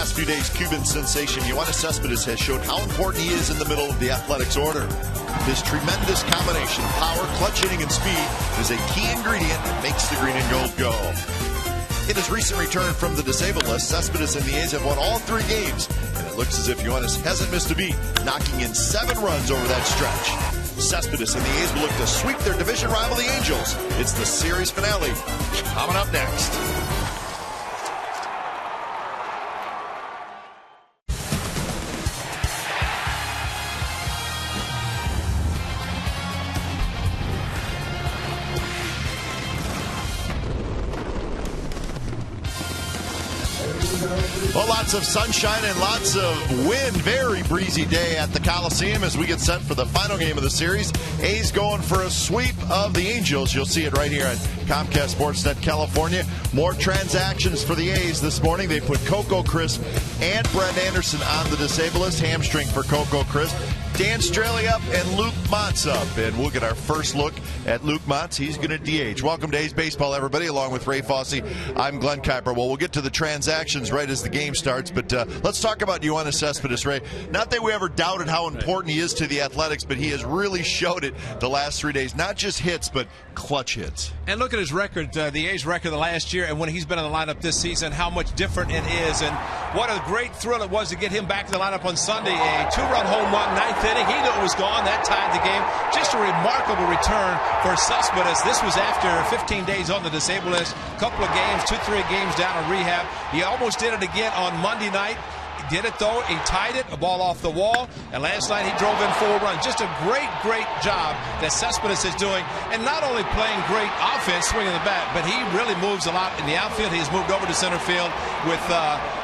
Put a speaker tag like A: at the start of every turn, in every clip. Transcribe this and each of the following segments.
A: past few days, Cuban sensation Yoenis Cespedes has showed how important he is in the middle of the Athletics order. His tremendous combination of power, clutch hitting, and speed is a key ingredient that makes the green and gold go. In his recent return from the disabled list, Cespedes and the A's have won all 3 games, and it looks as if Yoenis hasn't missed a beat, knocking in 7 runs over that stretch. Cespedes and the A's will look to sweep their division rival, the Angels. It's the series finale coming up next. Well, lots of sunshine and lots of wind. Very breezy day at the Coliseum as we get set for the final game of the series. A's going for a sweep of the Angels. You'll see it right here on Comcast Sportsnet California. More transactions for the A's this morning. They put Coco Crisp and Brett Anderson on the disabled list. Hamstring for Coco Crisp. Dan Straley up and Luke Montz up. And we'll get our first look at Luke Montz. He's going to DH. Welcome to A's Baseball, everybody, along with Ray Fosse. I'm Glenn Kuiper. Well, we'll get to the transactions right as the game starts, but let's talk about Yoenis Cespedes, Ray. Not that we ever doubted how important he is to the Athletics, but he has really showed it the last 3 days. Not just hits, but clutch hits.
B: And look at his record, the A's record the last year, and when he's been in the lineup this season, how much different it is. And what a great thrill it was to get him back to the lineup on Sunday. A 2-run home run, 9th inning. He knew it was gone. That tied the game. Just a remarkable return for Cespedes. This was after 15 days on the disabled list, a couple of games, 2-3 games down in rehab. He almost did it again on Monday night. He did it, though. He tied it, a ball off the wall. And last night he drove in 4 runs. Just a great, great job that Cespedes is doing. And not only playing great offense, swinging the bat, but he really moves a lot in the outfield. He's moved over to center field with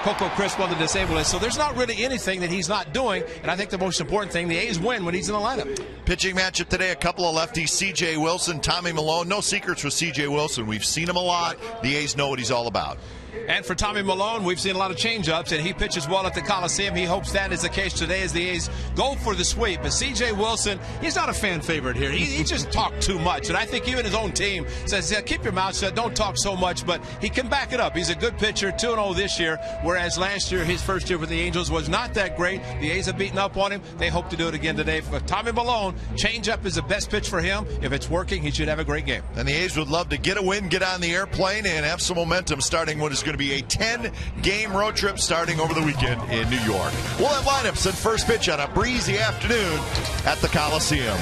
B: Coco Crisp on the disabled list. So there's not really anything that he's not doing. And I think the most important thing, the A's win when he's in the lineup.
A: Pitching matchup today, a couple of lefties, C.J. Wilson, Tommy Milone. No secrets with C.J. Wilson. We've seen him a lot. The A's know what he's all about.
B: And for Tommy Milone, we've seen a lot of change-ups, and he pitches well at the Coliseum. He hopes that is the case today as the A's go for the sweep. But C.J. Wilson, he's not a fan favorite here. He just talked too much. And I think even his own team says, yeah, keep your mouth shut, don't talk so much. But he can back it up. He's a good pitcher, 2-0 this year, whereas last year, his first year with the Angels was not that great. The A's have beaten up on him. They hope to do it again today. For Tommy Milone, change-up is the best pitch for him. If it's working, he should have a great game.
A: And the A's would love to get a win, get on the airplane, and have some momentum starting what is going to be a 10-game road trip starting over the weekend in New York. We'll have lineups and first pitch on a breezy afternoon at the Coliseum.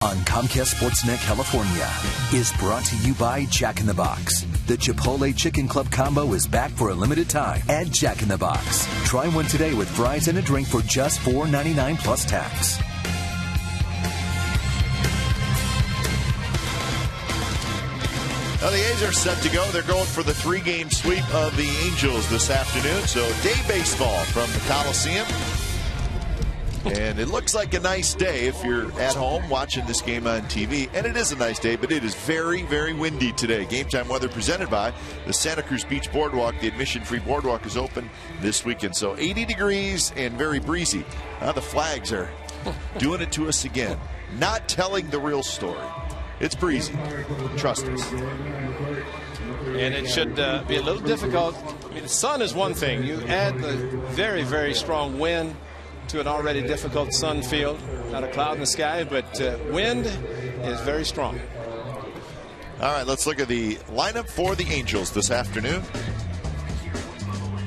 C: on Comcast Sportsnet California is brought to you by Jack in the Box. The Chipotle Chicken Club Combo is back for a limited time at Jack in the Box. Try one today with fries and a drink for just $4.99 plus tax.
A: Now the A's are set to go. They're going for the 3-game sweep of the Angels this afternoon. So day baseball from the Coliseum. And it looks like a nice day if you're at home watching this game on TV. And it is a nice day, but it is very, very windy today. Game time weather presented by the Santa Cruz Beach Boardwalk. The admission-free boardwalk is open this weekend. So 80 degrees and very breezy. Now the Flags are doing it to us again. Not telling the real story. It's breezy. Trust us.
B: And it should be a little difficult. I mean, the sun is one thing. You add the very, very strong wind to an already difficult sun field. Not a cloud in the sky, but wind is very strong.
A: All right, let's look at the lineup for the Angels this afternoon.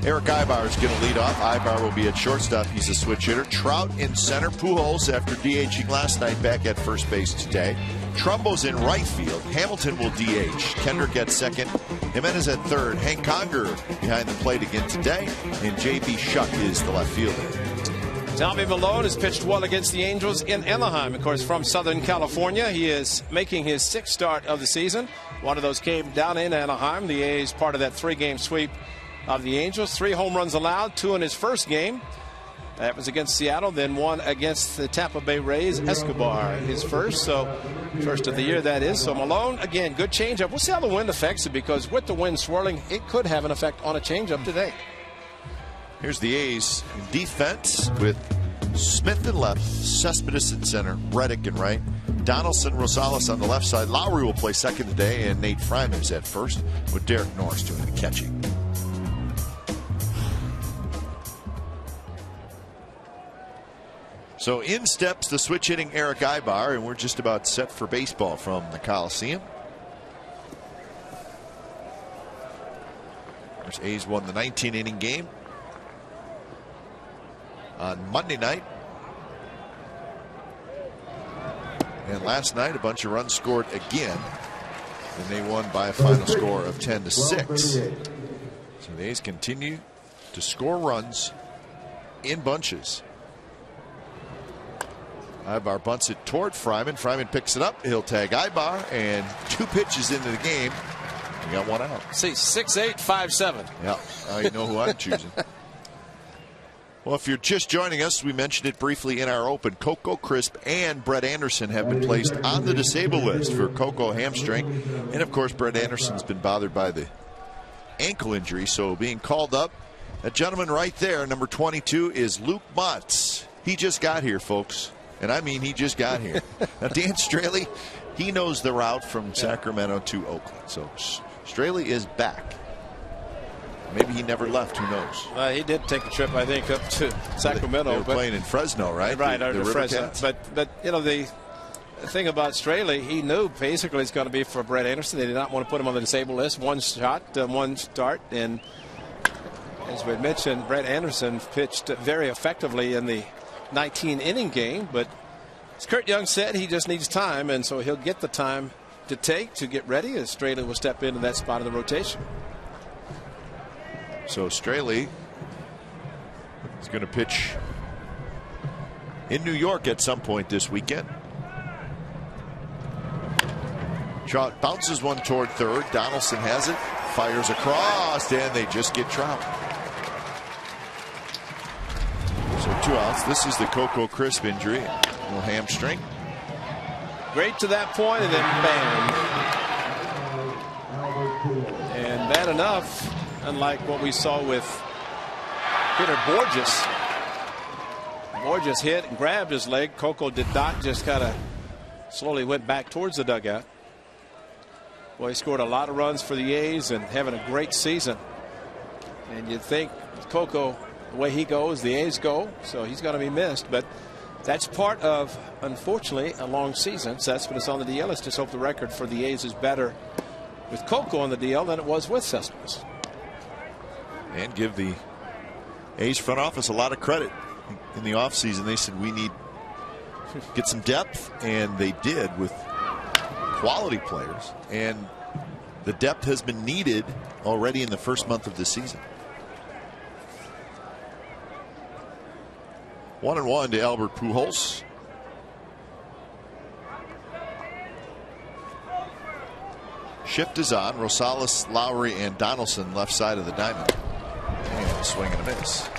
A: Eric Aybar is going to lead off. Aybar will be at shortstop. He's a switch hitter. Trout in center. Pujols, after DHing last night, back at first base today. Trumbo's in right field. Hamilton will DH. Kendrick at second. Jimenez at third. Hank Conger behind the plate again today. And J.B. Shuck is the left fielder.
B: Tommy Milone has pitched well against the Angels in Anaheim. Of course, from Southern California. He is making his 6th start of the season. One of those came down in Anaheim. The A's part of that 3-game sweep of the Angels. 3 home runs allowed, 2 in his first game. That was against Seattle, then 1 against the Tampa Bay Rays. Escobar, his first of the year, that is. So Milone, again, good changeup. We'll see how the wind affects it, because with the wind swirling, it could have an effect on a changeup today.
A: Here's the A's defense with Smith in left, Cespedes in center, Reddick in right, Donaldson, Rosales on the left side. Lowry will play second today, and Nate Fryman's at first, with Derek Norris doing the catching. So in steps the switch hitting Eric Aybar, and we're just about set for baseball from the Coliseum. There's A's won the 19-inning game on Monday night. And last night a bunch of runs scored again, and they won by a final score of 10-6. So the A's continue to score runs in bunches. Aybar bunts it toward Fryman. Fryman picks it up. He'll tag Aybar, and 2 pitches into the game. We got 1 out.
B: See, 6'8", 5'7".
A: Yeah, you know who I'm choosing. Well, if you're just joining us, we mentioned it briefly in our open. Coco Crisp and Brett Anderson have been placed on the disabled list for Coco hamstring. And, of course, Brett Anderson's been bothered by the ankle injury, so being called up. That gentleman right there, number 22, is Luke Motz. He just got here, folks. And I mean, he just got here. Now, Dan Straley, he knows the route from Sacramento to Oakland. So Straley is back. Maybe he never left. Who knows?
B: He did take a trip, I think, up to Sacramento.
A: They were playing in Fresno, right?
B: Right,
A: the
B: Fresno. But you know, the thing about Straley, he knew basically it's going to be for Brett Anderson. They did not want to put him on the disabled list. 1 shot, 1 start, and as we mentioned, Brett Anderson pitched very effectively in the 19-inning game, but as Kurt Young said, he just needs time, and so he'll get the time to take to get ready as Straley will step into that spot of the rotation.
A: So Straley is going to pitch in New York at some point this weekend. Trout bounces one toward third. Donaldson has it, fires across, and they just get Trout. So 2 outs. This is the Coco Crisp injury. No hamstring.
B: Great to that point, and then bam. And bad enough, unlike what we saw with Peter Borges. Borges hit and grabbed his leg. Coco did not, just kind of slowly went back towards the dugout. Well, he scored a lot of runs for the A's and having a great season. And you'd think Coco, the way he goes, the A's go, so he's going to be missed. But that's part of, unfortunately, a long season. Cespedes on the DL. Let's just hope the record for the A's is better with Coco on the DL than it was with Cespedes.
A: And give the A's front office a lot of credit. In the offseason, they said we need get some depth, and they did with quality players. And the depth has been needed already in the first month of the season. 1-1 to Albert Pujols. Shift is on. Rosales, Lowry, and Donaldson left side of the diamond. And a swing and a miss.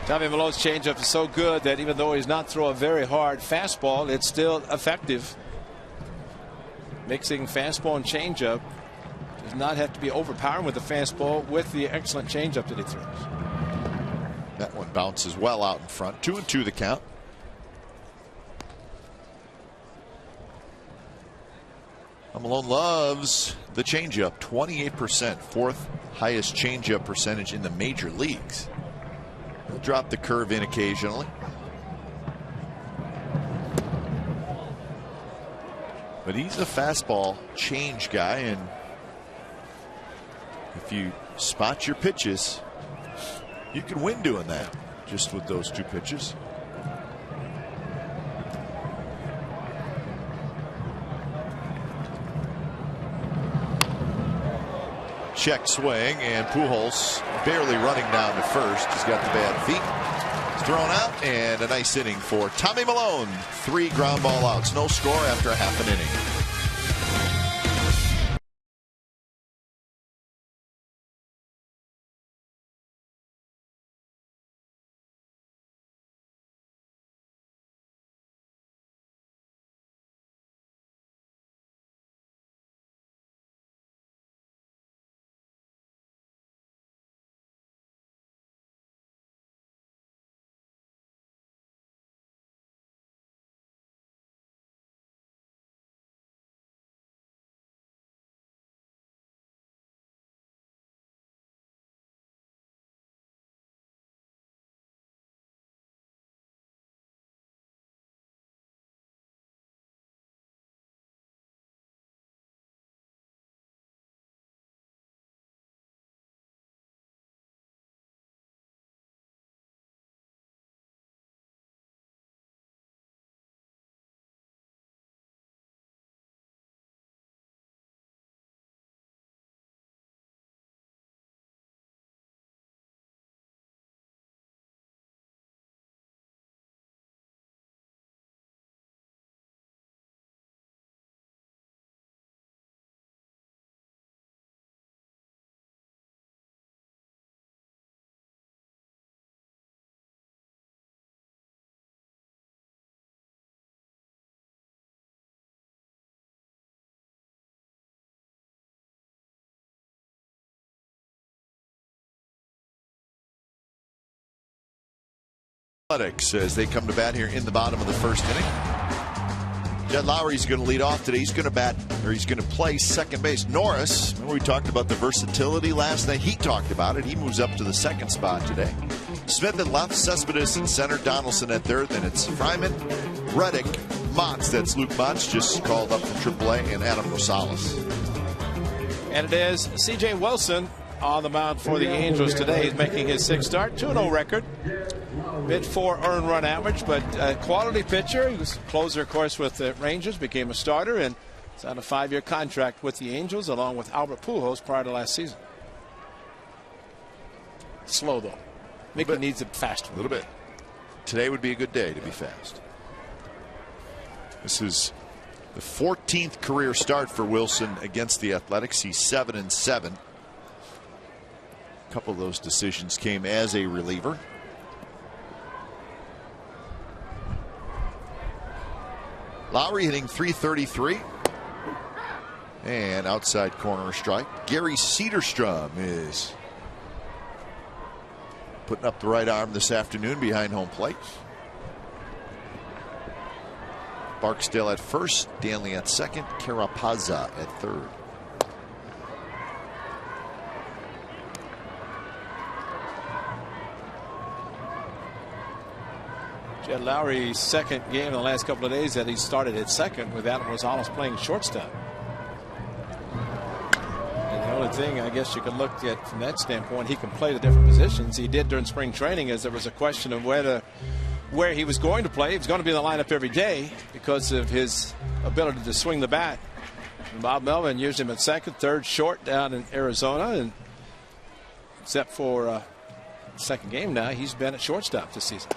B: Tommy Milone's changeup is so good that even though he's not throwing a very hard fastball, it's still effective. Mixing fastball and changeup does not have to be overpowering with the fastball with the excellent changeup that he throws.
A: That one bounces well out in front. 2-2 the count. Malone loves the changeup. 28%, fourth highest changeup percentage in the major leagues. He'll drop the curve in occasionally. But he's a fastball change guy, and if you spot your pitches, you can win doing that just with those two pitches. Check swing, and Pujols barely running down to first. He's got the bad feet. He's thrown out, and a nice inning for Tommy Milone. 3 ground ball outs. No score after a half an inning. As they come to bat here in the bottom of the first inning. Jed Lowry's going to lead off today. He's going to bat, or he's going to play second base. Norris, remember we talked about the versatility last night? He talked about it. He moves up to the second spot today. Smith at left, Cespedes in center, Donaldson at third. Then it's Fryman, Reddick, Motts. That's Luke Motts, just called up from AAA, and Adam Rosales.
B: And it is C.J. Wilson on the mound for the Angels today. He's making his 6th start, 2-0 record. Mid-4 earned run average, but a quality pitcher. He was a closer, of course, with the Rangers, became a starter, and is on a 5-year contract with the Angels, along with Albert Pujols prior to last season. Slow, though. Mickey needs it faster.
A: A little bit. Today would be a good day to be fast. This is the 14th career start for Wilson against the Athletics. He's 7-7. A couple of those decisions came as a reliever. Lowry hitting .333. And outside corner strike. Gary Cederstrom is putting up the right arm this afternoon behind home plate. Barksdale at first, Danley at second, Carapazza at third.
B: Jed Lowry's second game in the last couple of days that he started at second with Adam Rosales playing shortstop. And the only thing I guess you could look at from that standpoint, he can play the different positions. He did during spring training, as there was a question of whether where he was going to play. He was going to be in the lineup every day because of his ability to swing the bat. And Bob Melvin used him at second, third, short down in Arizona, and except for second game now, he's been at shortstop this season.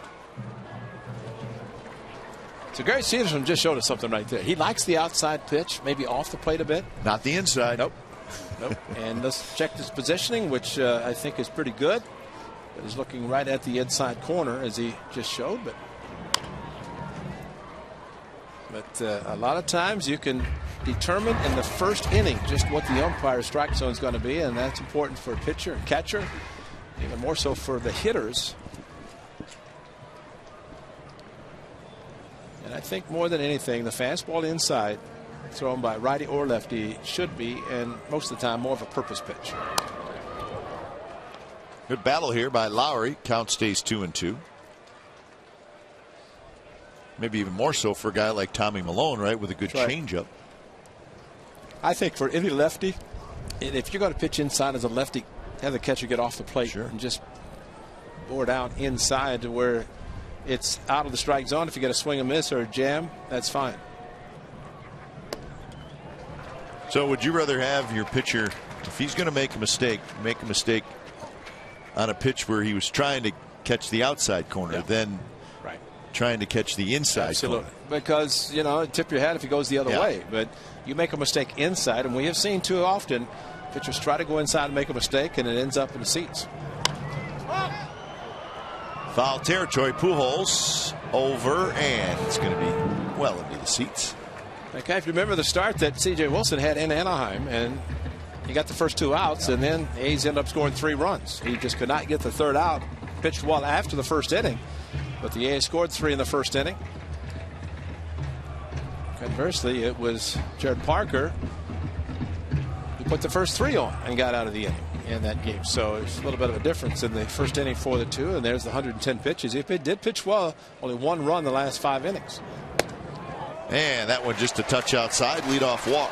B: So Gary Cedarstrom just showed us something right there. He likes the outside pitch, maybe off the plate a bit.
A: Not the inside.
B: Nope. And let's check his positioning, which I think is pretty good. But he's looking right at the inside corner, as he just showed. But a lot of times you can determine in the first inning just what the umpire's strike zone is going to be, and that's important for a pitcher and catcher, even more so for the hitters. And I think more than anything, the fastball inside, thrown by righty or lefty, should be, and most of the time, more of a purpose pitch.
A: Good battle here by Lowry. Count stays 2-2. Maybe even more so for a guy like Tommy Milone, right, with a good changeup.
B: I think for any lefty, if you're going to pitch inside as a lefty, have the catcher get off the plate and just bore it out inside to where it's out of the strike zone. If you get a swing and miss or a jam, that's fine.
A: So would you rather have your pitcher, if he's going to make a mistake on a pitch where he was trying to catch the outside corner than trying to catch the inside corner?
B: Because, you know, tip your hat if he goes the other way. But you make a mistake inside, and we have seen too often pitchers try to go inside and make a mistake, and it ends up in the seats.
A: Foul territory. Pujols over, and it's going to be well into the seats.
B: Okay, if you remember the start that C.J. Wilson had in Anaheim, and he got the first 2 outs, and then A's ended up scoring 3 runs. He just could not get the third out. Pitched well after the first inning, but the A's scored 3 in the first inning. Conversely, it was Jared Parker who put the first 3 on and got out of the inning in that game. So it's a little bit of a difference in the first inning for the 2, and there's the 110 pitches. If it did pitch well, only 1 run the last 5 innings.
A: And that one just a touch outside, leadoff walk.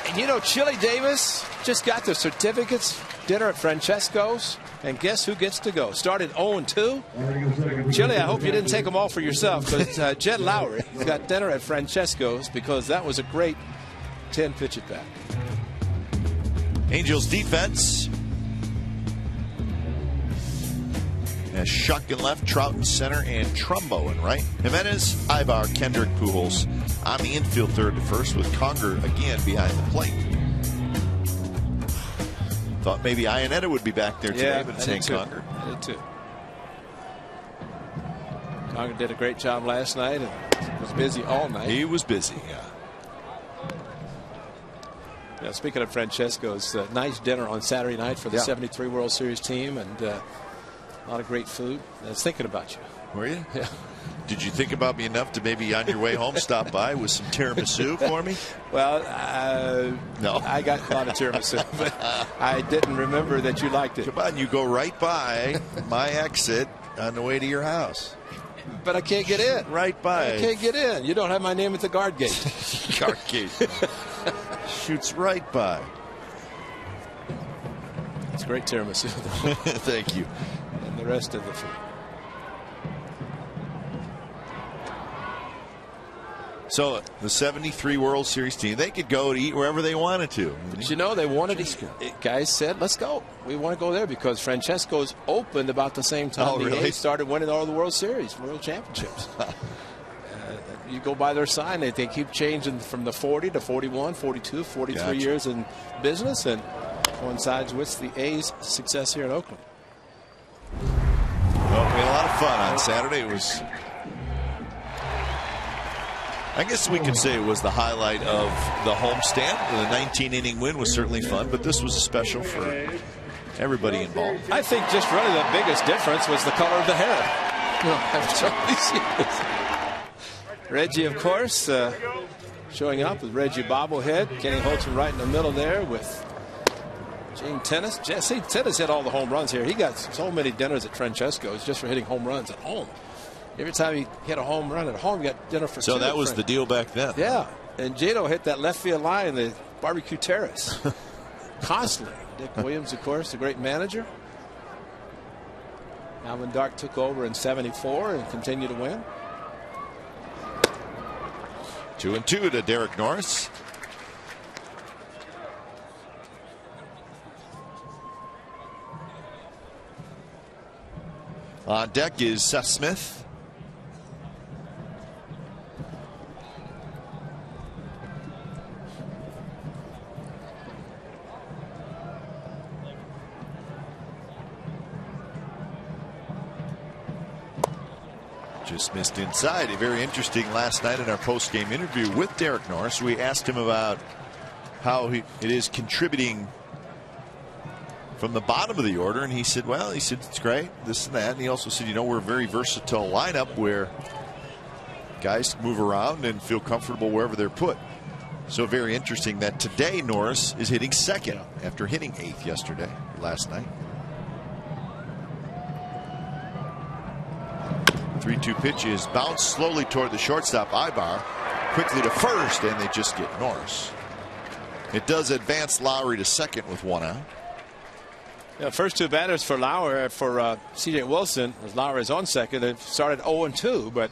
B: And you know, Chili Davis just got the certificates, dinner at Francesco's, and guess who gets to go? Started 0-2. Chili, I hope you didn't take them all for yourself, because Jed Lowry got dinner at Francesco's because that was a great 10-pitch at bat.
A: Angels defense has Shuck in left, Trout in center, and Trumbo in right. Jimenez, Ivar, Kendrick, Pujols on the infield third to first, with Conger again behind the plate. Thought maybe Iannetta would be back there today, but it's Hank Conger.
B: I did too. Conger did a great job last night and was busy all night.
A: He was busy,
B: Yeah, speaking of Francesco's, nice dinner on Saturday night for the 73 World Series team, and a lot of great food. I was thinking about you.
A: Were you?
B: Yeah.
A: Did you think about me enough to maybe on your way home stop by with some tiramisu for me?
B: Well,
A: no.
B: I got a lot of tiramisu, but I didn't remember that you liked it.
A: Come on, you go right by my exit on the way to your house.
B: But I can't get in.
A: Right by.
B: I can't get in. You don't have my name at the guard gate.
A: Guard gate. Shoots right by.
B: It's great tiramisu.
A: Thank you.
B: And the rest of the food.
A: So the 73 World Series team, they could go to eat wherever they wanted to.
B: But you know, they wanted to. Guys said, let's go. We want to go there because Francesco's opened about the same time the A's started winning all the World Series, World Championships. You go by their sign, they keep changing from the 40 to 41, 42, 43 years in business, and coincides with the A's success here in Oakland.
A: Well, we had a lot of fun on Saturday. It was, I guess we could say it was the highlight of the homestand. The 19-inning win was certainly fun, but this was a special for everybody involved.
B: I think just really the biggest difference was the color of the hair. After all these years. Reggie, of course, showing up with Reggie bobblehead. Kenny Holtzman right in the middle there with Gene Tennis. Jesse Tennis hit all the home runs here. He got so many dinners at Francesco's just for hitting home runs at home. Every time he hit a home run at home, he got dinner for two.
A: So that was the deal back then.
B: Yeah. And Gino hit that left field line, the barbecue terrace. Constantly. Dick Williams, of course, the great manager. Alvin Dark took over in '74 and continued to win.
A: 2-2 to Derek Norris. On deck is Seth Smith. Just missed inside. Very interesting last night in our post-game interview with Derek Norris. We asked him about how it is contributing from the bottom of the order, and he said, well, it's great, this and that. And he also said, we're a very versatile lineup where guys move around and feel comfortable wherever they're put. So very interesting that today Norris is hitting second after hitting 8th yesterday, last night. 3-2 pitch is bounced slowly toward the shortstop Ibar, quickly to first, and they just get Norris. It does advance Lowry to second with 1 out.
B: Yeah, first 2 batters for Lowry, for C.J. Wilson, as Lowry is on second. It started 0-2, but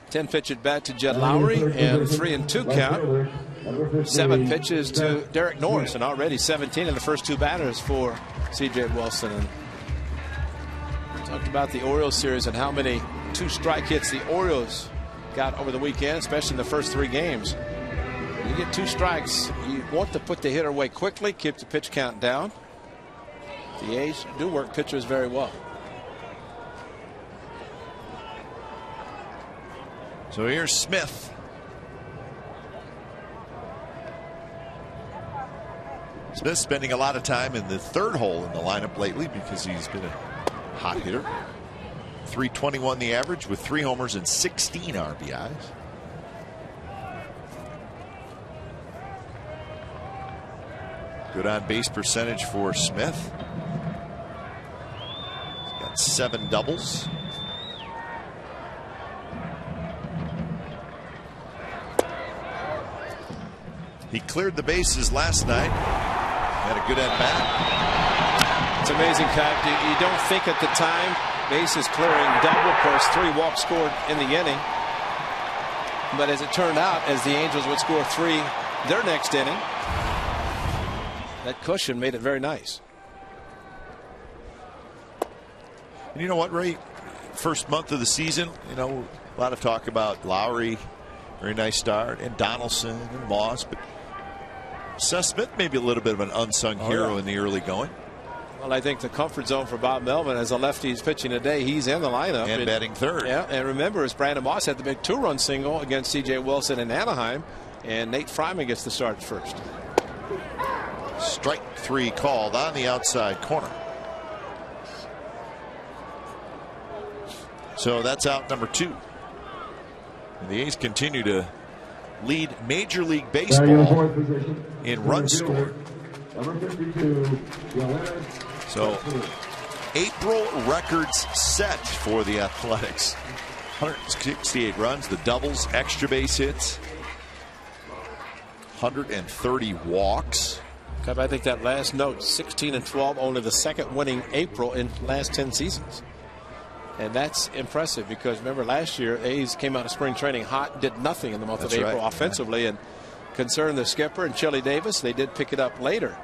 B: 10 pitch at bat to Jed Lowry and 3-2 count. 7 pitches to Derek Norris, and already 17 in the first 2 batters for C.J. Wilson. And we talked about the Orioles series and how many 2-strike hits the Orioles got over the weekend, especially in the first 3 games. When you get 2 strikes, you want to put the hitter away quickly, keep the pitch count down. The A's do work pitchers very well.
A: So here's Smith. Smith spending a lot of time in the 3rd hole in the lineup lately because he's been a hot hitter. .321 the average with 3 homers and 16 RBIs. Good on base percentage for Smith. He's got 7 doubles. He cleared the bases last night. Had a good at bat.
B: It's amazing, Kyle. You don't think at the time bases clearing double, of course, 3 walks scored in the inning. But as it turned out, as the Angels would score 3 their next inning, that cushion made it very nice.
A: And you know what, Ray? First month of the season, a lot of talk about Lowry, very nice start, and Donaldson and Moss, but Seth Smith maybe a little bit of an unsung hero in the early going.
B: Well, I think the comfort zone for Bob Melvin as a lefty is pitching today. He's in the lineup
A: and batting 3rd.
B: Yeah, and remember, as Brandon Moss had the big 2-run single against C.J. Wilson in Anaheim, and Nate Fryman gets the start first.
A: Strike 3 called on the outside corner. So that's out number 2. And the A's continue to lead Major League Baseball in runs scored. So April records set for the Athletics. 168 runs, the doubles, extra base hits, 130 walks.
B: I think that last note, 16-12, only the 2nd winning April in the last 10 seasons. And that's impressive because remember last year A's came out of spring training hot, did nothing in the month of April offensively, and concerned the skipper and Chili Davis. They did pick it up later.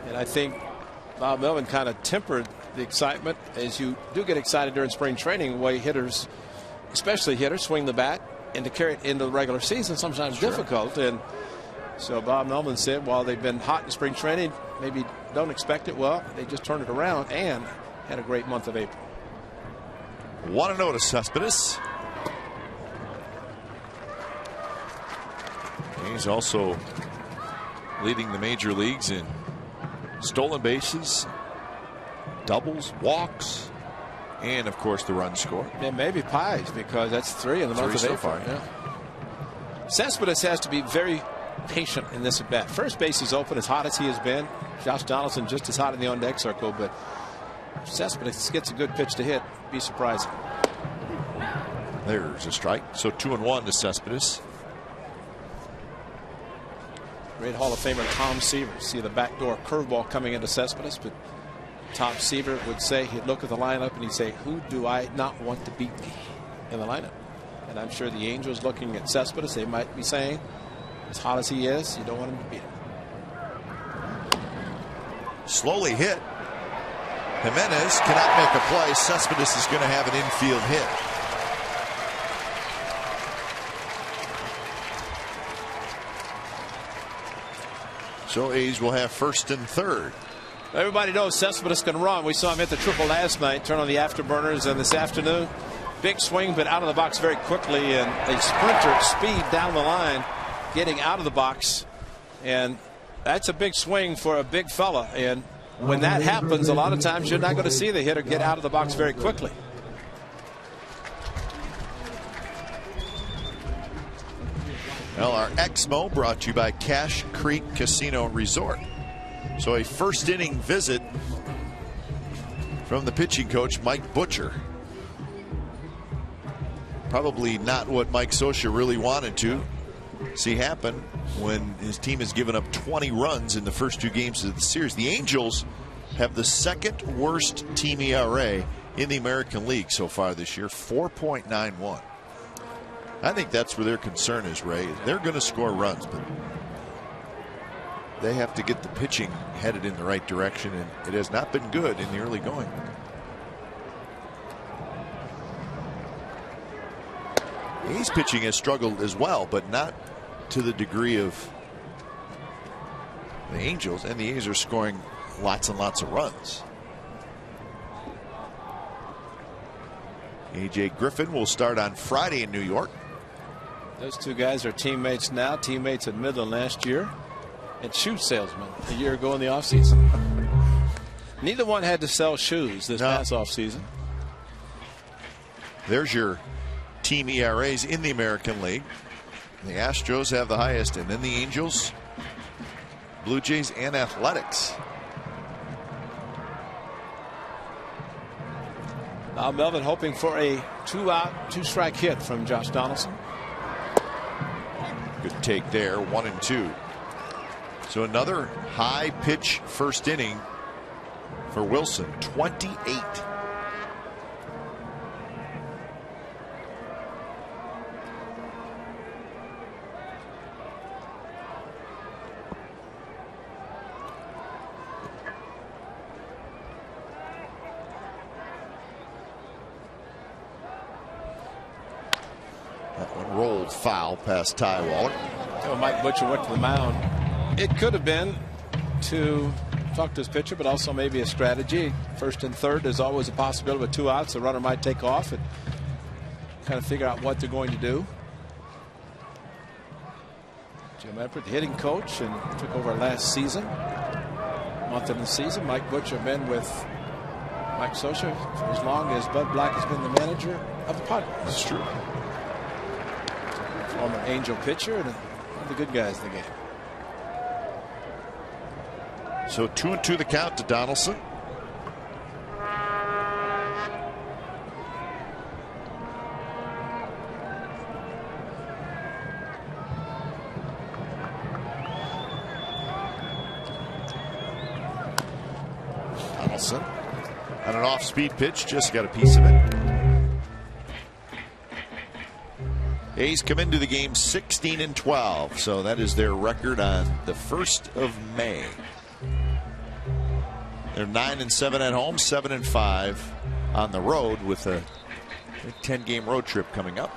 B: And I think Bob Melvin kind of tempered the excitement, as you do get excited during spring training, the way hitters, especially hitters, swing the bat, and to carry it into the regular season sometimes difficult. And so Bob Melvin said, while they've been hot in spring training, maybe don't expect it. Well, they just turned it around and had a great month of April.
A: 1-0 to Cespedes. He's also leading the major leagues in stolen bases, doubles, walks, and of course the run score.
B: And maybe pies, because that's 3 in the month of April.
A: Far.
B: Yeah. Cespedes has to be very patient in this at bat. First base is open, as hot as he has been. Josh Donaldson just as hot in the on deck circle, but Cespedes gets a good pitch to hit, be surprising.
A: There's a strike. So 2-1 to Cespedes.
B: Great Hall of Famer Tom Seaver. See the backdoor curveball coming into Cespedes, but Tom Seaver would say, he'd look at the lineup and he'd say, who do I not want to beat in the lineup? And I'm sure the Angels looking at Cespedes, they might be saying, as hot as he is, you don't want him to beat him.
A: Slowly hit. Jimenez cannot make a play. Cespedes is going to have an infield hit. So A's will have first and third.
B: Everybody knows Cespedes can run. We saw him hit the triple last night, turn on the afterburners, and this afternoon, big swing, but out of the box very quickly, and a sprinter speed down the line, getting out of the box, and that's a big swing for a big fella. And when that happens, a lot of times you're not going to see the hitter get out of the box very quickly.
A: Well, our Exmo brought to you by Cache Creek Casino Resort. So a first inning visit from the pitching coach, Mike Butcher. Probably not what Mike Scioscia really wanted to see happen when his team has given up 20 runs in the first 2 games of the series. The Angels have the second worst team ERA in the American League so far this year, 4.91. I think that's where their concern is, Ray. They're going to score runs, but they have to get the pitching headed in the right direction, and it has not been good in the early going. A's pitching has struggled as well, but not to the degree of the Angels, and the A's are scoring lots and lots of runs. A.J. Griffin will start on Friday in New York.
B: Those two guys are teammates now, teammates at Midland last year, and shoe salesmen a year ago in the offseason. Neither one had to sell shoes this past offseason.
A: There's your team ERAs in the American League. The Astros have the highest, and then the Angels, Blue Jays, and Athletics.
B: Now Melvin hoping for a 2-out, 2-strike hit from Josh Donaldson.
A: Good take there, 1-2. So another high pitch first inning for Wilson, 28. Rolled foul past Ty Waller.
B: So Mike Butcher went to the mound. It could have been to talk to his pitcher, but also maybe a strategy. First and third, there's always a possibility with 2 outs. The runner might take off and kind of figure out what they're going to do. Jim Eppert, the hitting coach, and took over last season. Month of the season, Mike Butcher been with Mike Scioscia for as long as Bud Black has been the manager of the Padres.
A: That's true.
B: Former Angel pitcher and one of the good guys in the game.
A: So 2-2 the count to Donaldson. Donaldson on an off-speed pitch, just got a piece of it. A's come into the game 16-12, so that is their record on the 1st of May. They're 9-7 at home, 7-5 on the road, with a 10-game road trip coming up.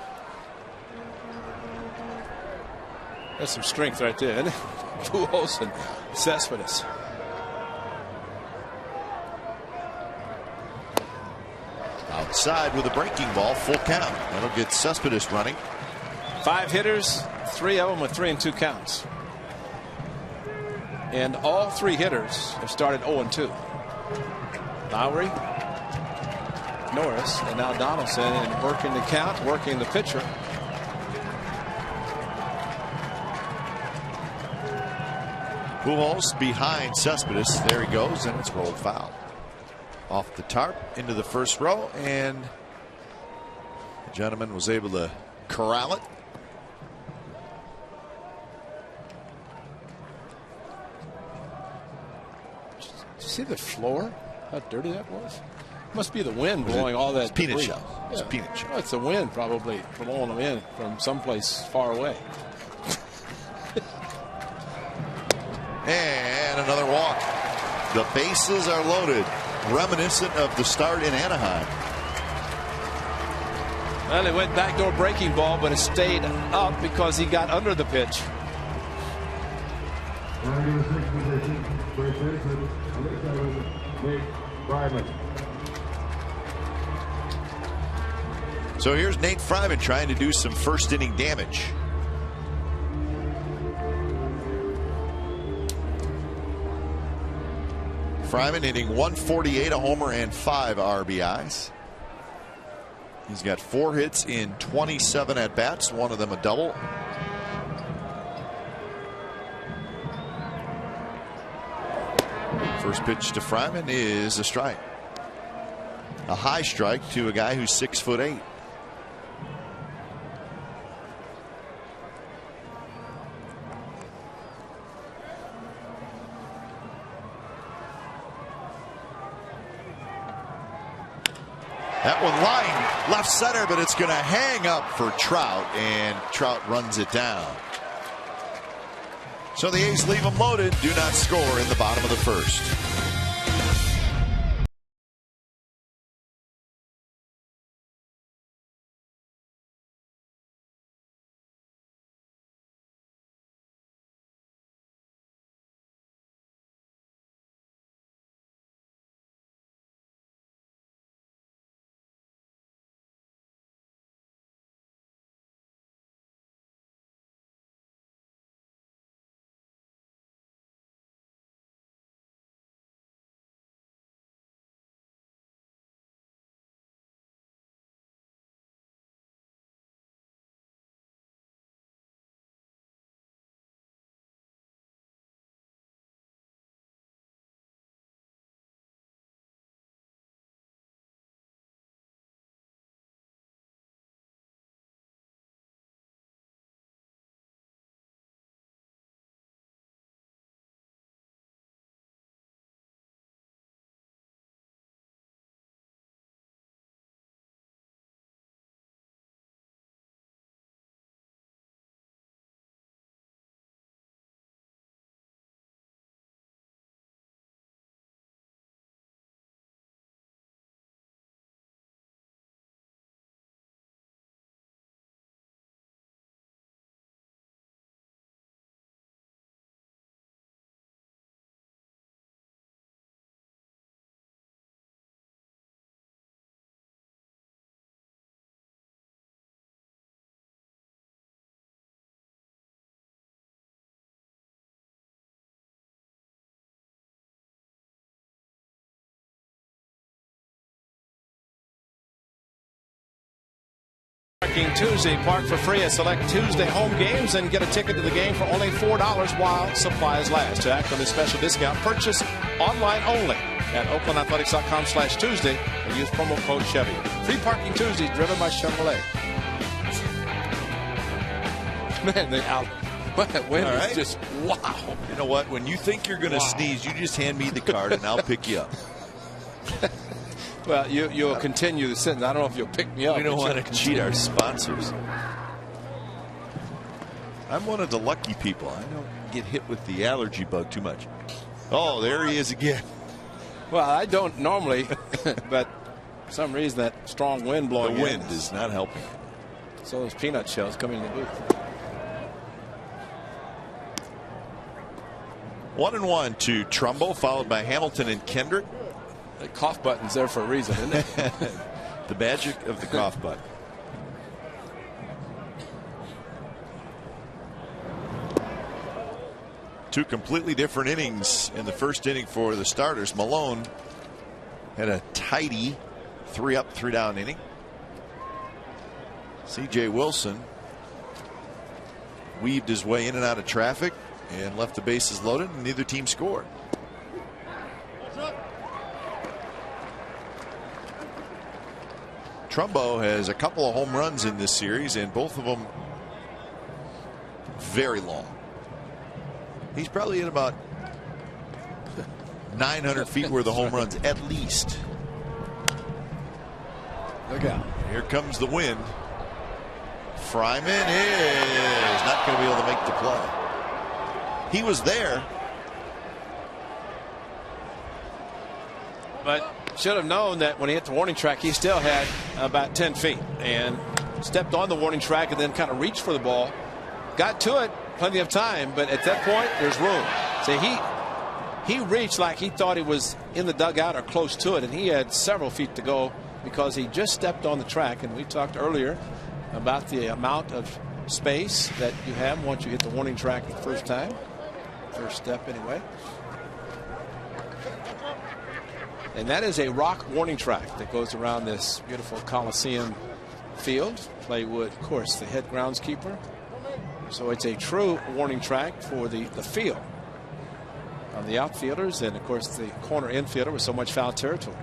B: That's some strength right there, isn't it? Pujols and Cespedes.
A: Outside with a breaking ball, full count. That'll get Cespedes running.
B: 5 hitters, 3 of them with 3-2 counts. And all 3 hitters have started 0-2. Lowry, Norris, and now Donaldson, and working the count, working the pitcher.
A: Pujols behind Cespedes. There he goes, and it's rolled foul. Off the tarp into the first row, and the gentleman was able to corral it.
B: See the floor?
D: how dirty that was. Must be the wind blowing all that
A: peanut
D: debris.
A: shell. It's peanut shell.
D: Well, it's the wind probably blowing them in from someplace far away.
A: And another walk. The bases are loaded, reminiscent of the start in Anaheim.
D: Well, it went backdoor breaking ball, but it stayed up because he got under the pitch.
A: So here's Nate Fryman trying to do some first inning damage. Fryman hitting .148, a homer and 5 RBIs. He's got 4 hits in 27 at bats, one of them a double. First pitch to Fryman is a strike. A high strike to a guy who's 6'8". That one line left center, but it's going to hang up for Trout, and Trout runs it down. So the A's leave them loaded, do not score in the bottom of the first.
B: Parking Tuesday. Park for free at select Tuesday home games and get a ticket to the game for only $4 while supplies last. To act on this special discount, purchase online only at oaklandathletics.com/Tuesday and use promo code Chevy. Free Parking Tuesday driven by Chevrolet.
D: Man, that wind
A: All
D: is
A: right.
D: just wow.
A: You know what? When you think you're going to sneeze, you just hand me the card and I'll pick you up.
D: Well, you'll continue the sentence. I don't know if you'll pick me up.
A: We don't want to cheat our sponsors. I'm one of the lucky people. I don't get hit with the allergy bug too much. Oh, there he is again.
D: Well, I don't normally, but for some reason that strong wind blowing
A: The wind is not helping.
D: So those peanut shells coming in the booth.
A: 1-1 to Trumbo, followed by Hamilton and Kendrick.
D: The cough button's there for a reason, isn't it?
A: The magic of the cough button. Two completely different innings in the first inning for the starters. Malone had a tidy 3-up, 3-down inning. C.J. Wilson weaved his way in and out of traffic and left the bases loaded, and neither team scored. Trumbo has a couple of home runs in this series, and both of them very long. He's probably at about 900 feet where the home runs, at least.
B: Look out.
A: Here comes the wind. Fryman is not going to be able to make the play. He was there.
D: But should have known that when he hit the warning track, he still had about 10 feet and stepped on the warning track and then kind of reached for the ball. Got to it, plenty of time, but at that point, there's room. See, he reached like he thought he was in the dugout or close to it, and he had several feet to go because he just stepped on the track. And we talked earlier about the amount of space that you have once you hit the warning track the first time. First step, anyway. And that is a rock warning track that goes around this beautiful Coliseum field. Playwood, of course, the head groundskeeper. So it's a true warning track for the field of the outfielders, and of course the corner infielder with so much foul territory.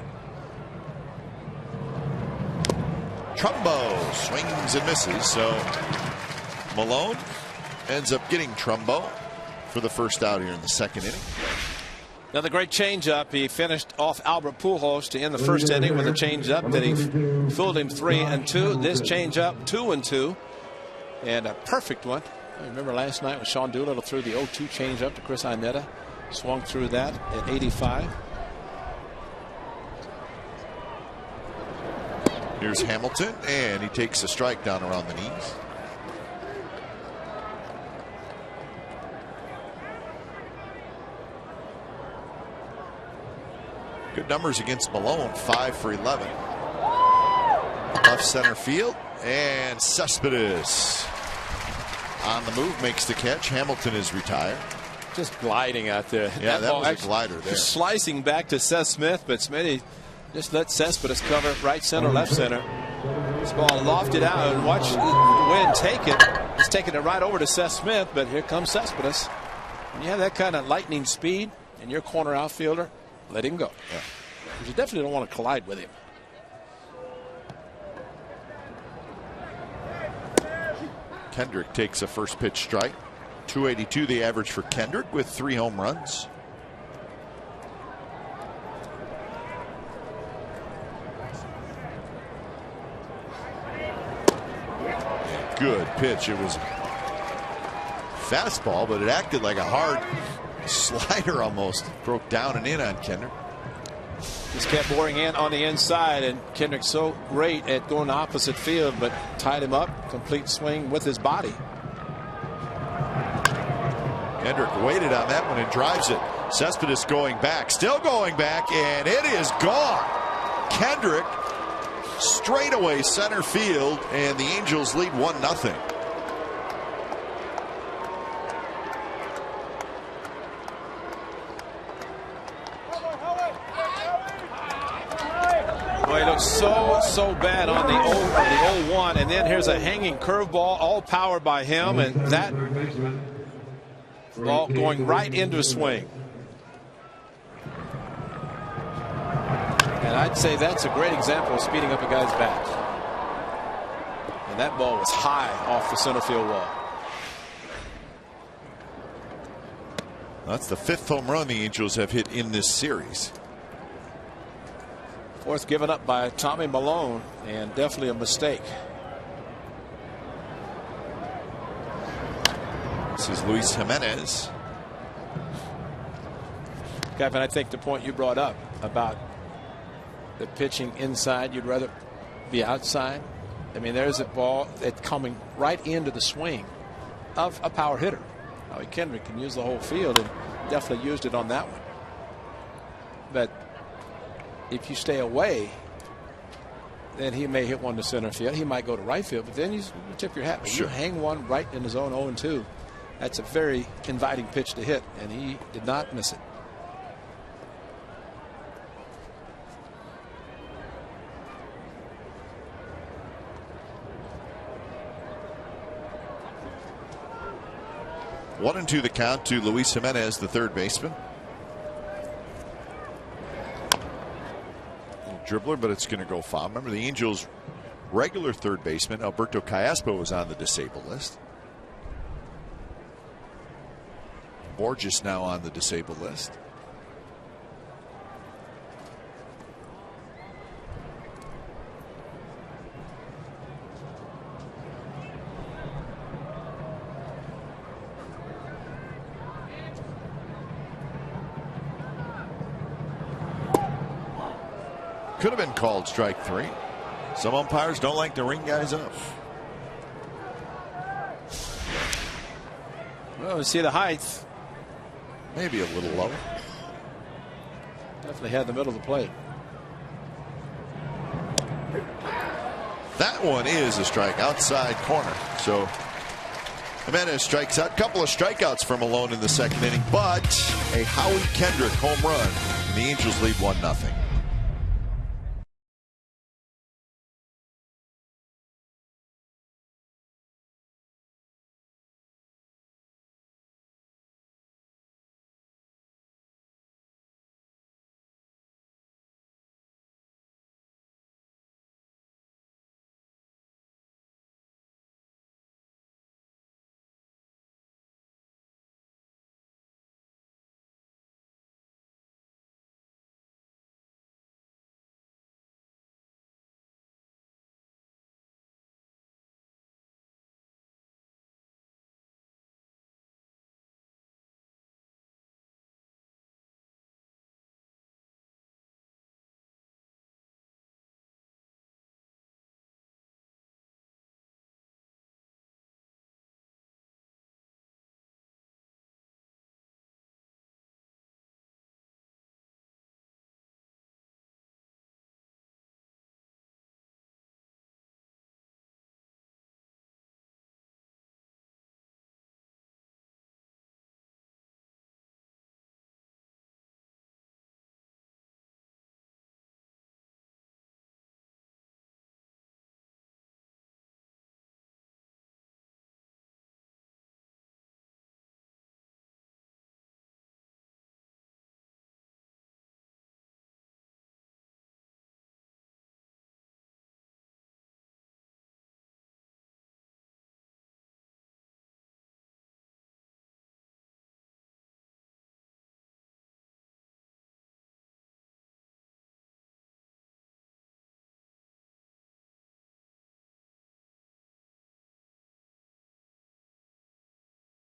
A: Trumbo swings and misses. So Malone ends up getting Trumbo for the first out here in the second inning.
D: Another great changeup. He finished off Albert Pujols to end the first inning with a changeup that he fooled him 3-2. This changeup 2-2, and a perfect one. I remember last night when Sean Doolittle threw the 0-2 changeup to Chris Inetta, swung through that at 85.
A: Here's Hamilton, and he takes a strike down around the knees. Good numbers against Malone, 5 for 11. Left center field, and Cespedes on the move makes the catch. Hamilton is retired.
D: Just gliding out there.
A: Yeah, that was a glider there.
D: Slicing back to Seth Smith, but Smitty just let Cespedes cover right center, left center. This ball lofted out, and watch the wind take it. It's taking it right over to Seth Smith, but here comes Cespedes. When you have that kind of lightning speed and your corner outfielder, let him go. Yeah. You definitely don't want to collide with him.
A: Kendrick takes a first pitch strike. 282 the average for Kendrick with 3 home runs. Good pitch. It was fastball, but it acted like a hard slider almost. Broke down and in on Kendrick.
D: Just kept boring in on the inside, and Kendrick's so great at going the opposite field, but tied him up. Complete swing with his body.
A: Kendrick waited on that one and drives it. Cespedes going back, still going back, and it is gone. Kendrick straightaway center field, and the Angels lead 1-0.
D: Boy, he looks so bad on the 0-1, and then here's a hanging curveball, all powered by him, and that ball going right into a swing. And I'd say that's a great example of speeding up a guy's bat. And that ball was high off the center field wall.
A: That's the 5th home run the Angels have hit in this series.
D: 4th given up by Tommy Malone, and definitely a mistake.
A: This is Luis Jimenez.
D: Kevin, I think the point you brought up about the pitching inside, you'd rather be outside. I mean, there's a ball that's coming right into the swing of a power hitter. Howie Kendrick can use the whole field, and definitely used it on that one. But if you stay away, then he may hit one to center field. He might go to right field, but then you tip your hat.
A: Sure.
D: You hang one right in the zone 0-2. That's a very inviting pitch to hit, and he did not miss it.
A: One and 2 the count to Luis Jimenez, the third baseman. Dribbler, but it's going to go foul. Remember, the Angels' regular third baseman, Alberto Callaspo, was on the disabled list. Borges now on the disabled list. Could have been called strike 3. Some umpires don't like to ring guys up.
D: Well, we see the height.
A: Maybe a little low.
D: Definitely had the middle of the plate.
A: That one is a strike, outside corner. So Jimenez strikes out. A couple of strikeouts from Malone in the second inning, but a Howie Kendrick home run. And the Angels lead 1-0.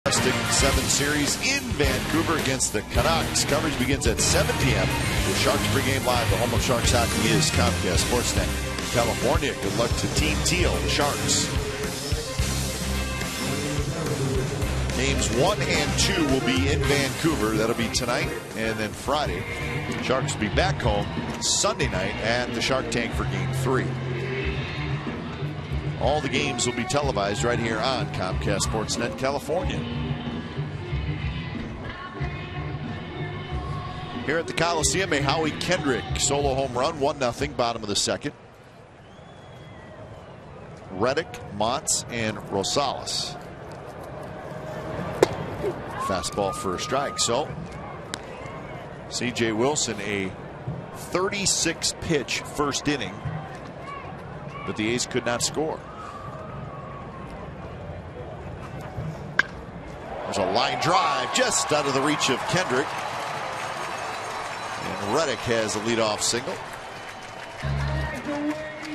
A: Fantastic 7 series in Vancouver against the Canucks. Coverage begins at 7 p.m. with Sharks pregame live. The home of Sharks hockey is Comcast Sportsnet California. Good luck to Team Teal, the Sharks. Games 1 and 2 will be in Vancouver. That'll be tonight and then Friday. Sharks will be back home Sunday night at the Shark Tank for Game 3. All the games will be televised right here on Comcast Sportsnet California. Here at the Coliseum, a Howie Kendrick solo home run, 1-0, bottom of the second. Reddick, Montz, and Rosales. Fastball for a strike. So C.J. Wilson, a 36-pitch first inning, but the A's could not score. There's a line drive just out of the reach of Kendrick. And Reddick has a leadoff single.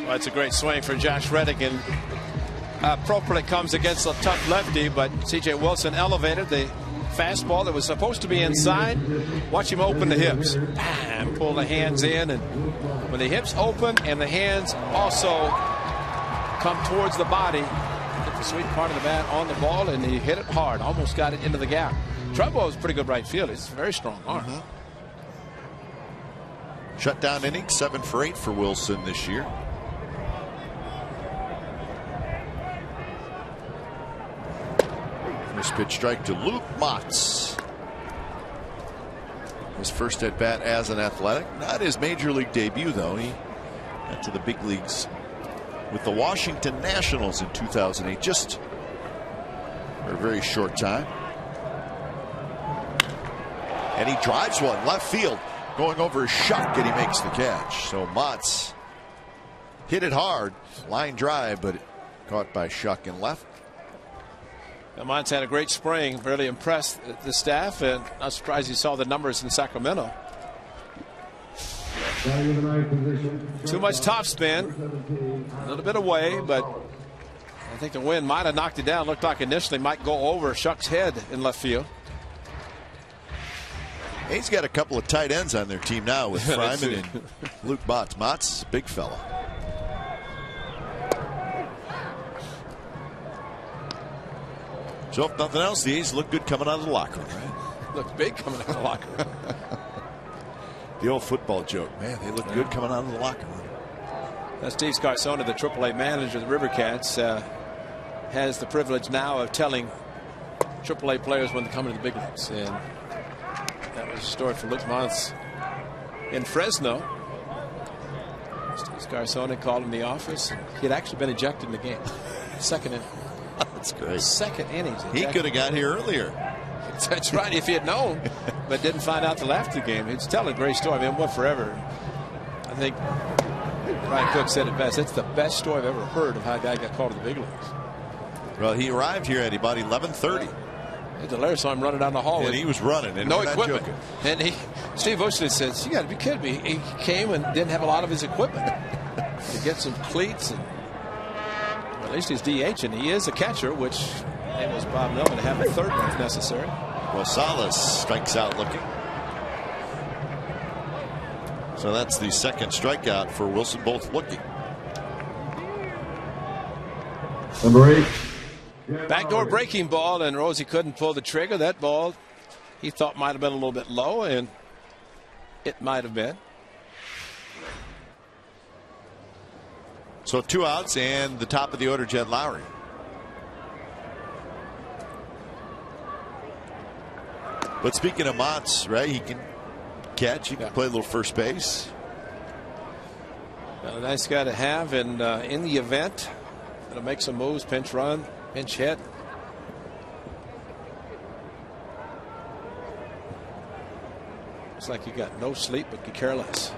D: Well, it's a great swing for Josh Reddick, and appropriately comes against a tough lefty, but C.J. Wilson elevated the fastball that was supposed to be inside. Watch him open the hips. Bam! Pull the hands in, and when the hips open and the hands also come towards the body, get the sweet part of the bat on the ball, and he hit it hard. Almost got it into the gap. Trumbo is pretty good right field. It's a very strong arm.
A: Shutdown inning, 7 for 8 for Wilson this year. First pitch strike to Luke Montz. His first at bat as an Athletic. Not his major league debut, though. He went to the big leagues with the Washington Nationals in 2008, just for a very short time. And he drives one left field, going over his Shuck, and he makes the catch. So Montz hit it hard, line drive, but caught by Shuck in left.
D: Montz had a great spring, really impressed the staff, and not surprised he saw the numbers in Sacramento. Too much topspin, a little bit away, but I think the wind might have knocked it down. Looked like initially might go over Shuck's head in left field.
A: He's got a couple of tight ends on their team now with Fryman and Luke Motz. Motz is a big fella. So if nothing else, the A's look good coming out of the locker room, right?
D: Looks big coming out of the locker room.
A: The old football joke. Man, they look good coming out of the locker room.
D: Now, Steve Scarsona, the AAA manager of the River Cats, has the privilege now of telling AAA players when to come into the big leagues. And that was a story for Luke Motz in Fresno. Steve Scarsona called him in the office. He had actually been ejected in the game. Second inning.
A: That's great.
D: Second innings.
A: He could have got here earlier.
D: That's right, if he had known, but didn't find out till after the game. It's telling a great story. I mean, what forever. I think Ryan Cook said it best. It's the best story I've ever heard of how a guy got called to the big leagues.
A: Well, he arrived here at about 11:30.
D: Delaire saw him running down the hall.
A: And he was running. And
D: no equipment. And Steve Bushnell says, "You got to be kidding me." He came and didn't have a lot of his equipment to get some cleats. And well, at least he's DH, and he is a catcher, which enables Bob Melvin to have a third one if necessary.
A: Well, Salas strikes out looking. So that's the second strikeout for Wilson, both looking.
E: Number 8.
D: Backdoor breaking ball, and Rosie couldn't pull the trigger. That ball he thought might have been a little bit low, and it might have been.
A: So 2 outs and the top of the order, Jed Lowry. But speaking of Motz, right, he can catch, he can play a little first base.
D: Well, a nice guy to have, and in the event, it'll make some moves, pinch run, pinch hit. Looks like you got no sleep, but could care less.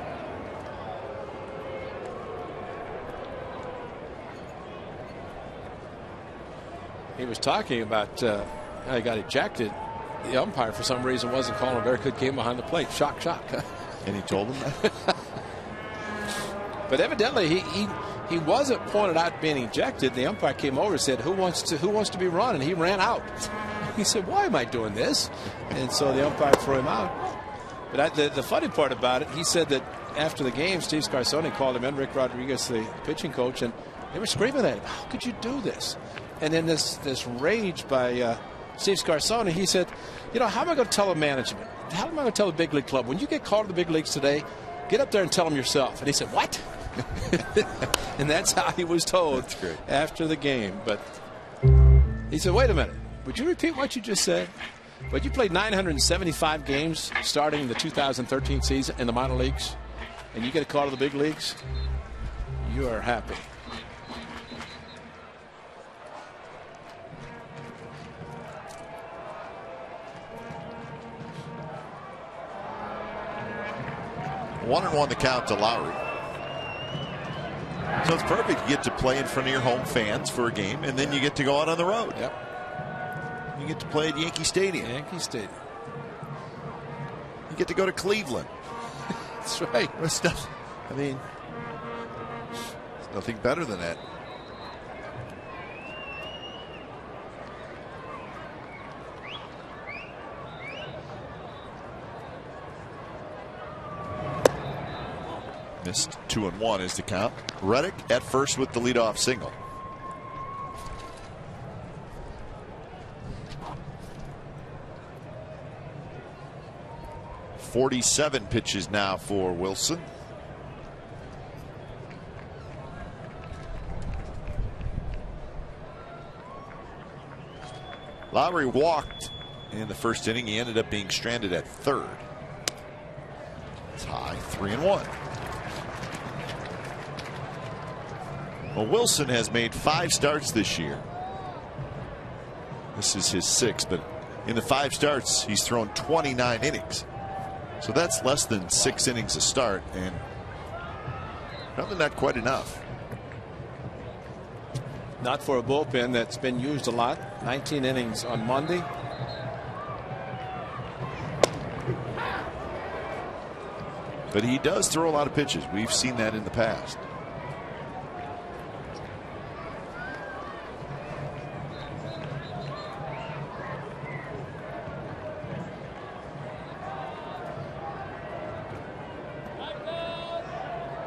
D: He was talking about how he got ejected. The umpire, for some reason, wasn't calling a very good game behind the plate. Shock, shock.
A: And he told him that?
D: But evidently, he wasn't pointed out being ejected. The umpire came over and said, who wants to be run? And he ran out. He said, why am I doing this? And so the umpire threw him out. But the funny part about it, he said that after the game, Steve Scarsone called him in, Rick Rodriguez, the pitching coach, and they were screaming at him, how could you do this? And then this rage by Steve Scarsone, he said, you know, how am I going to tell the management? How am I going to tell the big league club? When you get called to the big leagues today, get up there and tell them yourself. And he said, what? And that's how he was told after the game. But he said, wait a minute. Would you repeat what you just said? But you played 975 games starting the 2013 season in the minor leagues, and you get a call to the big leagues, you are happy.
A: One and one the count to Lowry. So it's perfect. You get to play in front of your home fans for a game, and then you get to go out on the road.
D: Yep.
A: You get to play at Yankee Stadium.
D: Yankee Stadium.
A: You get to go to Cleveland.
D: That's right.
A: I mean, there's nothing better than that. Missed 2-1 is the count. Reddick at first with the leadoff single. .47 pitches now for Wilson. Lowry walked in the first inning. He ended up being stranded at third. It's high, 3-1. Well, Wilson has made 5 starts this year. This is his 6th, but in the 5 starts, he's thrown 29 innings. So that's less than 6 innings a start, and probably not quite enough.
D: Not for a bullpen that's been used a lot. 19 innings on Monday.
A: But he does throw a lot of pitches. We've seen that in the past.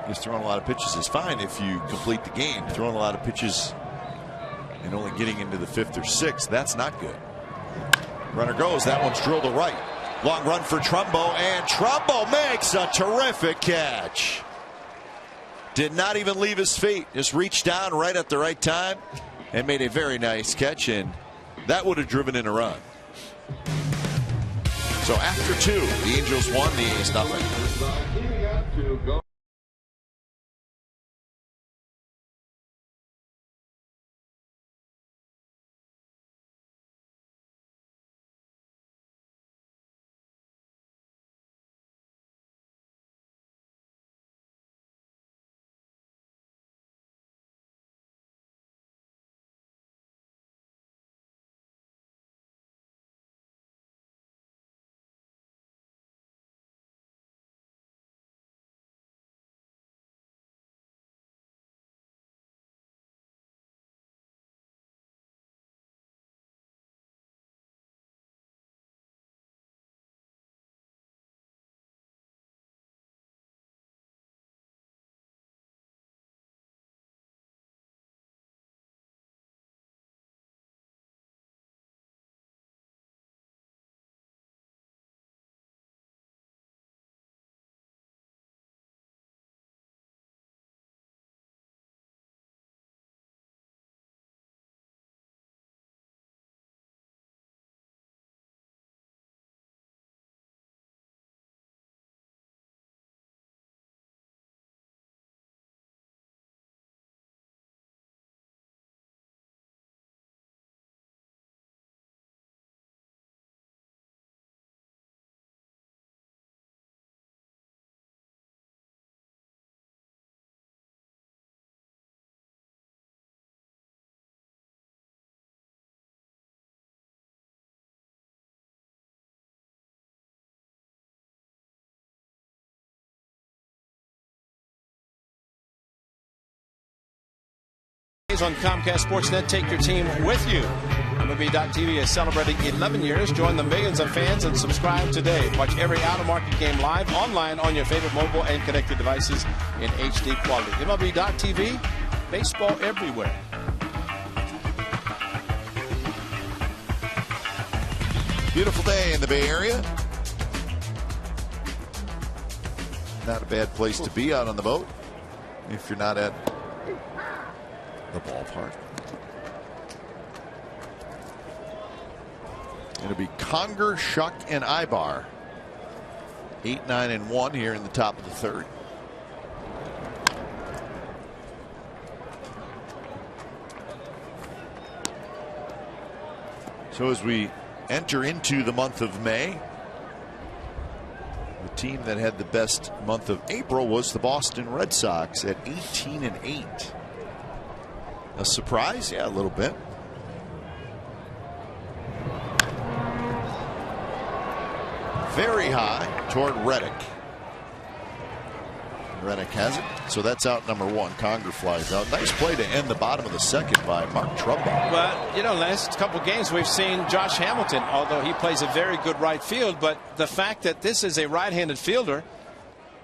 A: Because throwing a lot of pitches is fine if you complete the game. Throwing a lot of pitches and only getting into the 5th or 6th, that's not good. Runner goes. That one's drilled to right. Long run for Trumbo, and Trumbo makes a terrific catch. Did not even leave his feet. Just reached down right at the right time and made a very nice catch, and that would have driven in a run. So after 2, the Angels won, the A's nothing.
D: On Comcast Sportsnet, take your team with you. MLB.tv is celebrating 11 years. Join the millions of fans and subscribe today. Watch every out-of-market game live online on your favorite mobile and connected devices in HD quality. MLB.tv, baseball everywhere.
A: Beautiful day in the Bay Area. Not a bad place to be out on the boat if you're not at the ballpark. It'll be Conger, Shuck, and Ibar. 8, 9, and 1 here in the top of the 3rd. So as we enter into the month of May, the team that had the best month of April was the Boston Red Sox at 18 and 8. A surprise? Yeah, a little bit. Very high toward Reddick. Reddick has it. So that's out number 1. Conger flies out. Nice play to end the bottom of the 2nd by Mark Trumbo.
D: But, you know, last couple games we've seen Josh Hamilton, although he plays a very good right field, but the fact that this is a right-handed fielder,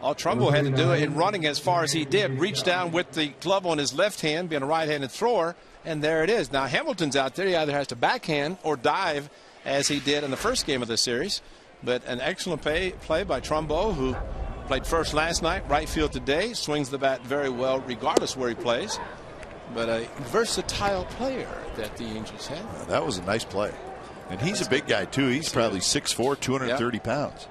D: all Trumbo had to do in running as far as he did, reach down with the glove on his left hand, being a right-handed thrower, and there it is. Now Hamilton's out there. He either has to backhand or dive, as he did in the first game of the series. But an excellent play by Trumbo, who played first last night, right field today, swings the bat very well regardless where he plays. But a versatile player that the Angels have.
A: That was a nice play. And he's a big guy, too. He's probably 6'4", 230 pounds.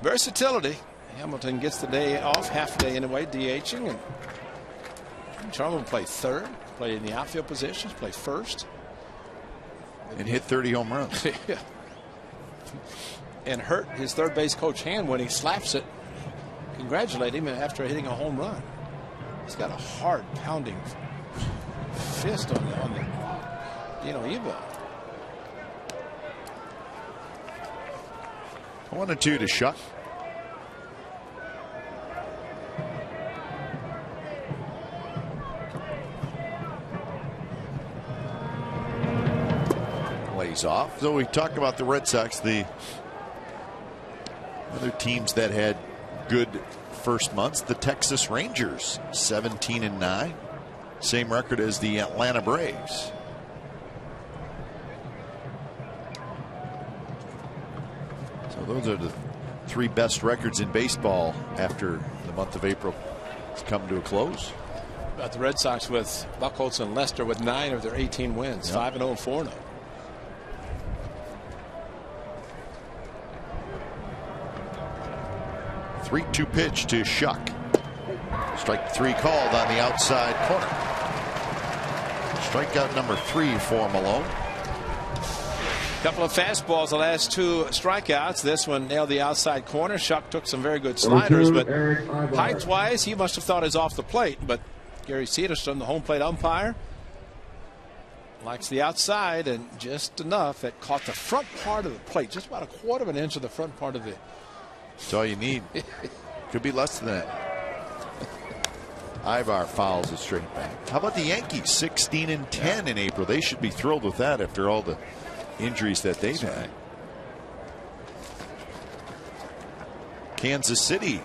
D: Versatility. Hamilton gets the day off, half a day anyway, DHing, and Trumbo will play 3rd, play in the outfield positions, play 1st.
A: And hit 30 home runs.
D: Yeah. And hurt his third base coach hand when he slaps it. Congratulate him after hitting a home run. He's got a hard pounding fist on the Eva.
A: 1-2 to Shuck. Off. So we talked about the Red Sox, the other teams that had good first months. The Texas Rangers 17-9, same record as the Atlanta Braves. So those are the 3 best records in baseball after the month of April has come to a close.
D: About the Red Sox with Buchholz and Lester with 9 of their 18 wins, 5-0 and 4-0.
A: Three-two pitch to Shuck. Strike 3 called on the outside corner. Strikeout number 3 for Malone.
D: Couple of fastballs, the last 2 strikeouts. This one nailed the outside corner. Shuck took some very good sliders, but height-wise, he must have thought it was off the plate. But Gary Cederstrom, the home plate umpire, likes the outside, and just enough that caught the front part of the plate, just about a quarter of an inch of the front part of the.
A: That's all you need. Could be less than that. Ivar fouls it straight back. How about the Yankees? 16-10 in April. They should be thrilled with that after all the injuries that they've had. Kansas City,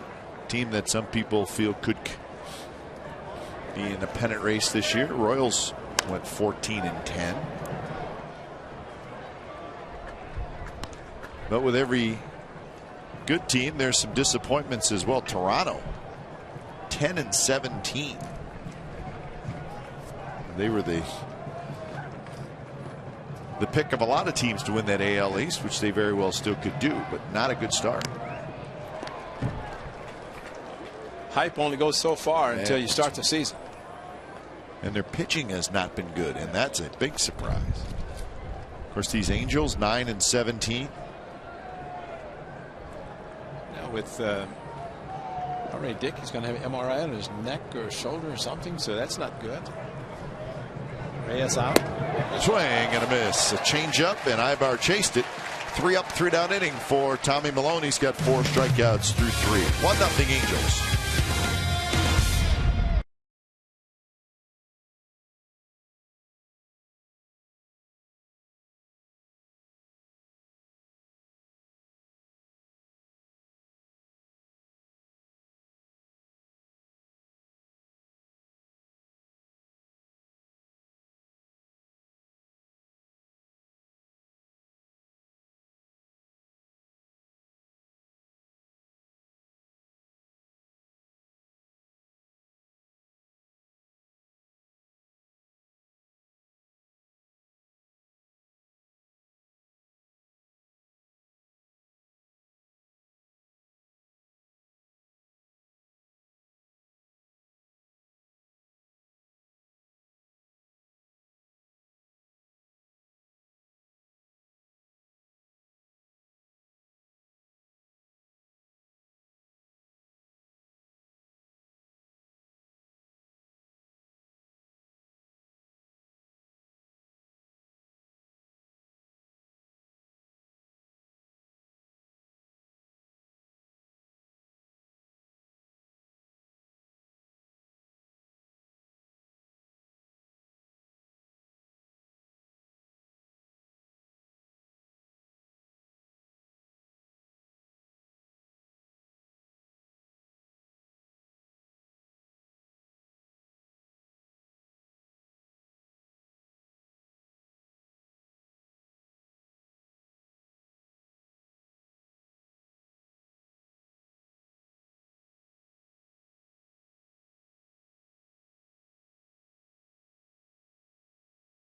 A: team that some people feel could be in a pennant race this year. Royals went 14-10. But with every good team, there's some disappointments as well. Toronto 10-17. They were the pick of a lot of teams to win that AL East, which they very well still could do, but not a good start.
D: Hype only goes so far until you start the season.
A: And their pitching has not been good, and that's a big surprise. Of course, these Angels 9-17.
D: Now with already Dick, he's going to have an MRI on his neck or shoulder or something, so that's not good. Reyes out.
A: Swing and a miss. A changeup, and Ivar chased it. 3 up, 3 down inning for Tommy Malone. He's got 4 strikeouts through 3. 1-0 Angels.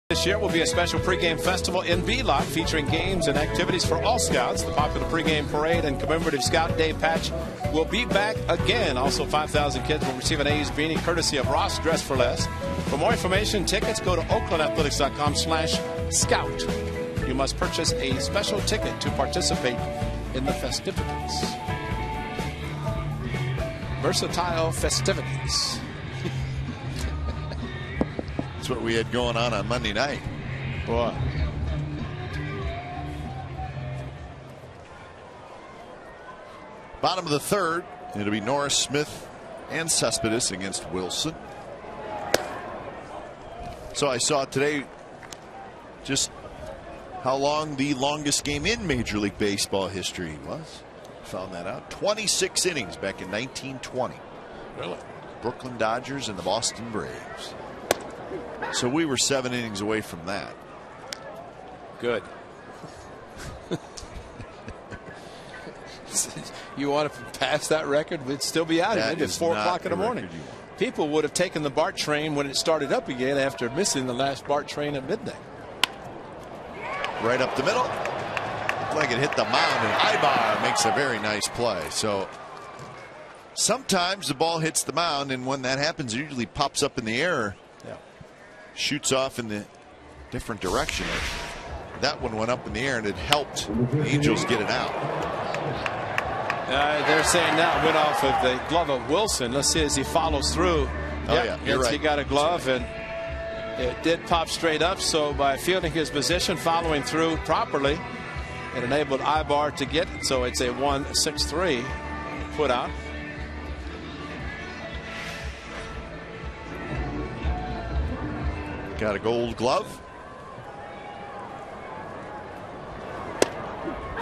D: This year will be a special pregame festival in B-Lot featuring games and activities for all scouts. The popular pregame parade and commemorative Scout Day patch will be back again. Also, 5,000 kids will receive an A's beanie courtesy of Ross Dress for Less. For more information, tickets, go to oaklandathletics.com/scout. You must purchase a special ticket to participate in the festivities. Versatile festivities.
A: That's what we had going on Monday night.
D: Boy.
A: Bottom of the third. It'll be Norris, Smith, and Cespedes against Wilson. So I saw today just how long the longest game in Major League Baseball history was. found that out. 26 innings back in 1920.
D: Really?
A: Brooklyn Dodgers and the Boston Braves. So we were 7 innings away from that.
D: Good. You want to pass that record? We'd still be out here. It's 4 o'clock in the morning. People would have taken the BART train when it started up again after missing the last BART train at midnight.
A: Right up the middle. Looked like it hit the mound, and Ibar makes a very nice play. So sometimes the ball hits the mound, and when that happens, it usually pops up in the air, shoots off in the different direction. That one went up in the air, and it helped the Angels get it out.
D: They're saying that went off of the glove of Wilson. Let's see as he follows through.
A: You're right.
D: He got a glove, and it did pop straight up. So by fielding his position, following through properly, it enabled Ibar to get it. So it's a 1-6-3 put out.
A: Got a gold glove.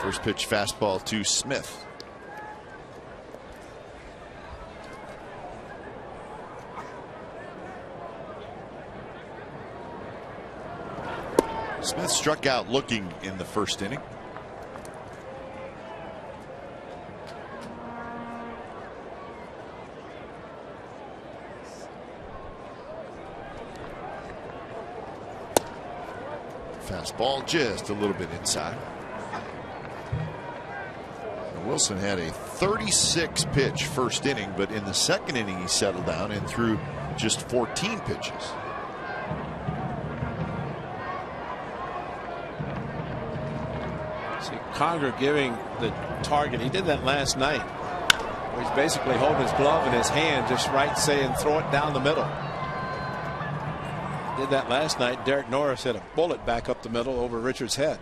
A: First pitch fastball to Smith. Smith struck out looking in the first inning. Fastball just a little bit inside. And Wilson had a 36 pitch first inning, but in the second inning he settled down and threw just 14 pitches.
D: See Conger giving the target. He did that last night, where he's basically holding his glove in his hand, just right, saying throw it down the middle. Did that last night. Derek Norris hit a bullet back up the middle over Richard's head.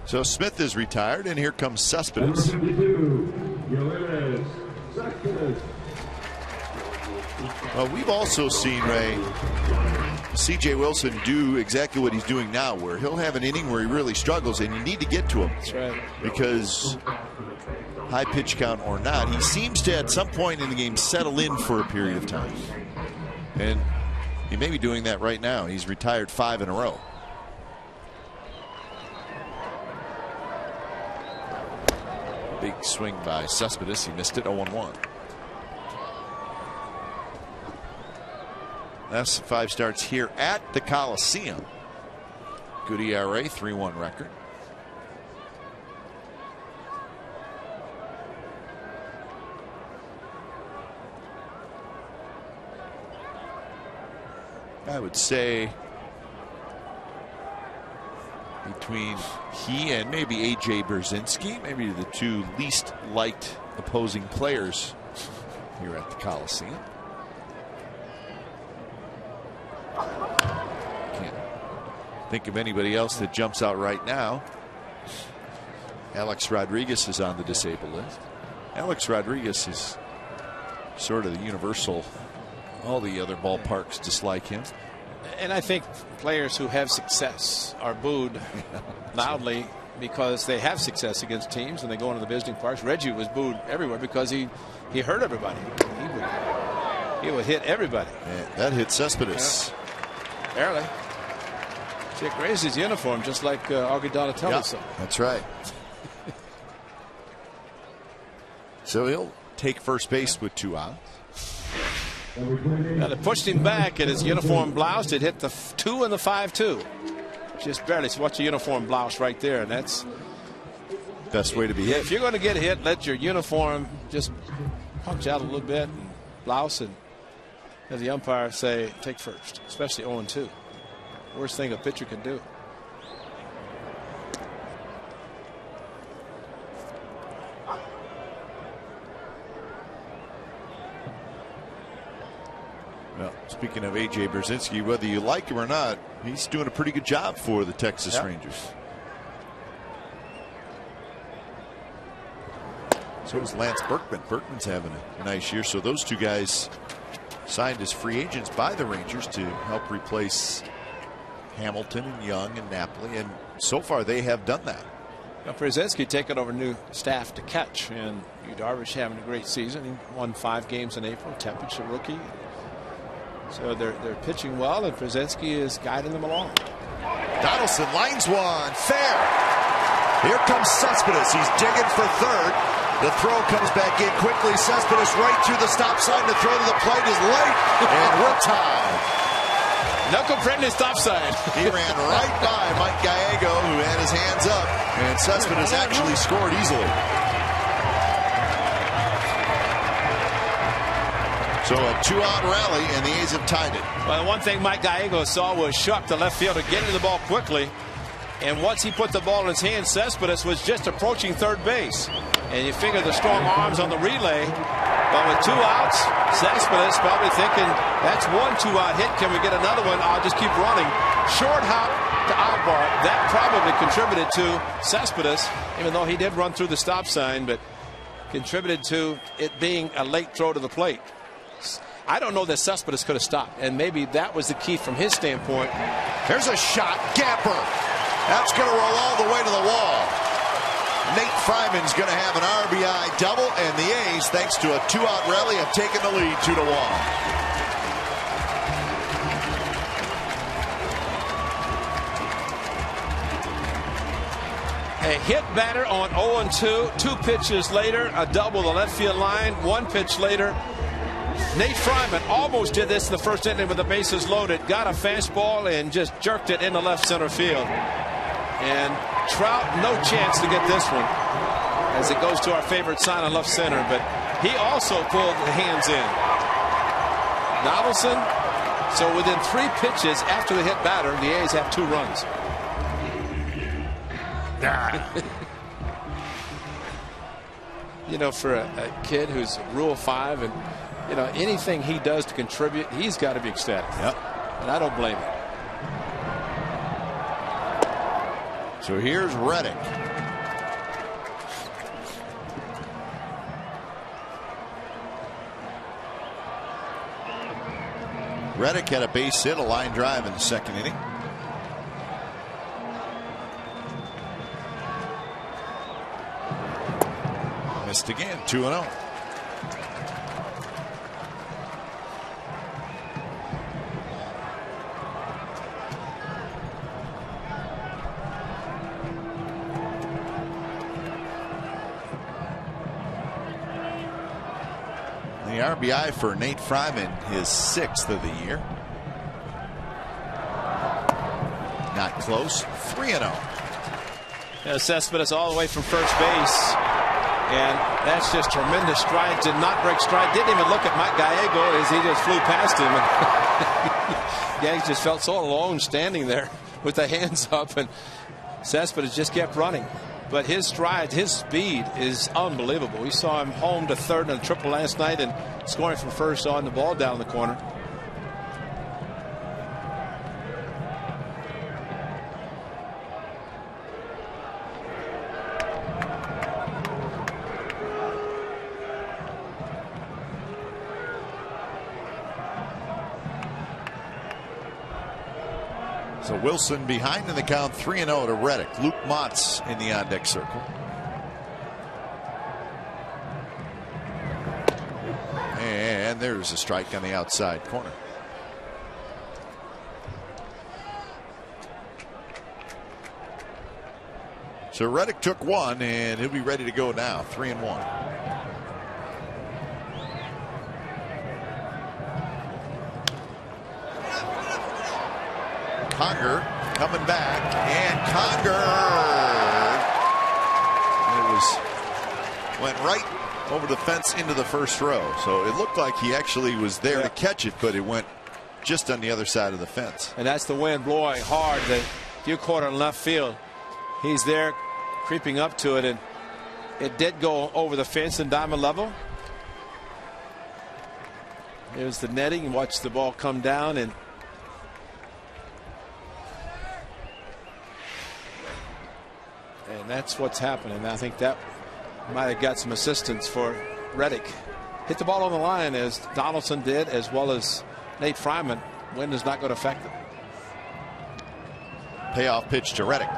A: So Smith is retired, and here comes Cespedes. Well, we've also seen, Ray, C.J. Wilson do exactly what he's doing now, where he'll have an inning where he really struggles, and you need to get to him.
D: That's right.
A: Because high pitch count or not, he seems to at some point in the game settle in for a period of time. And he may be doing that right now. He's retired 5 in a row. Big swing by Cespedes. He missed it. 0-1. Last 5 starts here at the Coliseum. Good ERA, 3.1 record. I would say between he and maybe A.J. Burzinski, maybe the 2 least liked opposing players here at the Coliseum. Can't think of anybody else that jumps out right now. Alex Rodriguez is on the disabled list. Alex Rodriguez is sort of the universal. All the other ballparks dislike him.
D: And I think players who have success are booed loudly because they have success against teams and they go into the visiting parks. Reggie was booed everywhere because he hurt everybody. He would hit everybody.
A: And that hit Cespedes.
D: Barely. Chick raised his uniform just like Augie Donatello.
A: Yep, that's right. So he'll take first base with 2 outs.
D: Now they pushed him back and his uniform blouse. It hit the 2 and the 5-2. Just barely. So watch the uniform blouse right there. And that's
A: best way to be hit.
D: If you're going to get hit, let your uniform just punch out a little bit and blouse, and have the umpire say take first, especially 0-2. Worst thing a pitcher can do.
A: Well, speaking of A.J. Burzinski, whether you like him or not, he's doing a pretty good job for the Texas Rangers. So is Lance Berkman. Berkman's having a nice year. So those 2 guys signed as free agents by the Rangers to help replace Hamilton and Young and Napoli, and so far they have done that.
D: Now, Brzezinski taking over new staff to catch, and Yu Darvish having a great season. He won 5 games in April. Temperature rookie. So they're pitching well, and Brzezinski is guiding them along.
A: Donaldson lines one, fair. Here comes Cespedes. He's digging for third. The throw comes back in quickly. Cespedes right through the stop sign. The throw to the plate is late, and we're tied.
D: Knuckle-friendly stop sign.
A: He ran right by Mike Gallego, who had his hands up, and Cespedes actually scored easily. So a 2-out rally, and the A's have tied it.
D: Well, one thing Mike Gallego saw was Shuck, the left fielder, getting the ball quickly. And once he put the ball in his hand, Cespedes was just approaching third base. And you figure the strong arms on the relay. But with 2 outs, Cespedes probably thinking, that's 1 2-out hit. Can we get another one? I'll just keep running. Short hop to Albar. That probably contributed to Cespedes, even though he did run through the stop sign, but contributed to it being a late throw to the plate. I don't know that Cespedes could have stopped, and maybe that was the key from his standpoint.
A: There's a shot. Gapper. That's going to roll all the way to the wall. Nate Fryman's going to have an RBI double, and the A's, thanks to a 2-out rally, have taken the lead 2-1.
D: A hit batter on 0-2. 2 pitches later, a double the left field line. 1 pitch later, Nate Fryman almost did this in the first inning with the bases loaded. Got a fastball and just jerked it into left center field. And Trout, no chance to get this one as it goes to our favorite sign on left center. But he also pulled the hands in. Donaldson. So within 3 pitches after the hit batter, the A's have 2 runs. You know, for a kid who's Rule 5 and, you know, anything he does to contribute, he's got to be ecstatic.
A: Yep.
D: And I don't blame him.
A: So here's Reddick. Reddick had a base hit, a line drive in the second inning. Missed again, 2-0. The RBI for Nate Fryman, his 6th of the year. Not close. 3-0.
D: Cespedes all the way from first base. And that's just tremendous stride. Did not break stride. Didn't even look at Mike Gallego as he just flew past him. And yeah, he just felt so alone standing there with the hands up. And Cespedes just kept running. But his stride, his speed is unbelievable. We saw him home to third and a triple last night and scoring from first on the ball down the corner.
A: So Wilson behind in the count, 3-0 to Reddick. Luke Mott's in the on-deck circle. And there's a strike on the outside corner. So Reddick took 1, and he'll be ready to go now. 3-1. Conger coming back, and Conger, went right over the fence into the first row. So it looked like he actually was there to catch it, but it went just on the other side of the fence.
D: And that's the wind blowing hard. That few quarter in left field. He's there creeping up to it, and it did go over the fence in diamond level. There's the netting, and watch the ball come down, and that's what's happening. I think that might have got some assistance for Reddick. Hit the ball on the line as Donaldson did, as well as Nate Fryman. Wind is not going to affect them.
A: Payoff pitch to Reddick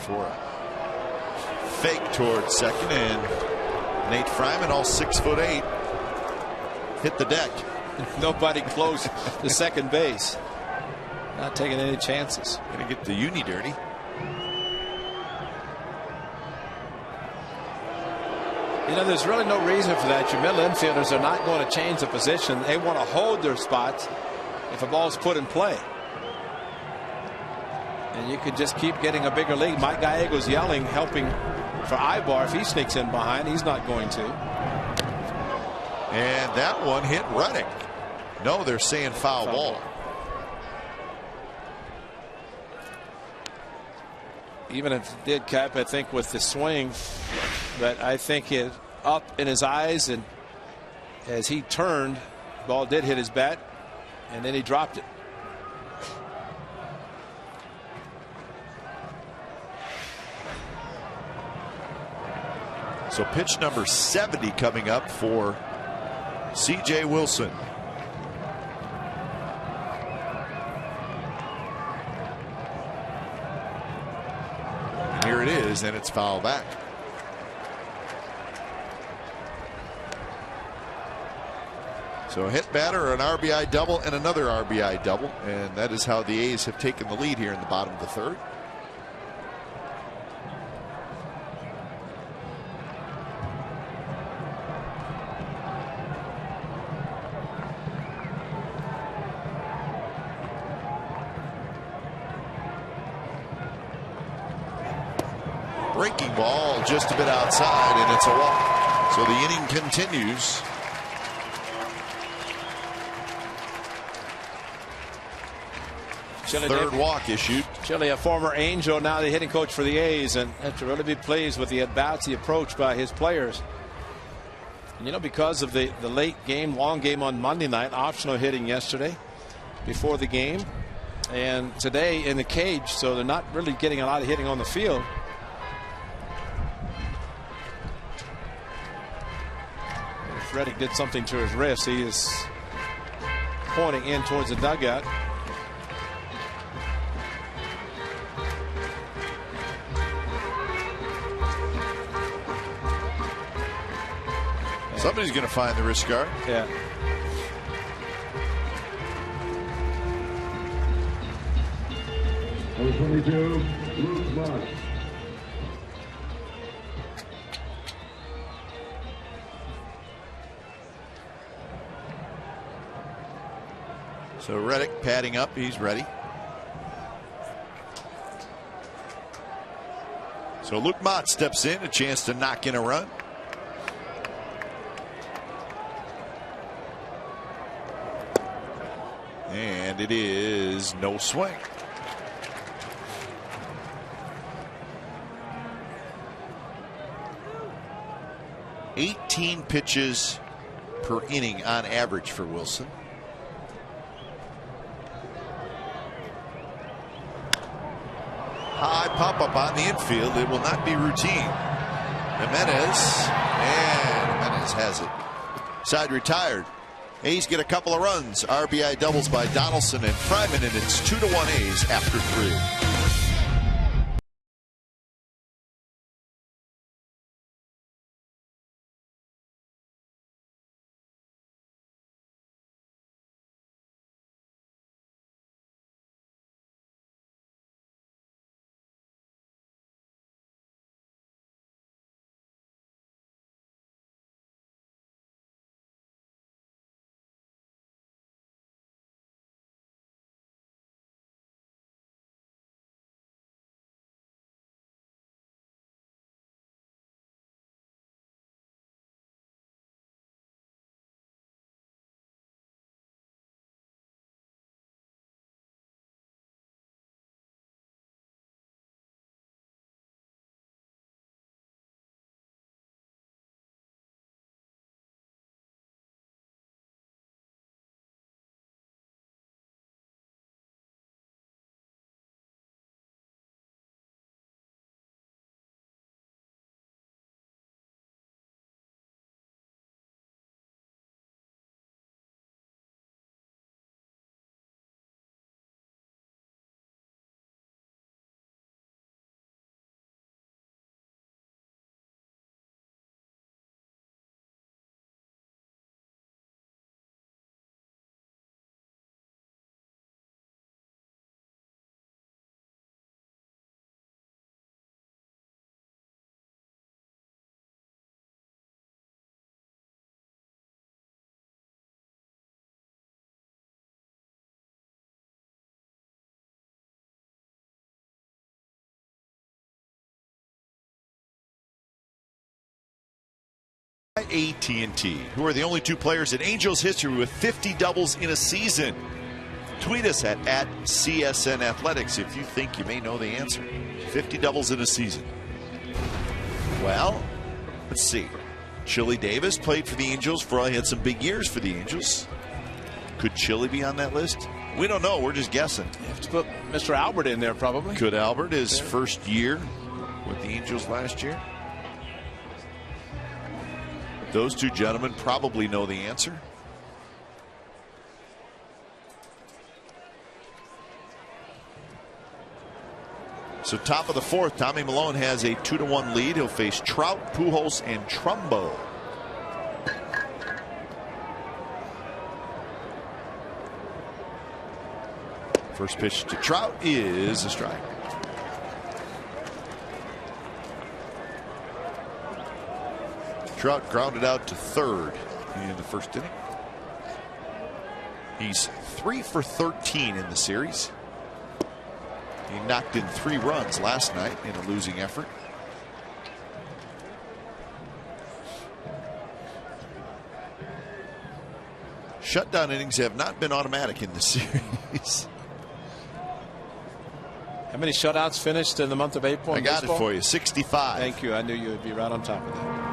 A: for a fake towards second, and Nate Fryman, all 6'8", hit the deck.
D: Nobody close to second base. Not taking any chances.
A: Gonna get the uni dirty.
D: You know, there's really no reason for that. Your middle infielders are not going to change the position. They want to hold their spots if a ball's put in play. And you could just keep getting a bigger lead. Mike Gallego's yelling, helping for Ibar. If he sneaks in behind, he's not going to.
A: And that one hit Reddick. No, they're saying foul ball.
D: Even if it did, Cap, I think with the swing, but I think it up in his eyes, and as he turned, the ball did hit his bat, and then he dropped it.
A: So pitch number 70 coming up for C.J. Wilson. And here it is, and it's foul back. So a hit batter, an RBI double, and another RBI double, and that is how the A's have taken the lead here in the bottom of the third. Breaking ball just a bit outside, and it's a walk. So the inning continues. Third walk issued.
D: Chile, a former Angel, now the hitting coach for the A's, and have to really be pleased with the at-bats, the approach by his players. And, you know, because of the late game, long game on Monday night, optional hitting yesterday before the game, and today in the cage, so they're not really getting a lot of hitting on the field. If Reddick did something to his wrist, he is pointing in towards the dugout.
A: Somebody's going to find the wrist guard.
D: Yeah.
E: Number 22, Luke Mott.
A: So Reddick padding up. He's ready. So Luke Mott steps in, a chance to knock in a run. And it is no swing. $18 pitches per inning on average for Wilson. High pop up on the infield. It will not be routine. Jimenez, and Jimenez has it. Side retired. A's get a couple of runs. RBI doubles by Donaldson and Fryman, and it's 2-1 A's after 3. AT&T, who are the only two players in Angels history with 50 doubles in a season. Tweet us at CSN Athletics if you think you may know the answer. 50 doubles in a season. Well, let's see. Chili Davis played for the Angels he had some big years for the Angels. Could Chili be on that list? We don't know. We're just guessing.
D: You have to put Mr. Albert in there probably.
A: Could Albert, his first year with the Angels last year? Those two gentlemen probably know the answer. So top of the fourth, Tommy Milone has a 2-1 lead. He'll face Trout, Pujols, and Trumbo. First pitch to Trout is a strike. Trout grounded out to third in the first inning. He's 3 for 13 in the series. He knocked in 3 runs last night in a losing effort. Shutdown innings have not been automatic in this series.
D: How many shutouts finished in the month of April?
A: I got
D: baseball?
A: it for you. 65.
D: Thank you. I knew you would be right on top of that.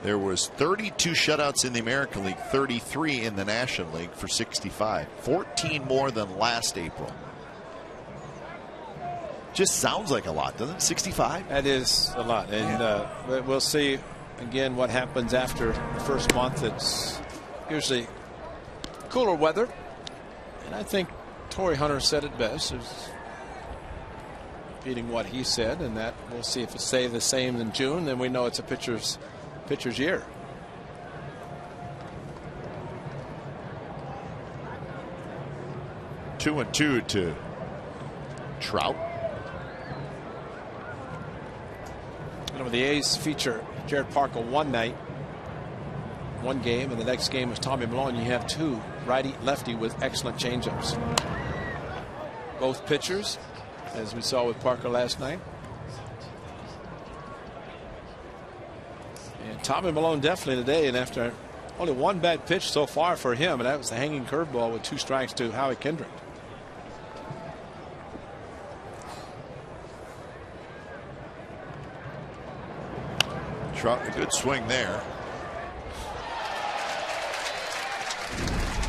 A: There was 32 shutouts in the American League, 33 in the National League for 65. 14 more than last April. Just sounds like a lot, doesn't it? 65?
D: That is a lot. And we'll see again what happens after the first month. It's usually cooler weather. And I think Torrey Hunter said it best. Is repeating what he said, and that we'll see if it stays the same in June. Then we know it's a pitcher's year.
A: Two and two to Trout.
D: You know, the A's feature Jared Parker one night, one game, and the next game was Tommy Milone. You have two righty lefty with excellent changeups. Both pitchers, as we saw with Parker last night. And Tommy Milone definitely today, and after only one bad pitch so far for him, and that was the hanging curveball with 2 strikes to Howie Kendrick.
A: Trout, a good swing there.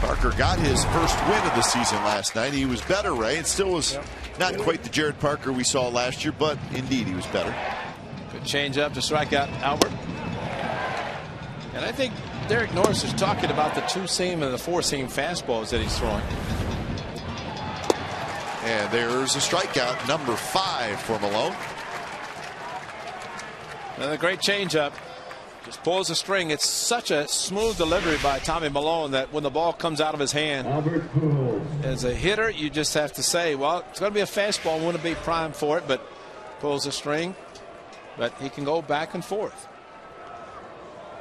A: Parker got his first win of the season last night. He was better, Ray. It still was not quite the Jared Parker we saw last year, but indeed he was better.
D: Good change up to strike out Albert. And I think Derek Norris is talking about the 2-seam and the 4-seam fastballs that he's throwing.
A: And there's a strikeout, number 5 for Milone.
D: Another great changeup. Just pulls the string. It's such a smooth delivery by Tommy Milone that when the ball comes out of his hand, as a hitter, you just have to say, well, it's going to be a fastball. I want to be primed for it, but pulls the string. But he can go back and forth.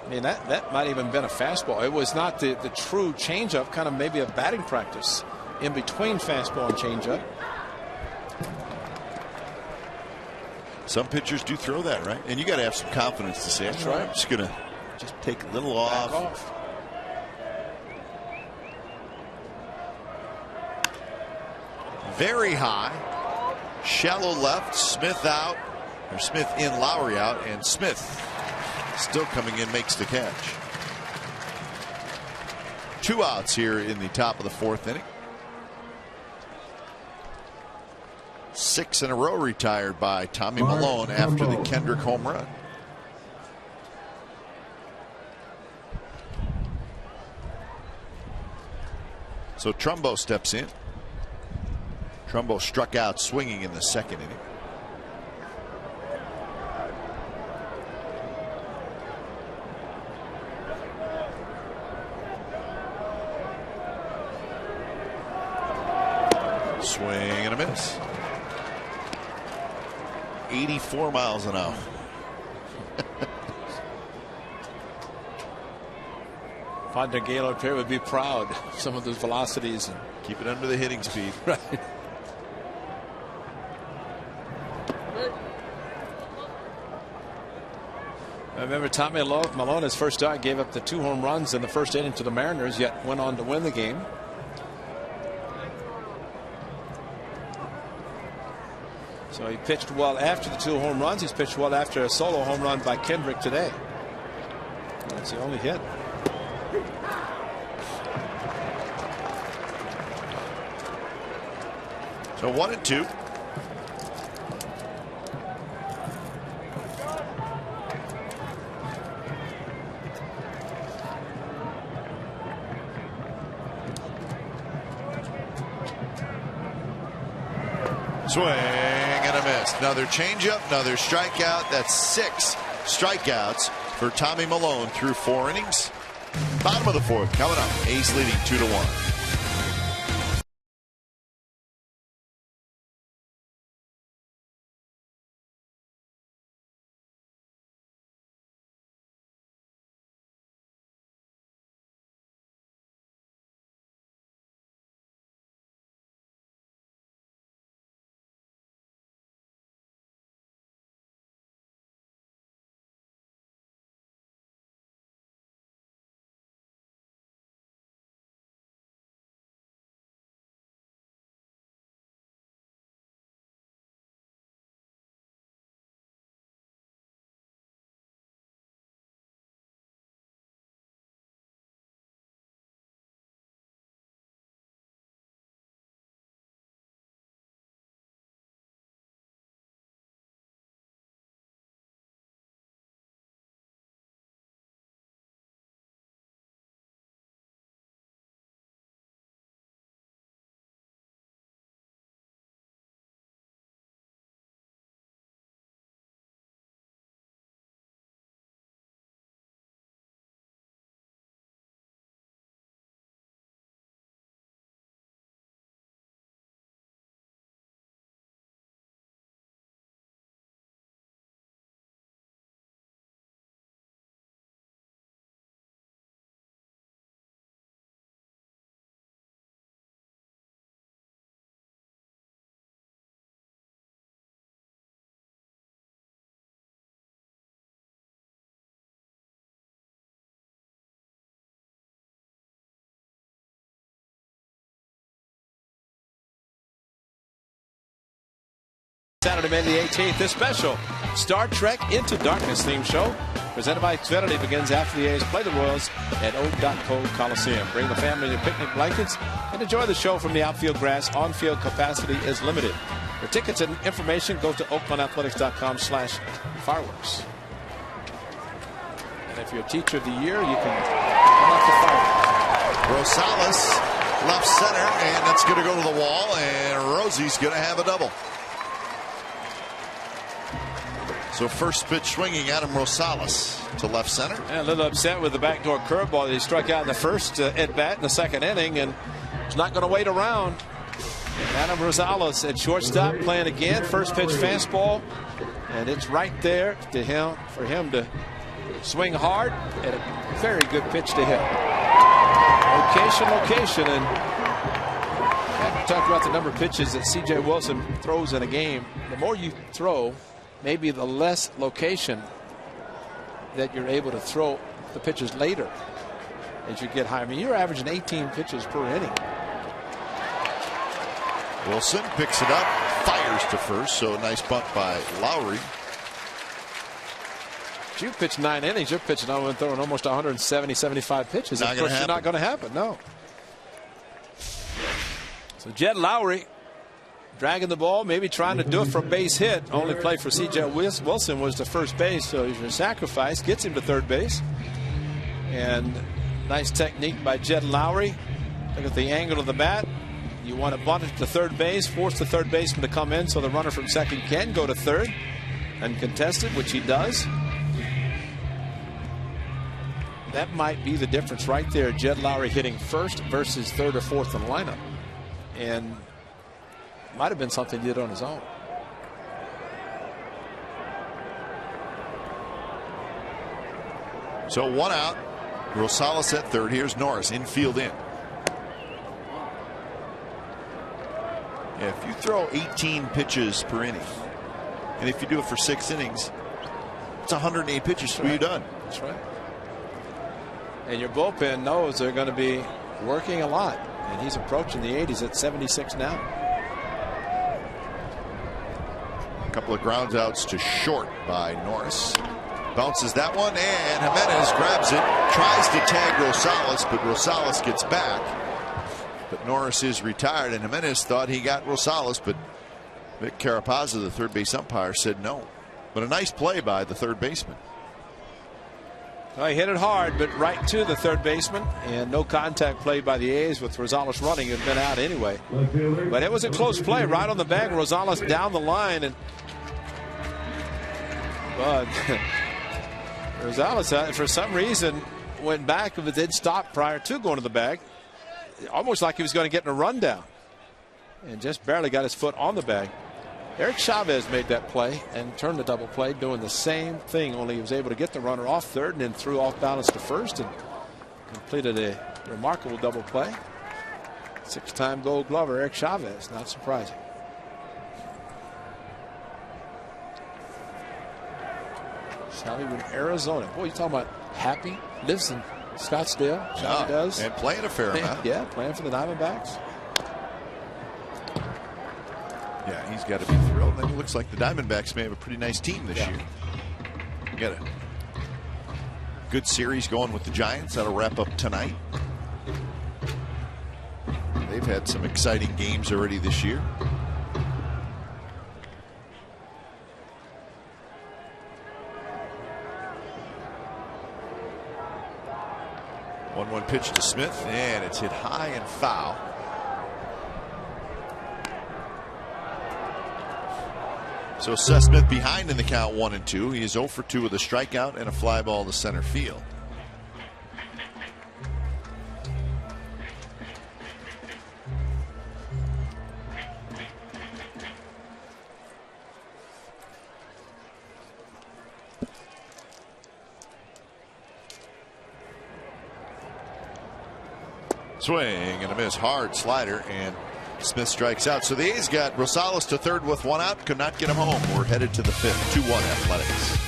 D: I mean, that might even been a fastball. It was not the true changeup, kind of maybe a batting practice in between fastball and changeup.
A: Some pitchers do throw that, right? And you got to have some confidence to say, that's right, I'm just going to take a little off. Very high. Shallow left. Smith out. Or Smith in, Lowry out. And Smith still coming in, makes the catch. 2 outs here in the top of the 4th inning. 6 in a row retired by Tommy Milone after the Kendrick home run. So Trumbo steps in. Trumbo struck out swinging in the 2nd inning. Swing and a miss. 84 miles an hour.
D: Fonda Gale up here would be proud of some of those velocities. And
A: keep it under the hitting speed.
D: Right. remember Tommy Milone, his first start, gave up the 2 home runs in the first inning to the Mariners, yet went on to win the game. So he pitched well after the 2 home runs. He's pitched well after a solo home run by Kendrick today. That's the only hit.
A: So 1-2. Swing and a miss. Another changeup, another strikeout. That's 6 strikeouts for Tommy Milone through 4 innings. Bottom of the 4th coming up. A's leading 2-1.
D: Saturday, May the 18th, this special Star Trek Into Darkness theme show presented by Xfinity begins after the A's play the Royals at Oak.Co Coliseum. Bring the family your picnic blankets and enjoy the show from the outfield grass. On-field capacity is limited. For tickets and information, go to oaklandathletics.com/fireworks. And if you're a teacher of the year, you can come out to fireworks.
A: Rosales left center, and that's going to go to the wall, and Rosie's going to have a double. So first pitch swinging, Adam Rosales to left center.
D: And a little upset with the backdoor curveball that he struck out in the first at bat in the second inning, and he's not going to wait around. Adam Rosales at shortstop playing again. First pitch fastball, and it's right there to him for him to swing hard at a very good pitch to hit. Location, and we talked about the number of pitches that C.J. Wilson throws in a game. The more you throw, maybe the less location that you're able to throw the pitches later as you get higher. I mean, you're averaging 18 pitches per inning.
A: Wilson picks it up, fires to first, so a nice bunt by Lowry.
D: If you pitch 9 innings, you're pitching on and throwing almost 170, 75 pitches. Of course, it's not going to happen, no. So Jed Lowry dragging the ball, maybe trying to do it for a base hit. Only play for C.J. Wilson was to first base, so he's a sacrifice. Gets him to third base. And nice technique by Jed Lowry. Look at the angle of the bat. You want to bunt it to third base, force the third baseman to come in so the runner from second can go to third and contest it, which he does. That might be the difference right there. Jed Lowry hitting first versus third or fourth in the lineup. And might have been something he did on his own.
A: So 1 out. Rosales at third. Here's Norris, infield in. Yeah, if you throw 18 pitches per inning, and if you do it for 6 innings, That's 108 pitches. Who are you done?
D: That's right. And your bullpen knows they're going to be working a lot. And he's approaching the 80s at 76 now.
A: A couple of ground outs to short by Norris. Bounces that one, and Jimenez grabs it, tries to tag Rosales, but Rosales gets back. But Norris is retired, and Jimenez thought he got Rosales, but Vic Carapazza, the third base umpire, said no. But a nice play by the third baseman.
D: Well, he hit it hard, but right to the third baseman, and no contact play by the A's with Rosales running. It had been out anyway. But it was a close play right on the bag. Rosales down the line, and but Rosales, for some reason, went back and did stop prior to going to the bag. Almost like he was going to get in a rundown, and just barely got his foot on the bag. Eric Chavez made that play and turned the double play, doing the same thing, only he was able to get the runner off third and then threw off balance to first and completed a remarkable double play. 6-time Gold Glover Eric Chavez, not surprising. Hollywood, Arizona. Boy, you talking about happy, lives in Scottsdale. Chavez does.
A: And playing a fair amount.
D: Yeah, playing for the Diamondbacks.
A: Yeah, he's got to be thrilled. And it looks like the Diamondbacks may have a pretty nice team this year. Got a good series going with the Giants. That'll wrap up tonight. They've had some exciting games already this year. One pitch to Smith, and it's hit high and foul. So Seth Smith behind in the count 1-2. He is 0 for 2 with a strikeout and a fly ball to center field. Swing and a miss, hard slider, and Smith strikes out. So the A's got Rosales to third with one out, could not get him home. We're headed to the fifth. 2-1 Athletics.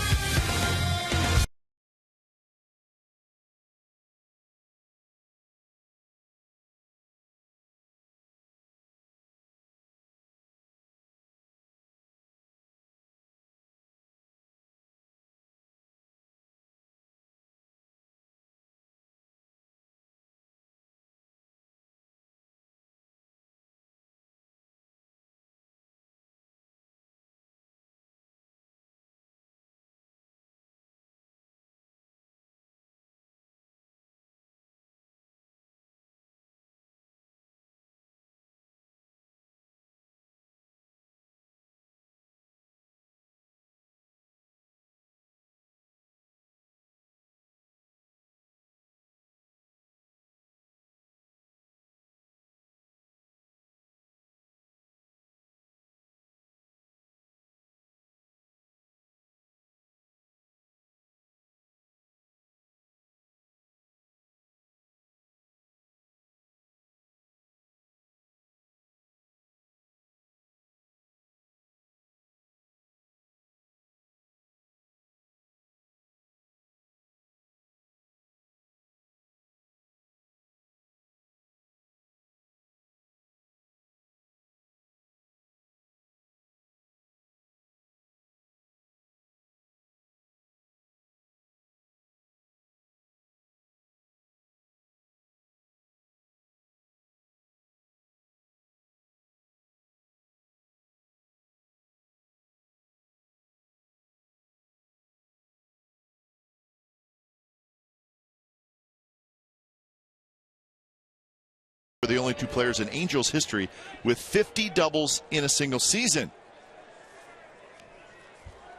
A: The only two players in Angels history with 50 doubles in a single season.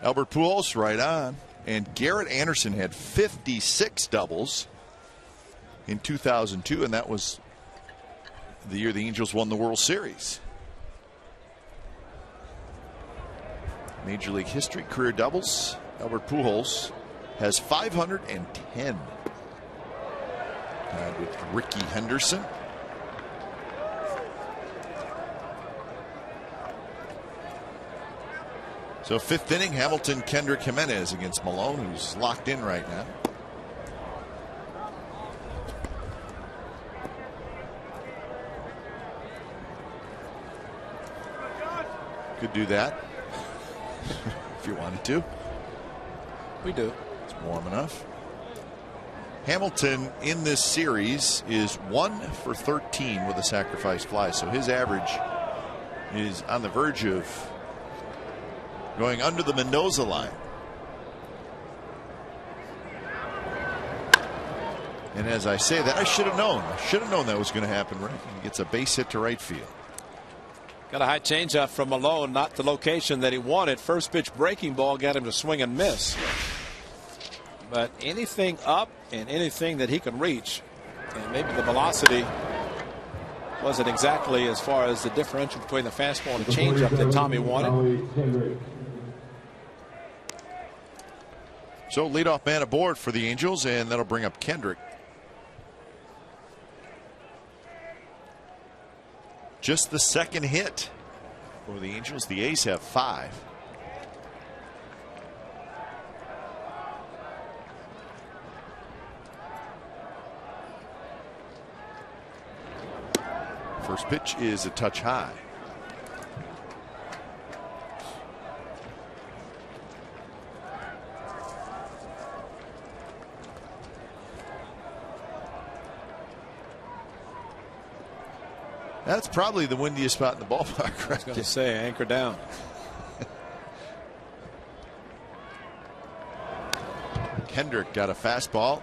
A: Albert Pujols right on, and Garrett Anderson had 56 doubles in 2002, and that was the year the Angels won the World Series. Major League history, career doubles. Albert Pujols has 510. Tied with Ricky Henderson. So 5th inning, Hamilton, Kendrick, Jimenez against Malone, who's locked in right now. Could do that if you wanted to.
D: We do.
A: It's warm enough. Hamilton in this series is 1 for 13 with a sacrifice fly, so his average is on the verge of going under the Mendoza line. And as I say that, I should have known. I should have known that was going to happen. Right? He gets a base hit to right field.
D: Got a high changeup from Malone, not the location that he wanted. First pitch breaking ball got him to swing and miss. But anything up and anything that he can reach, and maybe the velocity wasn't exactly as far as the differential between the fastball and the changeup that Tommy wanted.
A: So leadoff man aboard for the Angels, and that'll bring up Kendrick. Just the second hit for the Angels. The A's have 5. First pitch is a touch high. That's probably the windiest spot in the ballpark. Right?
D: I was going to say, anchor down.
A: Kendrick got a fastball.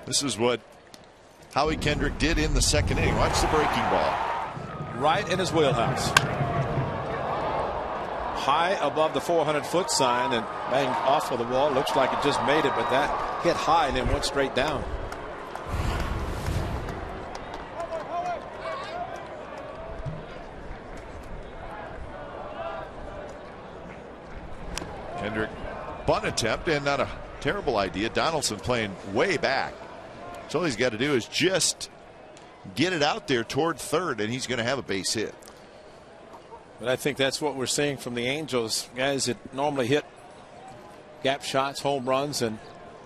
A: This is what Howie Kendrick did in the second inning. Watch the breaking ball.
D: Right in his wheelhouse. High above the 400-foot sign and banged off of the wall. Looks like it just made it, but that hit high and then went straight down.
A: Kendrick bunt attempt, and not a terrible idea. Donaldson playing way back. So all he's got to do is just get it out there toward third, and he's going to have a base hit.
D: But I think that's what we're seeing from the Angels. Guys that normally hit gap shots, home runs, and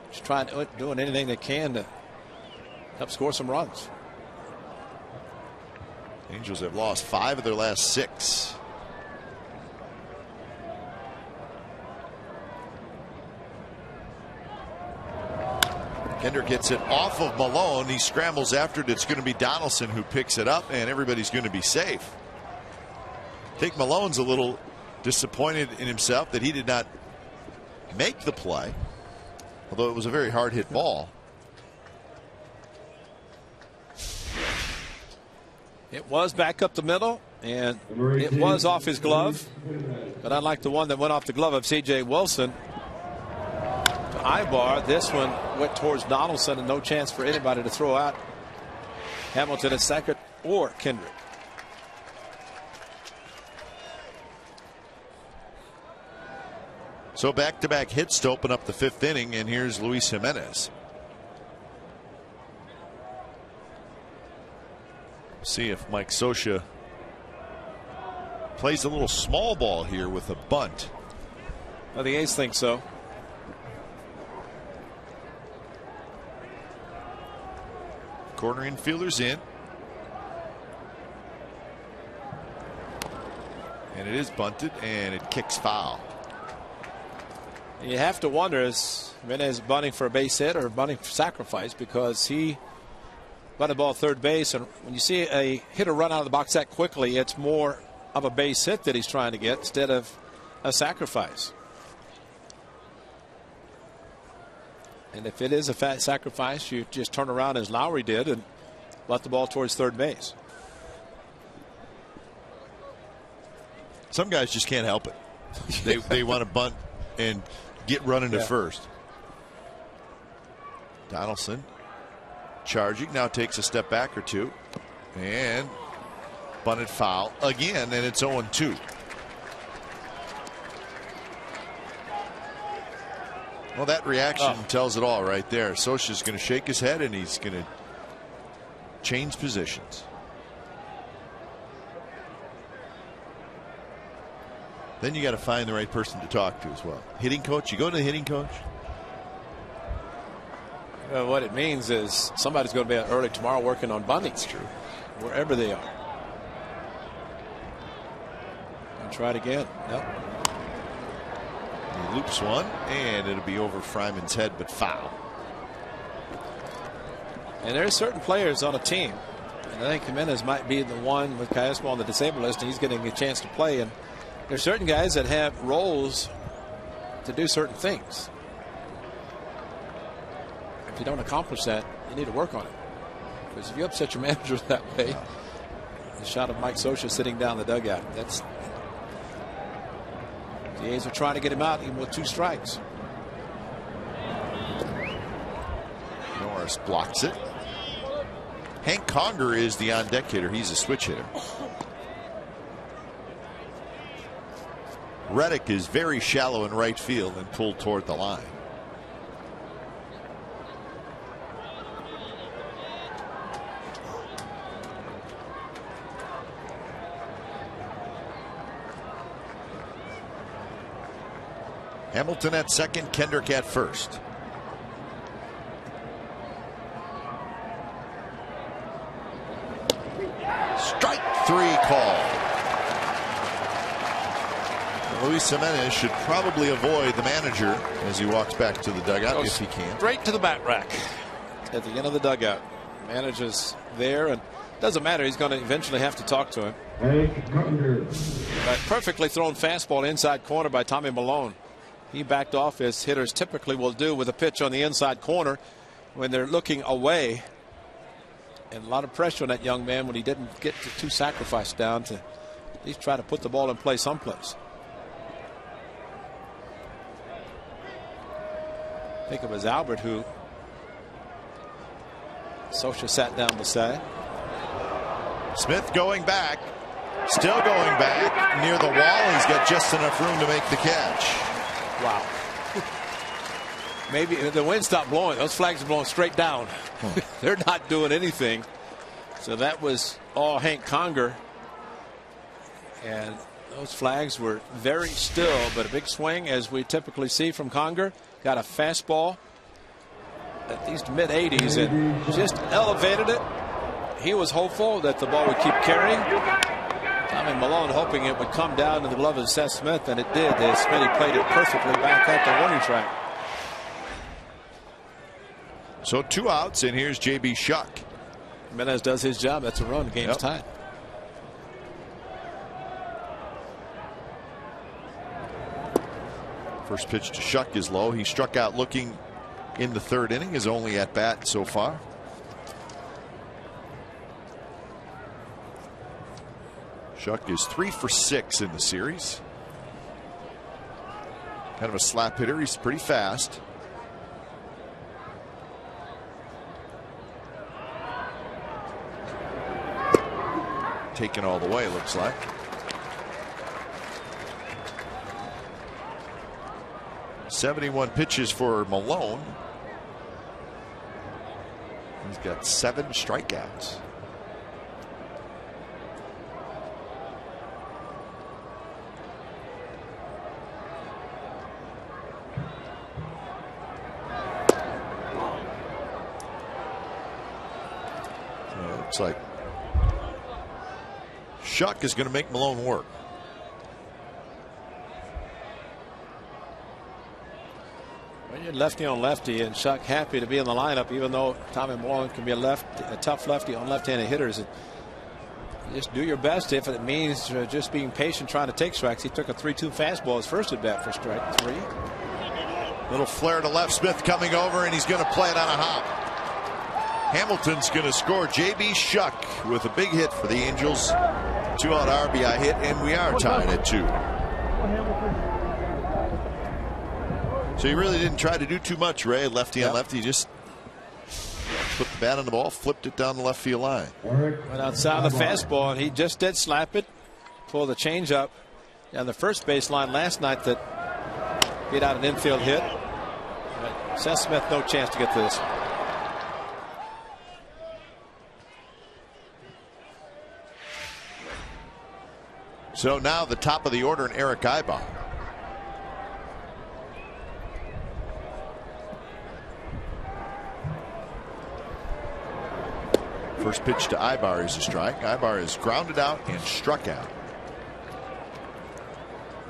D: just trying to doing anything they can to help score some runs.
A: Angels have lost 5 of their last 6. Kendrick gets it off of Malone. He scrambles after it. It's going to be Donaldson who picks it up, and everybody's going to be safe. I think Malone's a little disappointed in himself that he did not make the play, although it was a very hard hit ball.
D: It was back up the middle, and it was off his glove, but unlike the one that went off the glove of C.J. Wilson to Ibar, this one went towards Donaldson, and no chance for anybody to throw out Hamilton at second or Kendrick.
A: So back-to-back hits to open up the 5th inning, and here's Luis Jimenez. See if Mike Scioscia plays a little small ball here with a bunt.
D: Well, the A's think so.
A: Corner infielders in. And it is bunted, and it kicks foul.
D: You have to wonder, is Jimenez bunting for a base hit or bunting for sacrifice, because he bunted the ball third base, and when you see a hitter run out of the box that quickly, it's more of a base hit that he's trying to get instead of a sacrifice. And if it is a fat sacrifice, you just turn around as Lowry did and let the ball towards third base.
A: Some guys just can't help it. They want to bunt and get running to first. Donaldson charging, now takes a step back or two, and bunted foul again, and it's 0-2. Well, that reaction tells it all right there. Scioscia's going to shake his head, and he's going to change positions. Then you got to find the right person to talk to as well. Hitting coach, you go to the hitting coach.
D: Well, what it means is somebody's going to be out early tomorrow working on bunting.
A: That's true.
D: Wherever they are. And try it again. Nope.
A: He loops one, and it'll be over Fryman's head, but foul.
D: And there's certain players on a team, and I think Jimenez might be the one with Callasmo on the disabled list, and he's getting a chance to play. And there's certain guys that have roles to do certain things. If you don't accomplish that, you need to work on it. Because if you upset your manager that way, the shot of Mike Scioscia sitting down the dugout, that's. The A's are trying to get him out even with 2 strikes.
A: Norris blocks it. Hank Conger is the on-deck hitter. He's a switch hitter. Reddick is very shallow in right field and pulled toward the line. Hamilton at second, Kendrick at first. Strike 3 call. Luis Jimenez should probably avoid the manager as he walks back to the dugout if he can.
D: Straight to the bat rack at the end of the dugout. Manager's there, and it doesn't matter. He's going to eventually have to talk to him. But perfectly thrown fastball inside corner by Tommy Milone. He backed off as hitters typically will do with a pitch on the inside corner when they're looking away. And a lot of pressure on that young man when he didn't get the 2 sacrifice down to at least try to put the ball in play someplace. I think it was Albert who Scioscia sat down beside.
A: Smith going back. Still going back near the wall. He's got just enough room to make the catch.
D: Wow. Maybe the wind stopped blowing. Those flags are blowing straight down. They're not doing anything. So that was all Hank Conger. And those flags were very still, but a big swing as we typically see from Conger. Got a fastball at least mid-80s and just elevated it. He was hopeful that the ball would keep carrying. Tommy Milone hoping it would come down to the glove of Seth Smith, and it did. As Smitty played it perfectly back at the warning track.
A: So 2 outs, and here's J.B. Shuck.
D: Jimenez does his job. That's a run. The game's tied.
A: First pitch to Shuck is low. He struck out looking in the 3rd inning, his only at bat so far. Shuck is 3 for 6 in the series. Kind of a slap hitter. He's pretty fast. Taken all the way, looks like. .71 pitches for Milone. He's got 7 strikeouts. Looks like Shuck is going to make Milone work.
D: Well, you're lefty on lefty, and Shuck happy to be in the lineup, even though Tommy Milone can be a tough lefty on left-handed hitters. And just do your best if it means just being patient, trying to take strikes. He took a 3-2 fastball his first at bat for strike 3.
A: Little flare to left. Smith coming over, and he's going to play it on a hop. Hamilton's going to score. J.B. Shuck with a big hit for the Angels. 2-out RBI hit, and we are tied at 2. So he really didn't try to do too much, Ray. Lefty on lefty, just put the bat on the ball, flipped it down the left field line.
D: Went outside the fastball, and he just did slap it, pull the changeup down the first base line last night that beat out an infield hit. But Seth Smith, no chance to get to this.
A: So now the top of the order and Eric Aybar. First pitch to Aybar is a strike. Aybar is grounded out and struck out.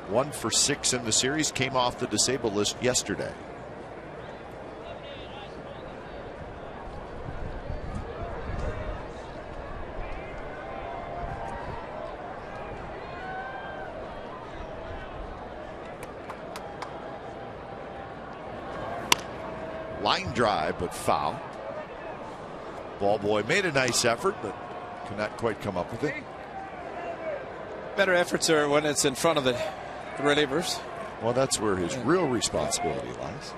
A: 1 for 6 in the series. Came off the disabled list yesterday. Line drive, but foul. Ball boy made a nice effort, but could not quite come up with it.
D: Better efforts are when it's in front of the relievers.
A: Well, that's where his real responsibility lies.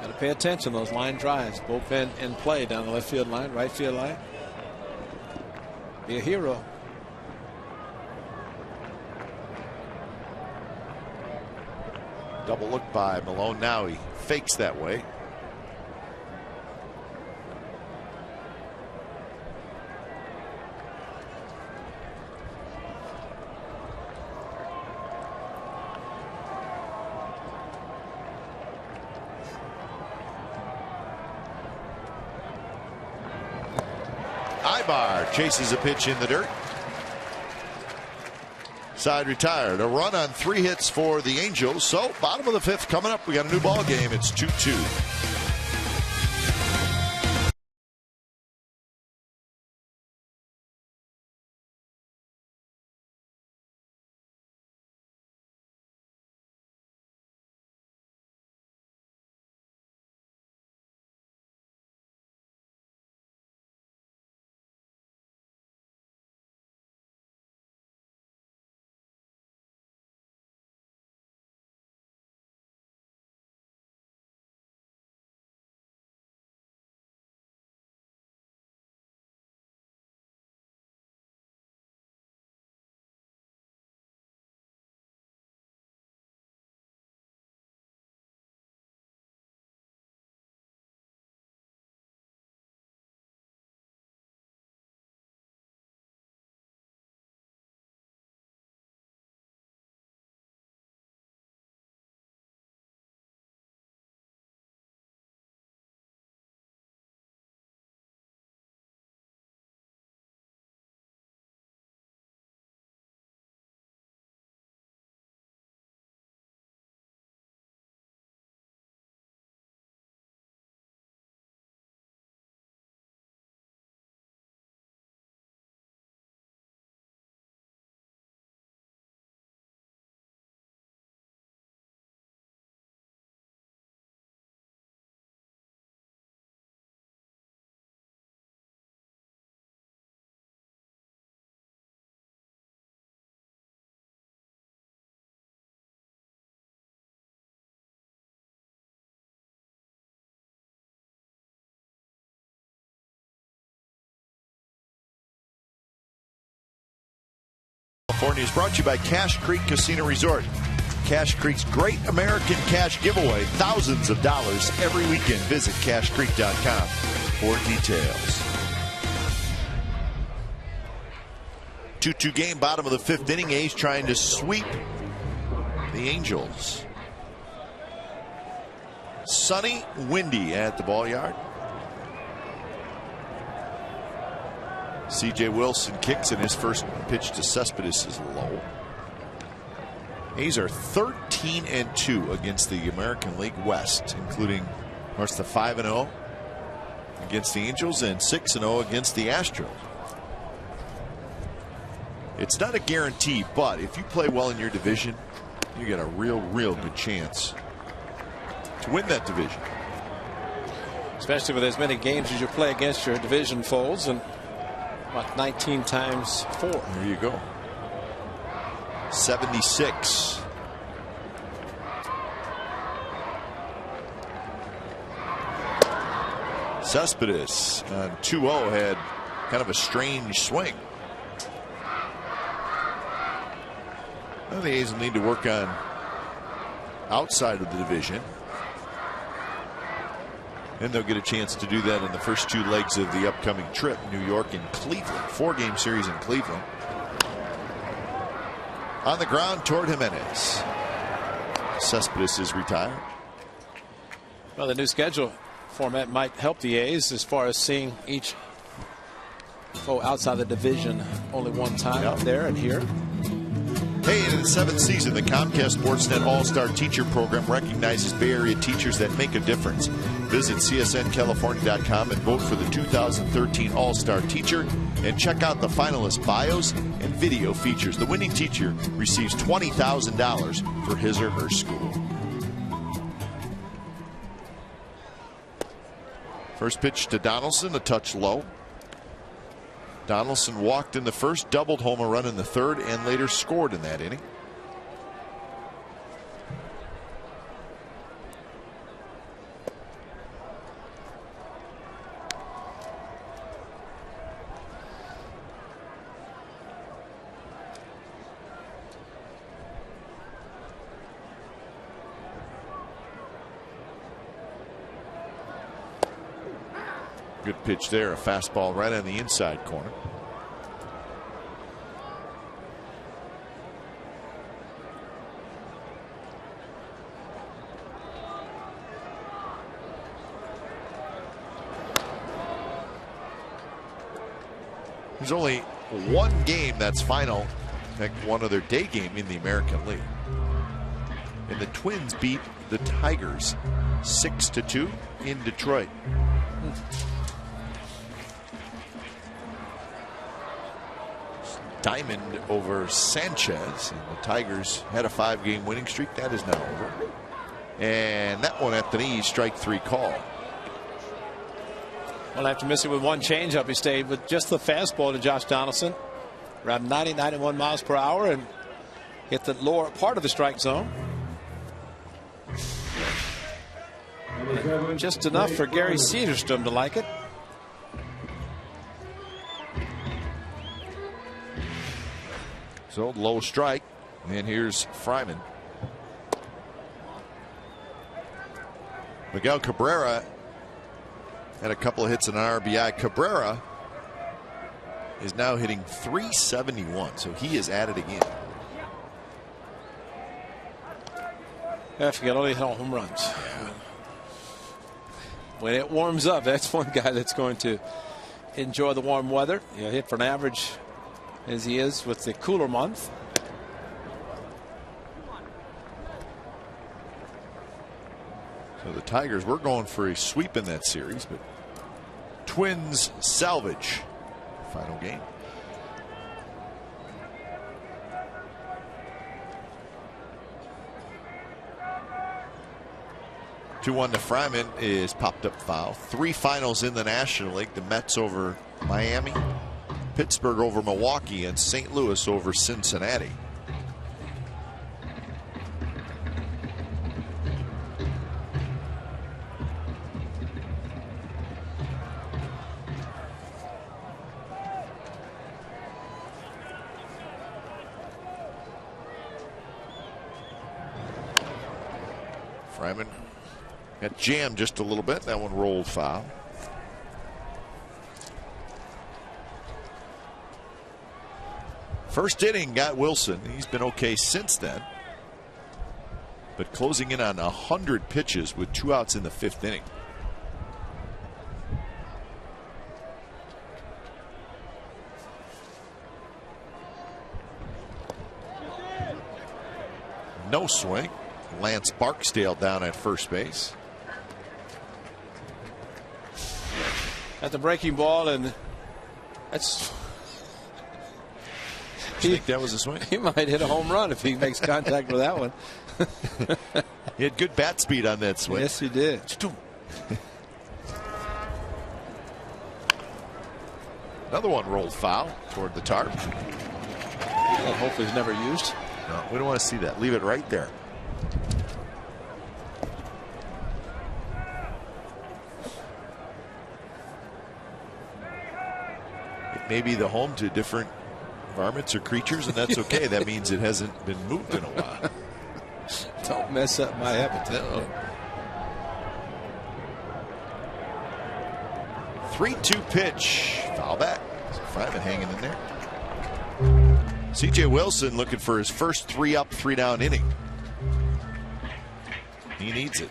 D: Got to pay attention to those line drives. Bullpen in play down the left field line, right field line. Be a hero.
A: Double look by Malone. Now he fakes that way. Aybar chases a pitch in the dirt. Side retired. A run on 3 hits for the Angels. So bottom of the 5th coming up. We got a new ball game. It's 2-2. California is brought to you by Cache Creek Casino Resort. Cache Creek's Great American Cash Giveaway. Thousands of dollars every weekend. Visit CacheCreek.com for details. 2-2 game, bottom of the 5th inning. A's trying to sweep the Angels. Sunny, windy at the ball yard. C.J. Wilson kicks, and his first pitch to Cespedes is low. A's are 13-2 against the American League West, including, of course, the 5-0 against the Angels and 6-0 against the Astros. It's not a guarantee, but if you play well in your division, you get a real good chance to win that division.
D: Especially with as many games as you play against your division foes, and about 19 times 4.
A: There you go. 76. Cespedes on 2-0 had kind of a strange swing. Well, the A's will need to work on outside of the division. And they'll get a chance to do that in the first 2 legs of the upcoming trip, New York and Cleveland. 4-game series in Cleveland. On the ground toward Jimenez. Cespedes is retired.
D: Well, the new schedule format might help the A's as far as seeing each foe outside the division only one time up there and here.
A: Hey, in the 7th season, the Comcast Sportsnet All-Star Teacher Program recognizes Bay Area teachers that make a difference. Visit csncalifornia.com and vote for the 2013 All-Star Teacher and check out the finalist bios and video features. The winning teacher receives $20,000 for his or her school. First pitch to Donaldson, a touch low. Donaldson walked in the first, doubled home a run in the third, and later scored in that inning. Good pitch there, a fastball right on the inside corner. There's only one game that's final, in fact, one other day game in the American League. And the Twins beat the Tigers 6-2 in Detroit. Diamond over Sanchez, and the Tigers had a 5-game winning streak. That is now over. And that one at the knee, strike 3 call.
D: Well, after missing with one changeup, he stayed with just the fastball to Josh Donaldson. Around 90, 91 miles per hour and hit the lower part of the strike zone. Just enough for Gary Cederstrom to like it.
A: So low strike, and here's Fryman. Miguel Cabrera had a couple of hits and an RBI. Cabrera is now hitting .371, so he is at it again.
D: I forget, only hit all home runs. When it warms up, that's one guy that's going to enjoy the warm weather. He'll hit for an average as he is with the cooler month.
A: So the Tigers were going for a sweep in that series, but Twins salvage. Final game. Two-1 to Fryman is popped up foul. 3 finals in the National League. The Mets over Miami, Pittsburgh over Milwaukee, and St. Louis over Cincinnati. Fryman got jammed just a little bit. That one rolled foul. First inning got Wilson. He's been okay since then. But closing in on 100 pitches with 2 outs in the 5th inning. No swing. Lance Barksdale down at first base.
D: At the breaking ball, and that's.
A: You think that was a swing?
D: He might hit a home run if he makes contact with that one.
A: He had good bat speed on that swing.
D: Yes, he did.
A: Another one rolled foul toward the tarp.
D: That hopefully is never used.
A: No, we don't want to see that. Leave it right there. It may be the home to different varmints or creatures, and that's okay. That means it hasn't been moved in a while.
D: Don't mess up my habitat.
A: 3-2 pitch. Foul back. Fryman hanging in there. C.J. Wilson looking for his first 3-up, 3-down inning. He needs it.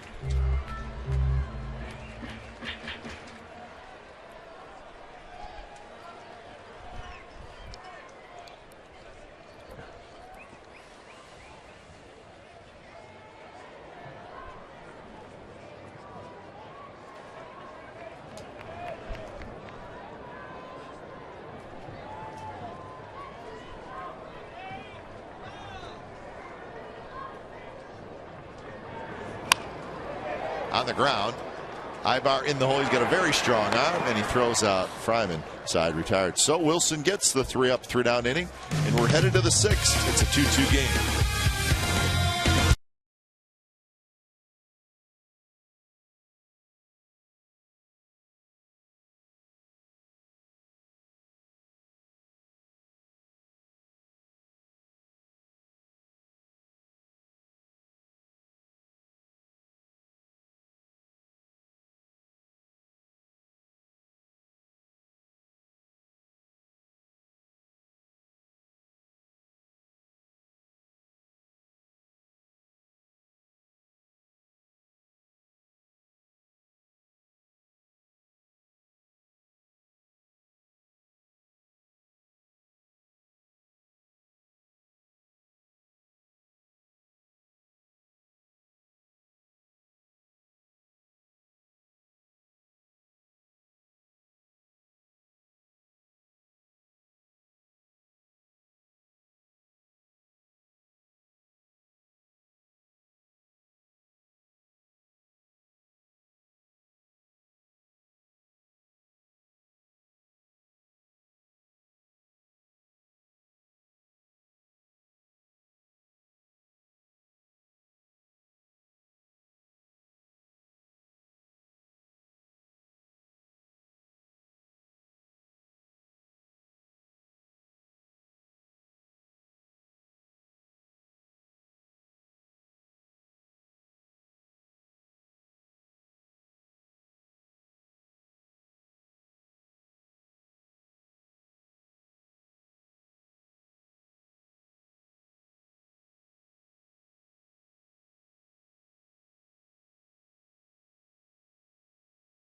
A: On the ground, Ibar in the hole. He's got a very strong arm, and he throws out Fryman. Side retired. So Wilson gets the 3-up, 3-down inning, and we're headed to the 6th. It's a 2-2 game.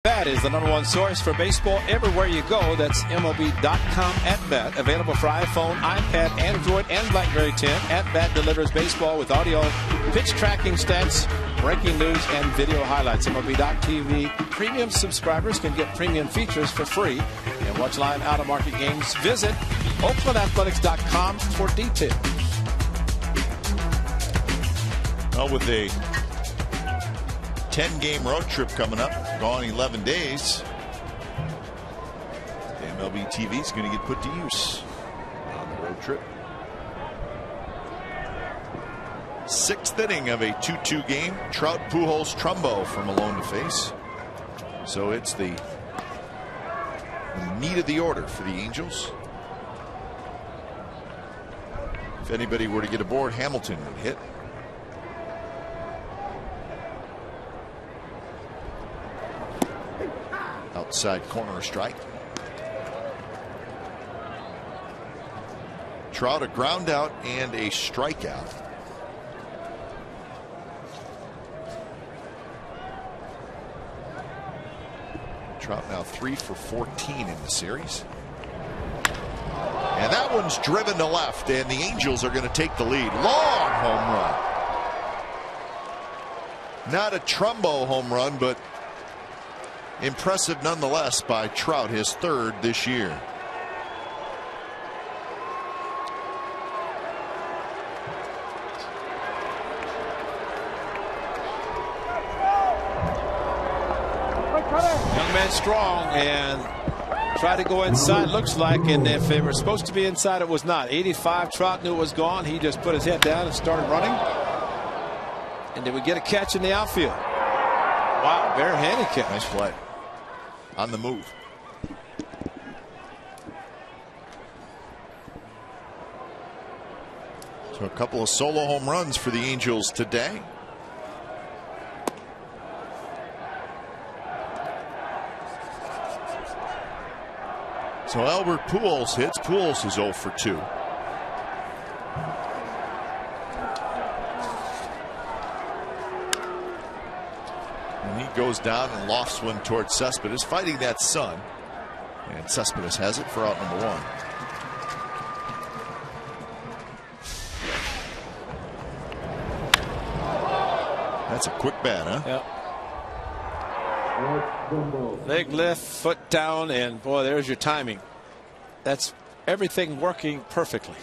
D: Bet is the #1 source for baseball everywhere you go. That's MLB.com at Bet. Available for iPhone, iPad, Android, and BlackBerry 10. At Bet delivers baseball with audio, pitch tracking stats, breaking news, and video highlights. MLB.tv premium subscribers can get premium features for free and watch live out-of-market games. Visit OaklandAthletics.com for details.
A: Well, with a 10-game road trip coming up, gone 11 days. The MLB TV is going to get put to use on the road trip. 6th inning of a 2-2 game. Trout, Pujols, Trumbo from Malone to face. So it's the meat of the order for the Angels. If anybody were to get aboard, Hamilton would hit. Outside corner strike. Trout a ground out and a strikeout. Trout now 3 for 14 in the series. And that one's driven to left, and the Angels are going to take the lead. Long home run. Not a Trumbo home run, but impressive nonetheless by Trout, his 3rd this year.
D: Young man strong and tried to go inside, looks like, and if it was supposed to be inside, it was not. 85, Trout knew it was gone. He just put his head down and started running. And did we get a catch in the outfield? Wow, bare-handed catch.
A: Nice play. On the move. So a couple of solo home runs for the Angels today. So Albert Pujols hits. Pujols is 0 for 2. And he goes down and lofts one towards Cespedes, fighting that sun. And Cespedes has it for out number 1. That's a quick bat, huh?
D: Yep. Leg lift, foot down, and boy, there's your timing. That's everything working perfectly.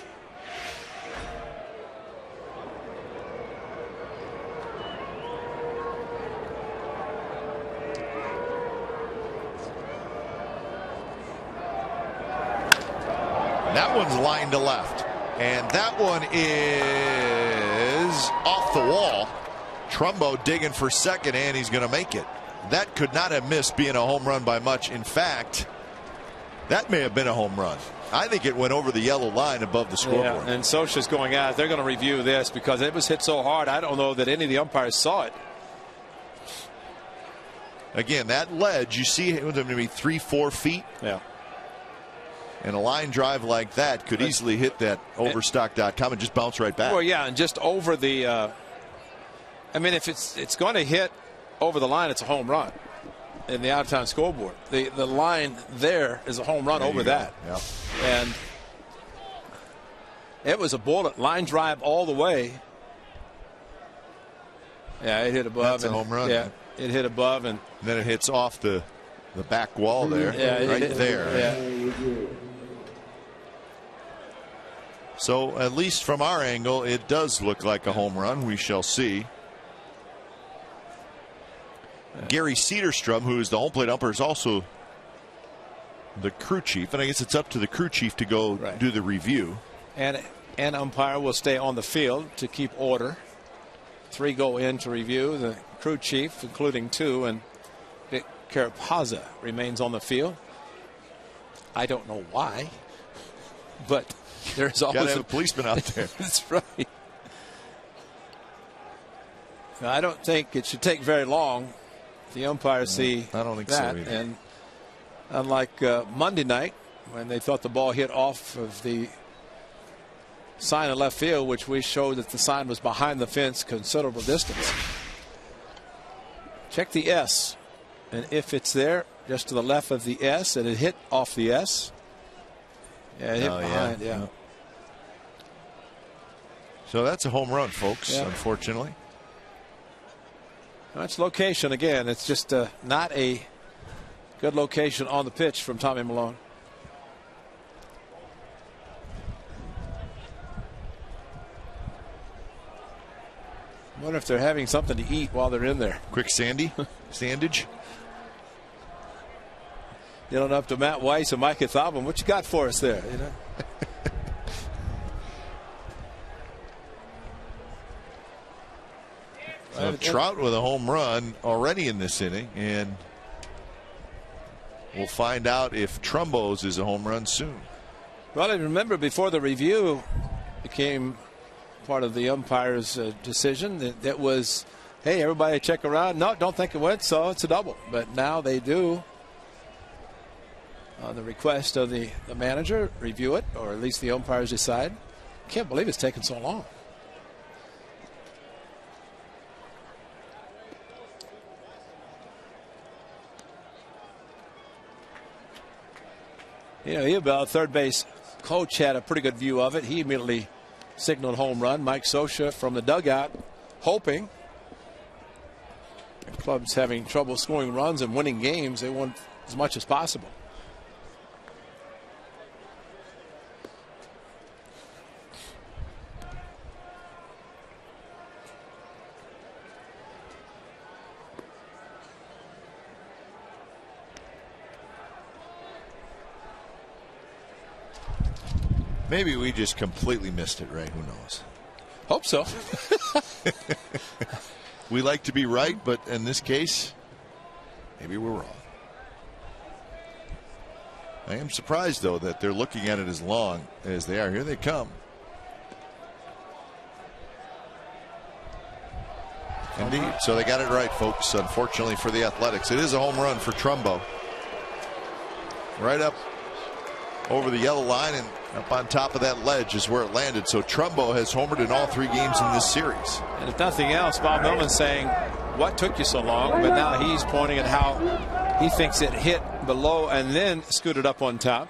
A: That one's lined to left, and that one is off the wall. Trumbo digging for second, and he's going to make it. That could not have missed being a home run by much. In fact, that may have been a home run. I think it went over the yellow line above the scoreboard.
D: Yeah, and Scioscia's going out. They're going to review this because it was hit so hard. I don't know that any of the umpires saw it.
A: Again, that ledge, you see it was maybe 3-4 feet.
D: Yeah.
A: And a line drive like that could easily hit that overstock.com and just bounce right back.
D: Well, yeah, and just over the I mean, if it's going to hit over the line, it's a home run in the out-of-town scoreboard. The line there is a home run over that.
A: Yep.
D: And it was a bullet line drive all the way. Yeah, it hit above.
A: That's a home run.
D: Yeah, it hit above, and
A: then it hits off the back wall there.
D: Yeah,
A: right there.
D: Yeah.
A: So at least from our angle, it does look like a home run. We shall see. Gary Cedarstrom, who is the home plate umpire, is also the crew chief, and I guess it's up to the crew chief to go do the review.
D: And an umpire will stay on the field to keep order. 3 go in to review. The crew chief, including 2, and Vic Carapazza remains on the field. I don't know why, but there's always
A: a policeman out there.
D: That's right. Now, I don't think it should take very long. The umpires see
A: I don't think
D: that,
A: so either.
D: And unlike Monday night, when they thought the ball hit off of the sign in left field, which we showed that the sign was behind the fence considerable distance. Check the S, and if it's there, just to the left of the S, and it hit off the S. Yeah, it hit behind. Yeah.
A: So that's a home run, folks.
D: Yeah.
A: Unfortunately.
D: That's location again. It's just not a good location on the pitch from Tommy Milone. I wonder if they're having something to eat while they're in there.
A: Quick sandage.
D: You don't up to Matt Weiss and Mike Ethabam. What you got for us there? You know.
A: So Trout with a home run already in this inning, and we'll find out if Trumbo's is a home run soon.
D: Well, I remember before the review became part of the umpire's decision, that was, hey, everybody check around. No, don't think it went, so it's a double. But now they do, on the request of the manager, review it, or at least the umpires decide. Can't believe it's taken so long. You know, Iobel, third base coach, had a pretty good view of it. He immediately signaled home run. Mike Scioscia from the dugout, hoping. The club's having trouble scoring runs and winning games. They want as much as possible.
A: Maybe we just completely missed it, Ray. Who knows?
D: Hope so.
A: We like to be right, but in this case, maybe we're wrong. I am surprised, though, that they're looking at it as long as they are. Here they come. Indeed. So they got it right, folks. Unfortunately for the Athletics, it is a home run for Trumbo. Right up over the yellow line, and up on top of that ledge is where it landed. So Trumbo has homered in all 3 games in this series.
D: And if nothing else, Bob Millman's saying, what took you so long? But now he's pointing at how he thinks it hit below and then scooted up on top.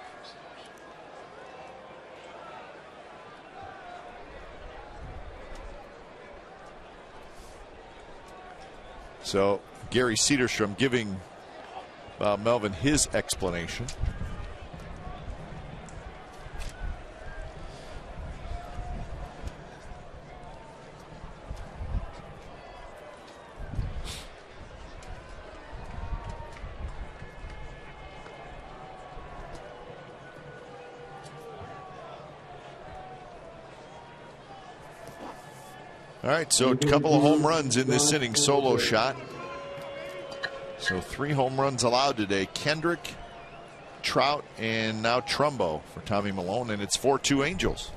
A: So Gary Cederstrom giving Bob Melvin his explanation. All right, so a couple of home runs in this inning, solo shot. So 3 home runs allowed today. Kendrick, Trout, and now Trumbo for Tommy Milone, and it's 4-2 Angels.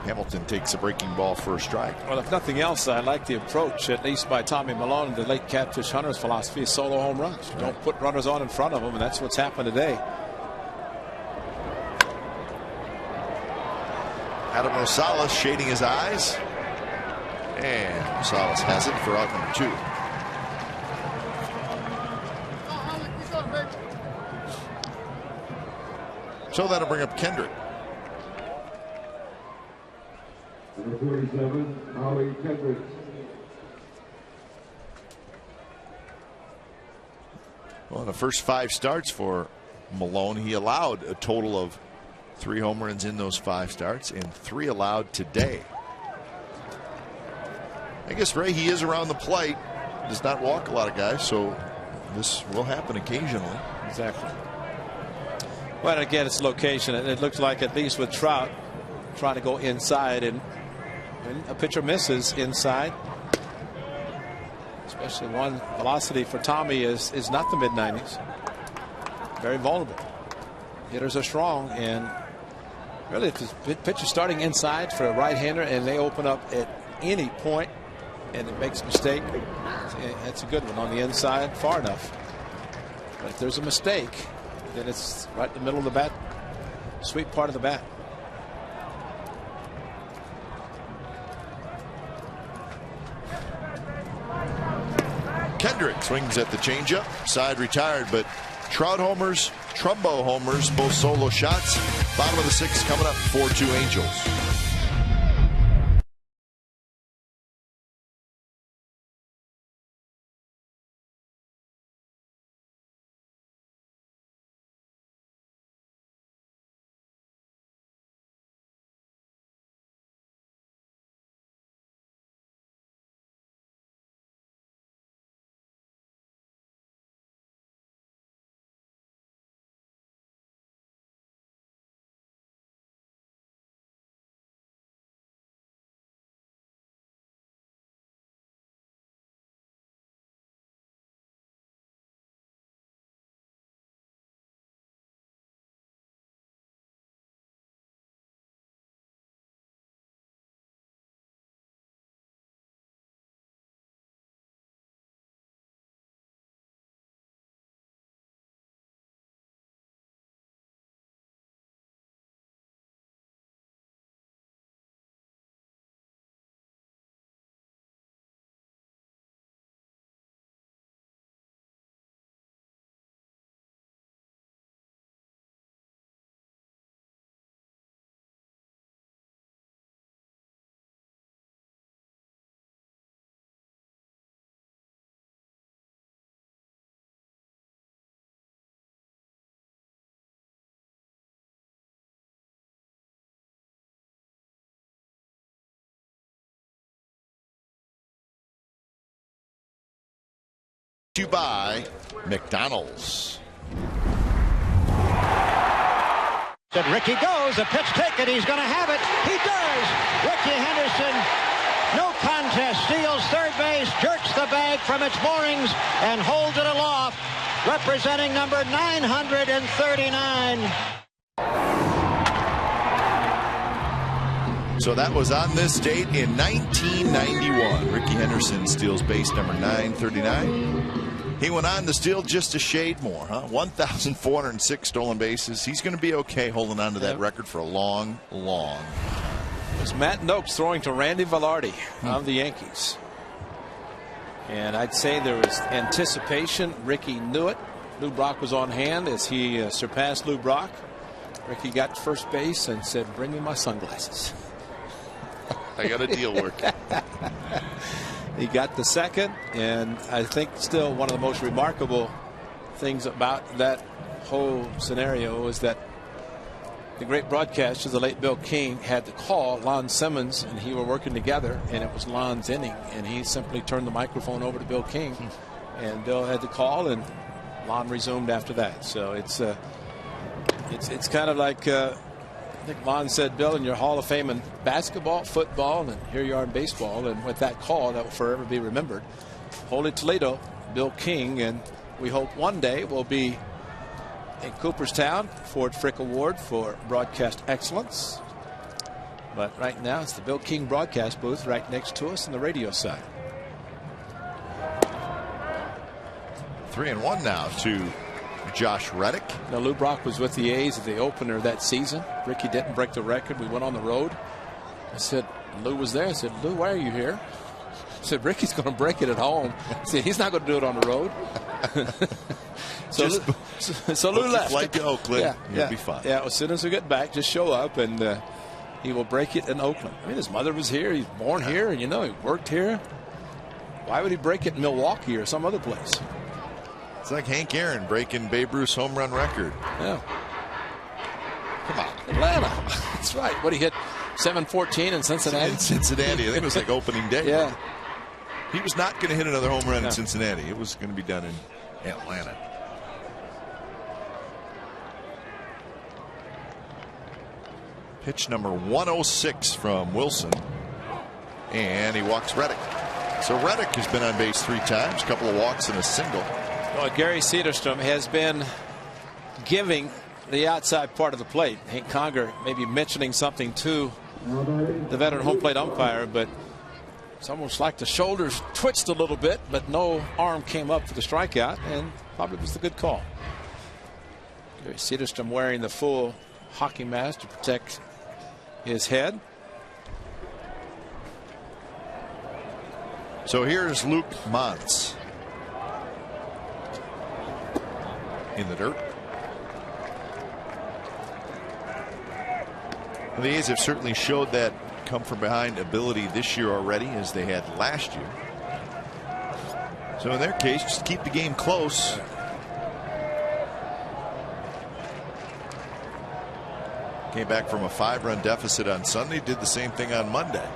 A: Hamilton takes a breaking ball for a strike.
D: Well, if nothing else, I like the approach, at least by Tommy Milone, the late Catfish Hunter's philosophy is solo home runs. Right. Don't put runners on in front of them, and that's what's happened today.
A: Adam Rosales shading his eyes. And Rosales has it for out number 2. So that'll bring up Kendrick.
E: Number 47, Howie Kendrick.
A: Well, in the first 5 starts for Milone, he allowed a total of 3 home runs in those 5 starts, and 3 allowed today. I guess, Ray, he is around the plate, does not walk a lot of guys, so this will happen occasionally.
D: Exactly. Well, again, it's location, and it looks like, at least with Trout, trying to go inside, and when a pitcher misses inside, especially one, velocity for Tommy is not the mid-90s. Very vulnerable. Hitters are strong, and really, if the pitcher starting inside for a right-hander and they open up at any point and it makes a mistake, that's a good one on the inside, far enough. But if there's a mistake, then it's right in the middle of the bat, sweet part of the bat.
A: Kendrick swings at the changeup, side retired, but Trout homers, Trumbo homers, both solo shots. Bottom of the 6th coming up, 4-2 Angels. You by McDonald's.
F: And Ricky goes, a pitch taken, he's going to have it. He does. Ricky Henderson, no contest, steals third base, jerks the bag from its moorings, and holds it aloft, representing number 939.
A: So that was on this date in 1991. Ricky Henderson steals base number 939. He went on to steal just a shade more, 1,406 stolen bases. He's going to be okay holding on to that record for a long, long.
D: It was Matt Noakes throwing to Randy Velarde of the Yankees. And I'd say there was anticipation. Ricky knew it. Lou Brock was on hand as he surpassed Lou Brock. Ricky got to first base and said, "Bring me my sunglasses."
A: I got a deal working.
D: He got the second, and I think still one of the most remarkable things about that whole scenario is that the great broadcaster, the late Bill King, had to call Lon Simmons, and he were working together, and it was Lon's inning, and he simply turned the microphone over to Bill King, and Bill had to call, and Lon resumed after that. So it's kind of like I think Lon said, "Bill, in your Hall of Fame in basketball, football, and here you are in baseball," and with that call, that will forever be remembered. Holy Toledo, Bill King, and we hope one day we'll be in Cooperstown, Ford Frick Award for broadcast excellence. But right now it's the Bill King broadcast booth right next to us on the radio side.
A: 3-1 now to Josh Reddick.
D: Now, Lou Brock was with the A's at the opener that season. Ricky didn't break the record. We went on the road. I said, Lou was there. I said, "Lou, why are you here?" I said, "Ricky's going to break it at home." I said, "He's not going to do it on the road." So Lou left.
A: Flight to Oakland. You'll be fine.
D: Yeah, as soon as we get back, just show up and he will break it in Oakland. I mean, his mother was here. He's born here, and he worked here. Why would he break it in Milwaukee or some other place?
A: It's like Hank Aaron breaking Babe Ruth's home run record.
D: Yeah.
A: Come on.
D: Atlanta. That's right. What, he hit 714 in Cincinnati?
A: In Cincinnati. I think it was like opening day.
D: Yeah.
A: He was not going to hit another home run in Cincinnati. It was going to be done in Atlanta. Pitch number 106 from Wilson. And he walks Reddick. So Reddick has been on base 3 times, a couple of walks and a single.
D: Well, Gary Cederstrom has been giving the outside part of the plate. Hank Conger maybe mentioning something to the veteran home plate umpire, but it's almost like the shoulders twitched a little bit, but no arm came up for the strikeout, and probably was the good call. Gary Cederstrom wearing the full hockey mask to protect his head.
A: So here's Luke Montz in the dirt. The A's have certainly showed that come from behind ability this year already, as they had last year. So in their case, just keep the game close. Came back from a 5-run deficit on Sunday, did the same thing on Monday.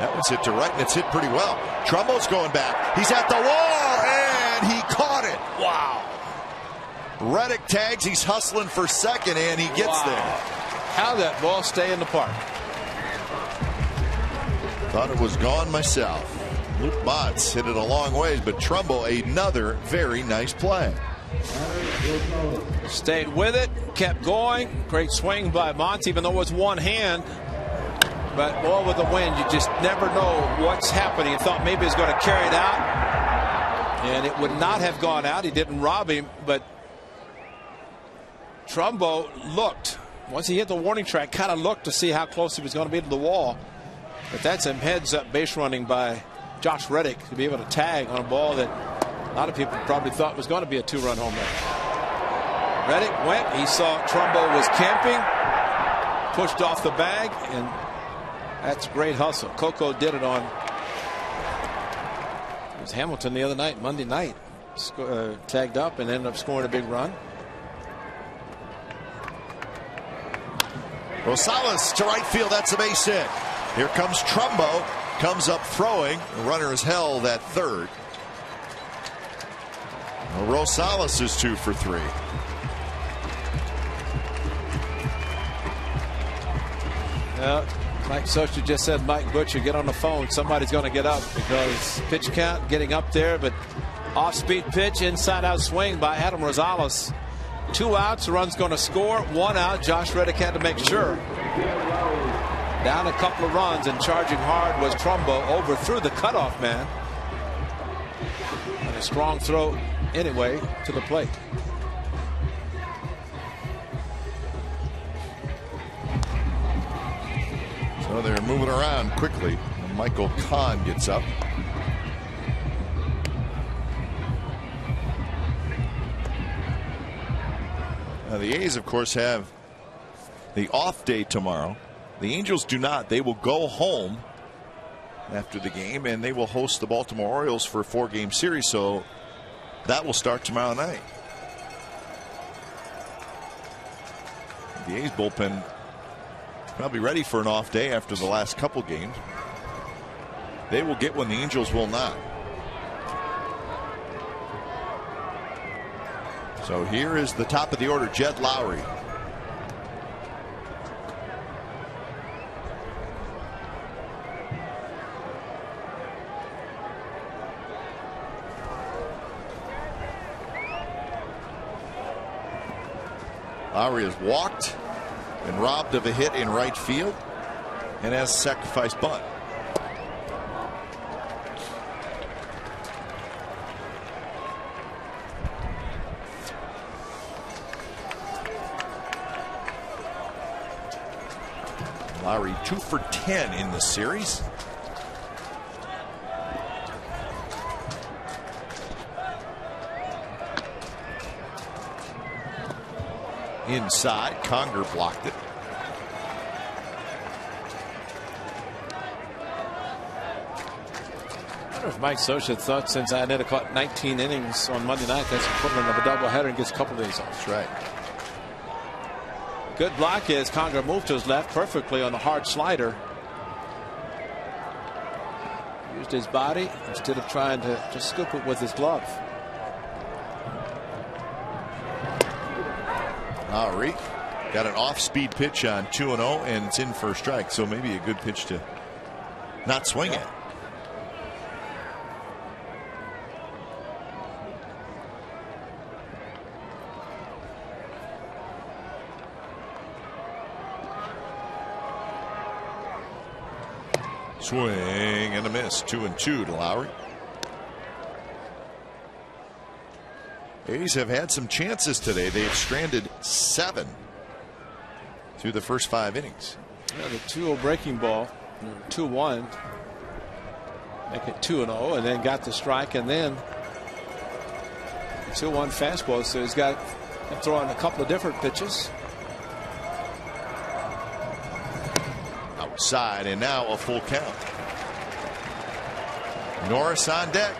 A: That one's hit to right, and it's hit pretty well. Trumbo's going back. He's at the wall, and he caught it. Wow. Reddick tags. He's hustling for second, and he gets there.
D: How that ball stay in the park?
A: Thought it was gone myself. Luke Montz hit it a long ways, but Trumbo, another very nice play.
D: Stayed with it, kept going. Great swing by Montz, even though it was one hand. But boy, with the wind, you just never know what's happening. You thought maybe he was going to carry it out, and it would not have gone out. He didn't rob him, but Trumbo looked. Once he hit the warning track, kind of looked to see how close he was going to be to the wall. But that's some heads-up base running by Josh Reddick to be able to tag on a ball that a lot of people probably thought was going to be a 2-run home run. Reddick went. He saw Trumbo was camping, pushed off the bag, and that's great hustle. Coco did it on. It was Hamilton the other night, Monday night, tagged up and ended up scoring a big run.
A: Rosales to right field. That's a base hit. Here comes Trumbo. Comes up throwing. The runner is held at third. Well, Rosales is 2 for 3.
D: Mike Socha just said, Mike Butcher, get on the phone. Somebody's going to get up, because pitch count getting up there, but off-speed pitch, inside-out swing by Adam Rosales. 2 outs, the run's going to score. 1 out, Josh Reddick had to make sure. Down a couple of runs, and charging hard was Trumbo, overthrew the cutoff man. A strong throw anyway to the plate.
A: So they're moving around quickly. And Michael Kahn gets up. Now the A's, of course, have the off day tomorrow. The Angels do not. They will go home after the game, and they will host the Baltimore Orioles for a 4-game series. So that will start tomorrow night. The A's bullpen probably ready for an off day after the last couple games. They will get one. The Angels will not. So here is the top of the order, Jed Lowrie. Lowrie has walked and robbed of a hit in right field and has a sacrifice bunt. Lowrie 2 for 10 in the series. Inside, Conger blocked it.
D: I wonder if Mike Scioscia thought since Iannetta caught 19 innings on Monday night, that's equivalent of a doubleheader and gets a couple of days off.
A: That's right.
D: Good block as Conger moved to his left perfectly on the hard slider. Used his body instead of trying to just scoop it with his glove.
A: Lowrie got an off-speed pitch on 2-0, and it's in for a strike. So maybe a good pitch to not swing at. Swing and a miss. 2-2 to Lowrie. A's have had some chances today. They've stranded 7 through the first 5 innings.
D: Yeah, the 2-0 breaking ball, 2-1, make it 2-0, and then got the strike, and then 2-1 fastball. So he's got to throw in a couple of different pitches.
A: Outside, and now a full count. Norris on deck.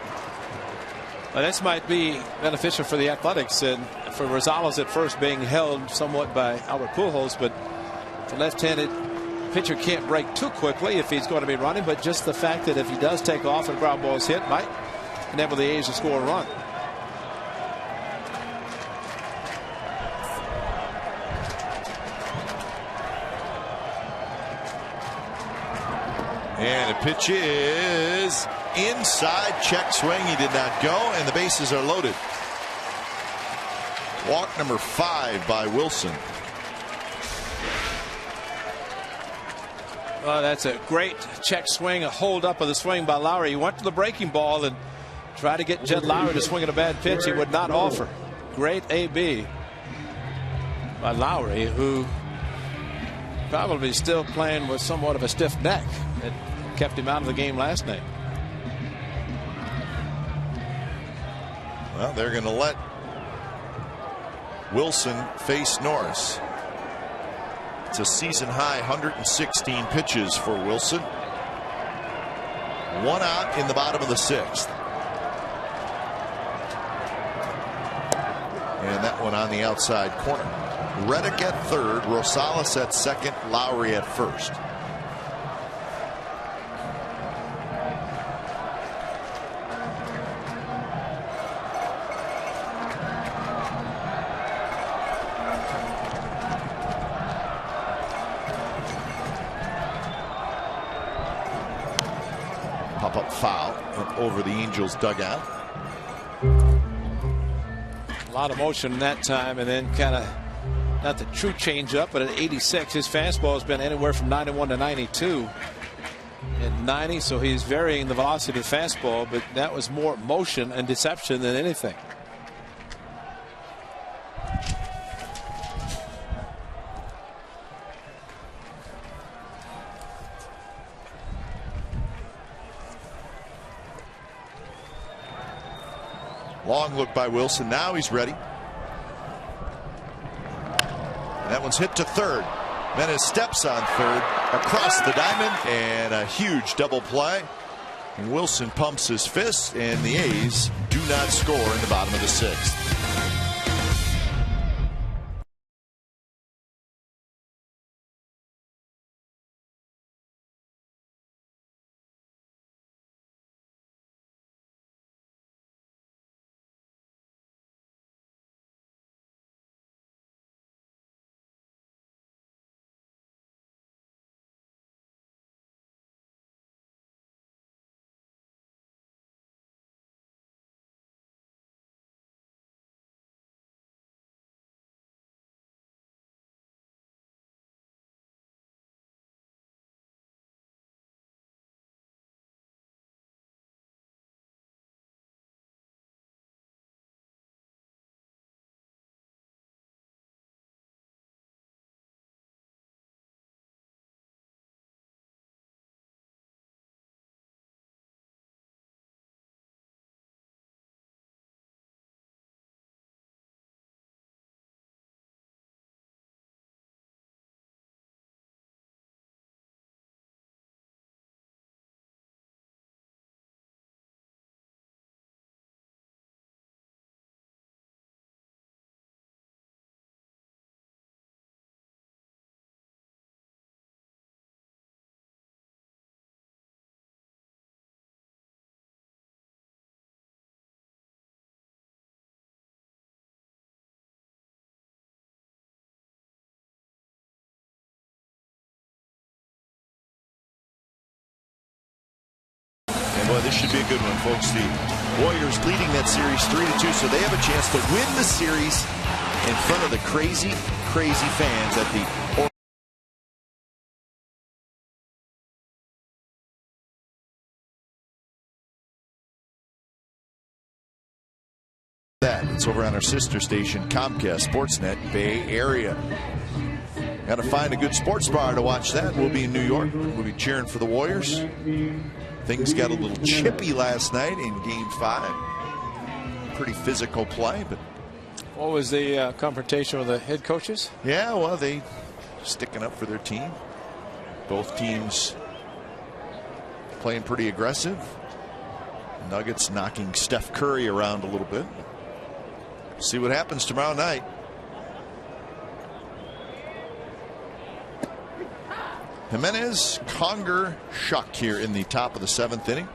D: Well, this might be beneficial for the Athletics and for Rosales at first being held somewhat by Albert Pujols, but the left-handed pitcher can't break too quickly if he's going to be running, but just the fact that if he does take off and ground balls hit might enable the A's to score a run.
A: And the pitch is inside, check swing. He did not go, and the bases are loaded. Walk number 5 by Wilson.
D: Well, that's a great check swing, a hold up of the swing by Lowrie. He went to the breaking ball and tried to get Jed Lowrie to swing at a bad pitch. He would not offer. Great AB by Lowrie, who probably still playing with somewhat of a stiff neck. It kept him out of the game last night.
A: Well, they're going to let Wilson face Norris. It's a season high 116 pitches for Wilson. 1 out in the bottom of the 6th. And that one on the outside corner. Reddick at third, Rosales at second, Lowrie at first. Pop-up foul up over the Angels dugout.
D: A lot of motion that time, and then kind of not the true change up, but at 86, his fastball has been anywhere from 91 to 92. And 90, so he's varying the velocity of the fastball, but that was more motion and deception than anything.
A: Long look by Wilson. Now he's ready. That one's hit to third. Menez steps on third across the diamond, and a huge double play. And Wilson pumps his fist, and the A's do not score in the bottom of the sixth. Boy, this should be a good one, folks. The Warriors leading that series 3-2, so they have a chance to win the series in front of the crazy, crazy fans at the It's over on our sister station, Comcast Sportsnet Bay Area. Got to find a good sports bar to watch that. We'll be in New York. We'll be cheering for the Warriors. Things got a little chippy last night in Game 5. Pretty physical play, but
D: what was the confrontation with the head coaches?
A: Yeah, well, they sticking up for their team. Both teams playing pretty aggressive. Nuggets knocking Steph Curry around a little bit. See what happens tomorrow night. Jimenez, Conger, Shuck here in the top of the 7th inning.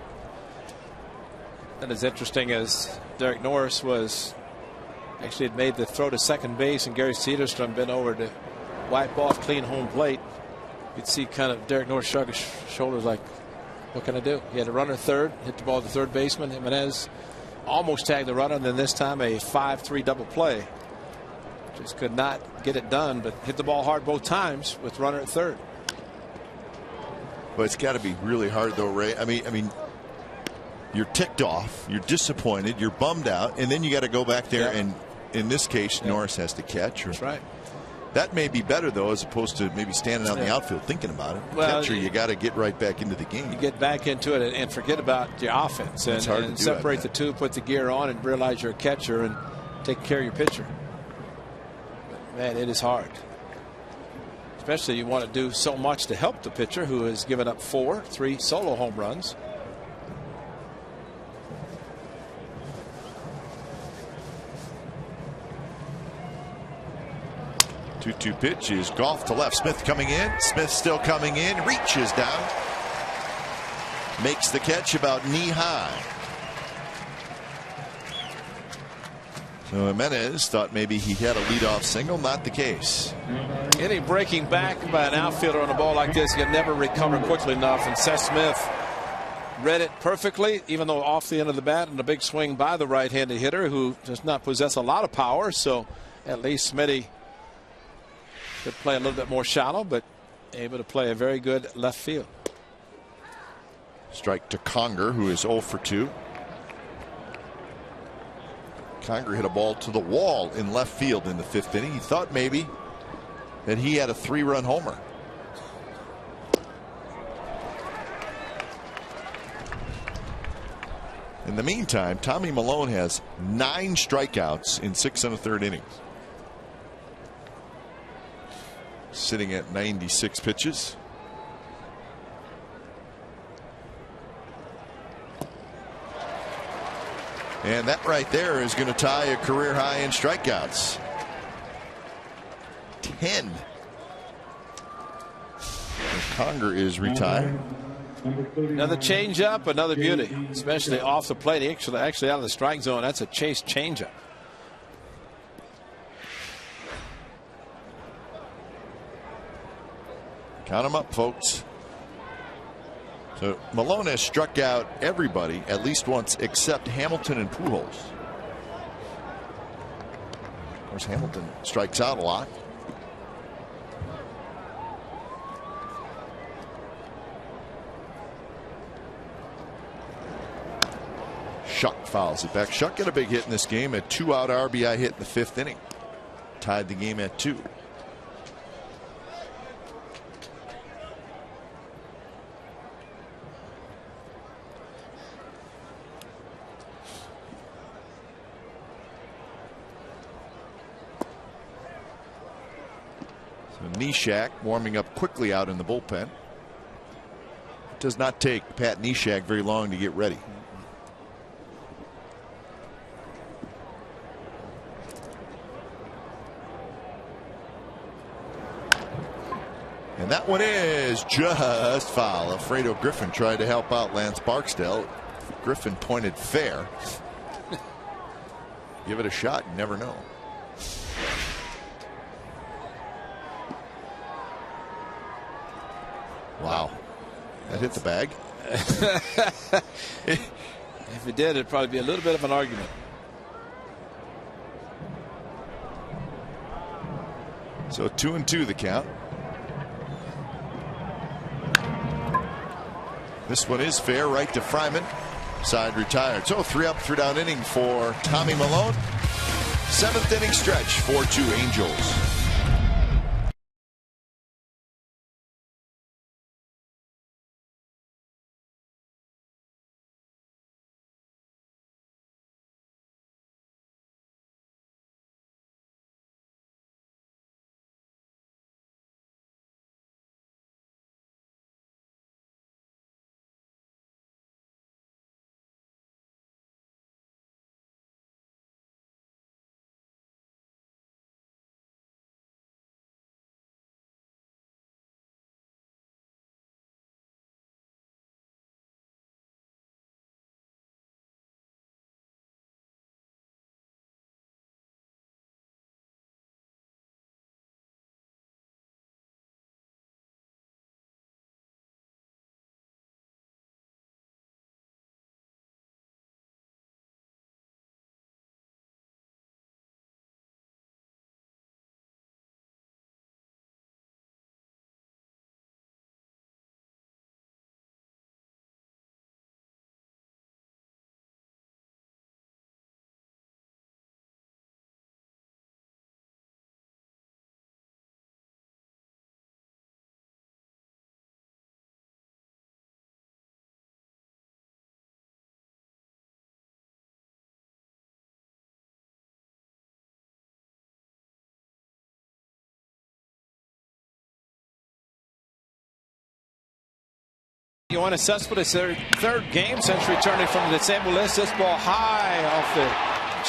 D: That is interesting, as Derek Norris was actually had made the throw to second base, and Gary Cederstrom bent over to wipe off clean home plate. You'd see kind of Derek Norris shrug his shoulders like, what can I do? He had a runner third, hit the ball to third baseman. Jimenez almost tagged the runner, and then this time a 5-3 double play. Just could not get it done, but hit the ball hard both times with runner at third.
A: But it's got to be really hard, though, Ray. I mean, you're ticked off, you're disappointed, you're bummed out, and then you got to go back there, and in this case, Norris has to catch.
D: That's right.
A: That may be better, though, as opposed to maybe standing out in the outfield thinking about it.
D: Well,
A: catcher, you got to get right back into the game.
D: You get back into it and forget about your offense, and separate the two, put the gear on, and realize you're a catcher and take care of your pitcher. But man, it is hard. Especially you want to do so much to help the pitcher, who has given up 3 solo home runs.
A: Two pitch is golf to left. Smith coming in. Smith still coming in. Reaches down. Makes the catch about knee high. So Jimenez thought maybe he had a leadoff single. Not the case.
D: Any breaking back by an outfielder on a ball like this, you can never recover quickly enough. And Seth Smith read it perfectly, even though off the end of the bat, and a big swing by the right-handed hitter, who does not possess a lot of power. So at least Smitty could play a little bit more shallow, but able to play a very good left field.
A: Strike to Conger, who is 0 for 2. Conger hit a ball to the wall in left field in the 5th inning. He thought maybe that he had a 3-run homer. In the meantime, Tommy Milone has 9 strikeouts in 6 1/3 innings. Sitting at 96 pitches. And that right there is going to tie a career high in strikeouts. 10. And Conger is retired.
D: Another changeup, another beauty, especially off the plate. Actually out of the strike zone. That's a chase changeup.
A: Count them up, folks. So Milone has struck out everybody at least once except Hamilton and Pujols. Of course, Hamilton strikes out a lot. Shuck fouls it back. Shuck got a big hit in this game, a 2-out RBI hit in the 5th inning. Tied the game at 2. Neshek warming up quickly out in the bullpen. It does not take Pat Neshek very long to get ready. And that one is just foul. Alfredo Griffin tried to help out Lance Barksdale. Griffin pointed fair. Give it a shot, you never know. Wow, that hit the bag.
D: If it did, it'd probably be a little bit of an argument.
A: So 2-2 the count. This one is fair, right to Fryman. Side retired. So 3 up, 3 down inning for Tommy Milone. 7th inning stretch, 4-2 Angels.
D: You want to Cespedes their 3rd game since returning from the disabled list. This ball high off the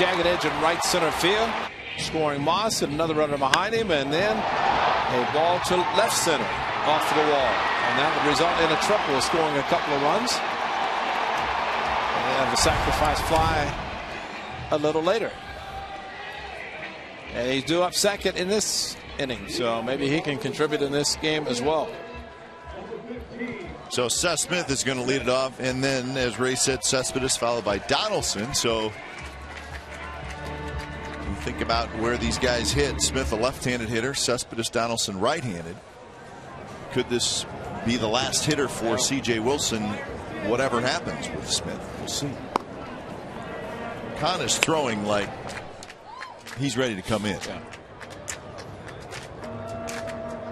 D: jagged edge in right center field. Scoring Moss and another runner behind him, and then a ball to left center off the wall. And that would result in a triple, scoring a couple of runs. And the sacrifice fly a little later. And he's due up second in this inning, so maybe he can contribute in this game as well.
A: So Seth Smith is going to lead it off, and then, as Ray said, Cespedes followed by Donaldson. So you think about where these guys hit. Smith, a left-handed hitter. Cespedes, Donaldson, right-handed. Could this be the last hitter for C.J. Wilson whatever happens with Smith. We'll see. Kahn is throwing like he's ready to come in.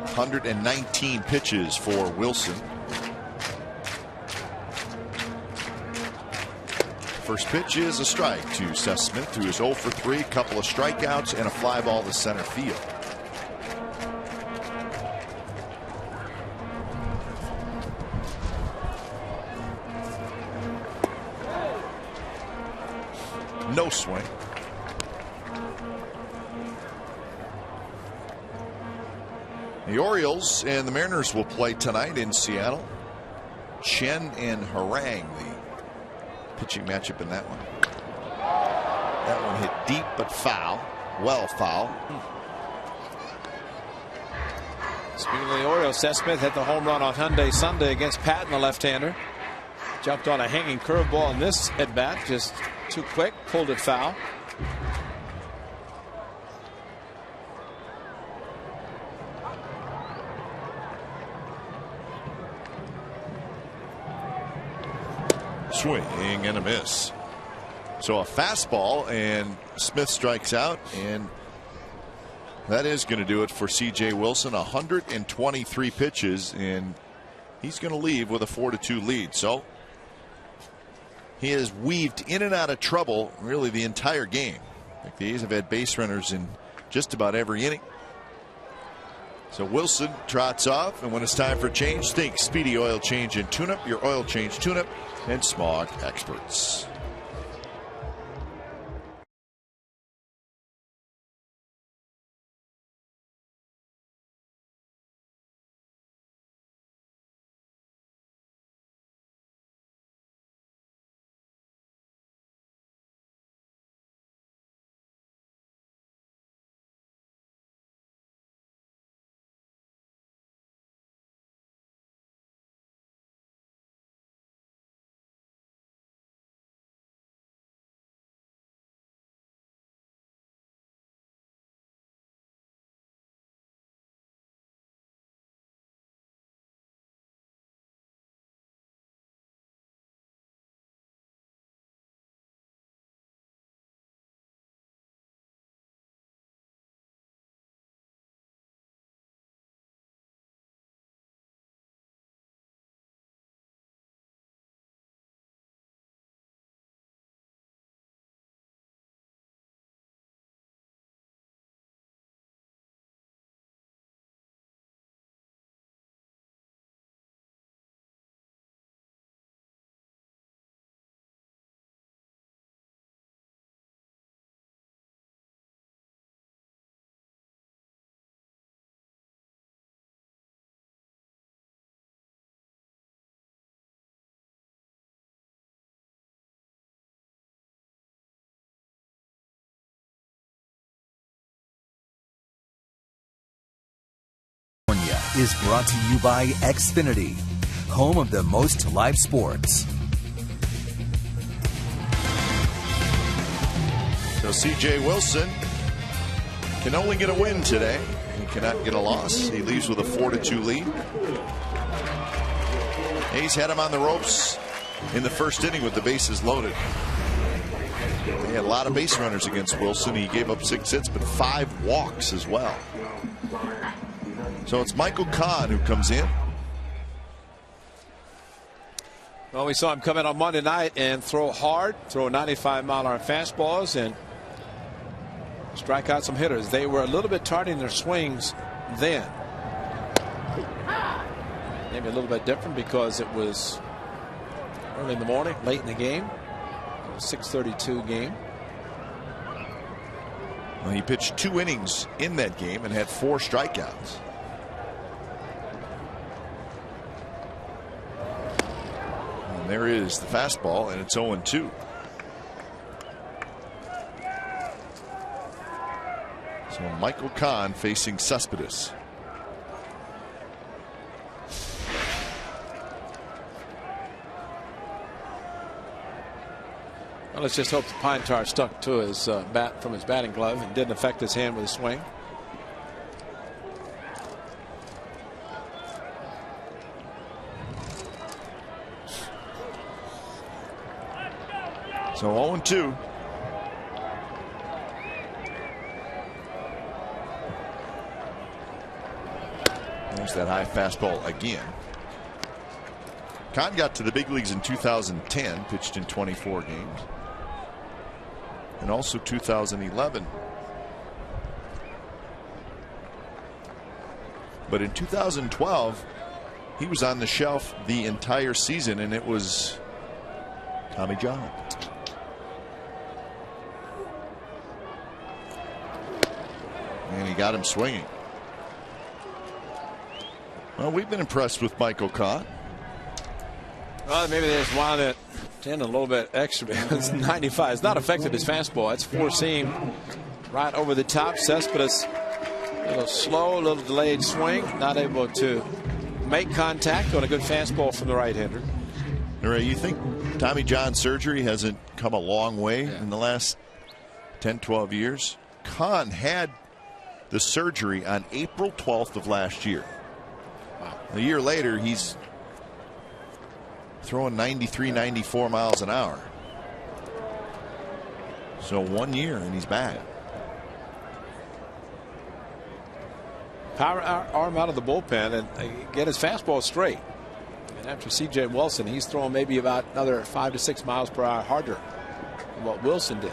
A: 119 pitches for Wilson. First pitch is a strike to Seth Smith, who is 0 for 3, couple of strikeouts and a fly ball to center field. No swing. The Orioles and the Mariners will play tonight in Seattle. Chen and Harang, the pitching matchup in that one. That one hit deep but foul. Well foul.
D: Speaking of the Orioles, Seth Smith hit the home run on Hyundai Sunday against Patton, the left-hander. Jumped on a hanging curveball in this at-bat, just too quick, pulled it foul.
A: Swing and a miss. So a fastball, and Smith strikes out, and that is going to do it for C.J. Wilson. 123 pitches, and he's going to leave with a 4-2 lead. So he has weaved in and out of trouble really the entire game. The A's have had base runners in just about every inning. So Wilson trots off, and when it's time for change, think Speedy Oil Change and Tune-Up, your oil change tune-up and smog experts.
C: Is brought to you by Xfinity, home of the most live sports.
A: So C.J. Wilson can only get a win today. He cannot get a loss. He leaves with a 4-2 lead. A's had him on the ropes in the first inning with the bases loaded. They had a lot of base runners against Wilson. He gave up 6 hits, but 5 walks as well. So it's Michael Kahn who comes in.
D: Well, we saw him come in on Monday night and throw hard, throw 95-mile-an-hour fastballs, and strike out some hitters. They were a little bit tardy in their swings then. Maybe a little bit different because it was early in the morning, late in the game. It was a 6:32 game.
A: Well, he pitched 2 innings in that game and had 4 strikeouts. And there is the fastball, and it's 0-2. So Michael Kahn facing Cespedes.
D: Well, let's just hope the pine tar stuck to his bat from his batting glove and didn't affect his hand with a swing.
A: So 0-2. There's that high fastball again. Kahn got to the big leagues in 2010, pitched in 24 games. And also 2011. But in 2012, he was on the shelf the entire season, and it was Tommy John. And he got him swinging. Well, we've been impressed with Michael Kahn.
D: Well, maybe they just wanted to end a little bit extra. It's 95. It's not affected his fastball. It's four seam right over the top. Cespedes, a little slow, a little delayed swing. Not able to make contact on a good fastball from the right-hander.
A: Ray, you think Tommy John surgery hasn't come a long way in the last 10, 12 years? Kahn had the surgery on April 12th of last year.
D: Wow.
A: A year later, he's throwing 93, 94 miles an hour. So 1 year and he's back.
D: Power arm out of the bullpen and get his fastball straight. And after C.J. Wilson, he's throwing maybe about another 5 to 6 miles per hour harder than what Wilson did.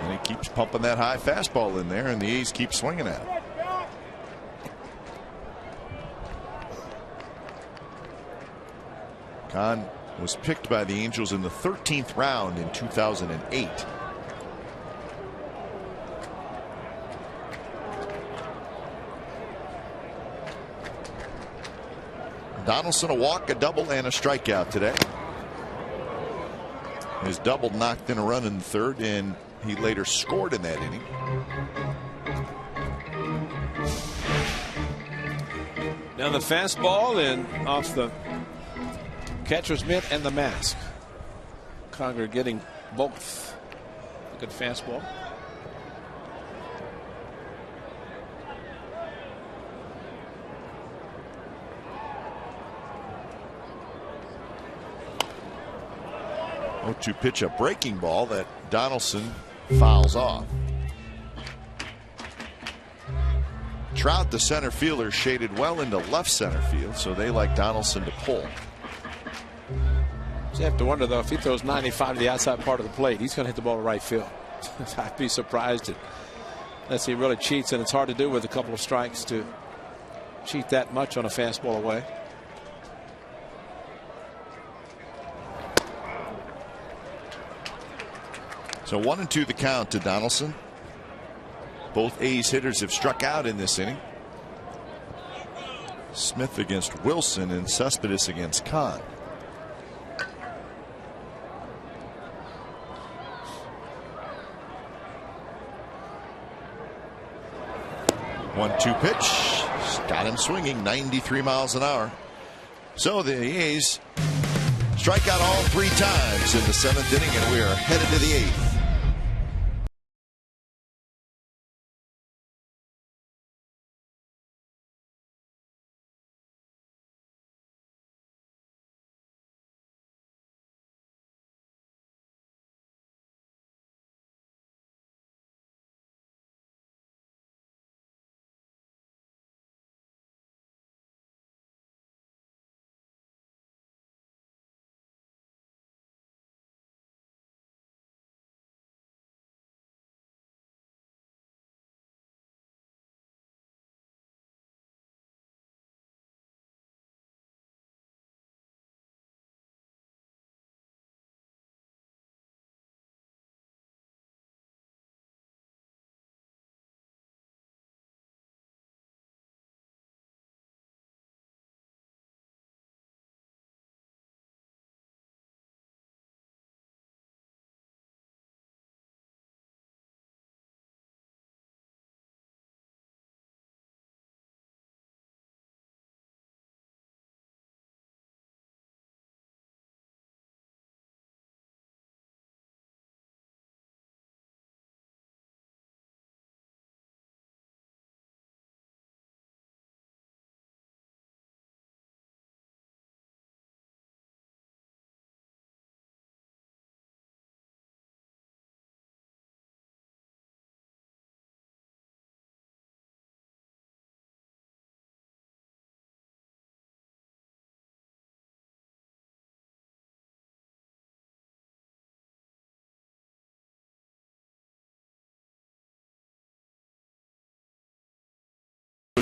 A: And he keeps pumping that high fastball in there, and the A's keep swinging at it. Kahn was picked by the Angels in the 13th round in 2008. Donaldson a walk, a double, and a strikeout today. His double knocked in a run in the third, and he later scored in that inning.
D: Now the fastball and off the catcher's mitt and the mask. Conger getting both. A good fastball.
A: To pitch a breaking ball that Donaldson fouls off. Trout, the center fielder, shaded well into left center field, so they like Donaldson to pull.
D: So you have to wonder, though, if he throws 95 to the outside part of the plate, he's going to hit the ball to right field. I'd be surprised unless he really cheats, and it's hard to do with a couple of strikes to cheat that much on a fastball away.
A: So 1-2 the count to Donaldson. Both A's hitters have struck out in this inning. Smith against Wilson and Cespedes against Kahn. 1-2 pitch. Got him swinging 93 miles an hour. So the A's strike out all 3 times in the 7th inning, and we are headed to the 8th.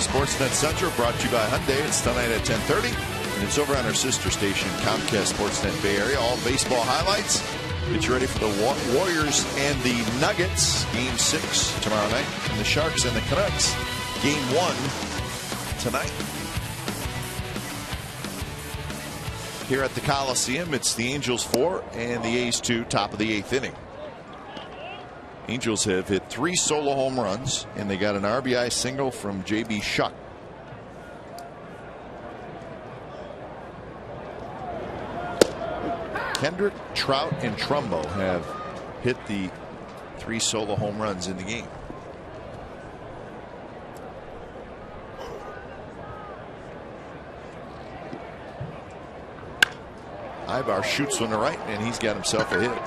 A: Sportsnet Central, brought to you by Hyundai. It's tonight at 10:30, and it's over on our sister station, Comcast Sportsnet Bay Area. All baseball highlights. Get you ready for the Warriors and the Nuggets, Game 6 tomorrow night, and the Sharks and the Canucks, Game 1 tonight. Here at the Coliseum, it's the Angels 4 and the A's 2, top of the 8th inning. Angels have hit 3 solo home runs, and they got an RBI single from J.B. Shuck. Kendrick, Trout, and Trumbo have hit the 3 solo home runs in the game. Ibar shoots on the right, and he's got himself a hit.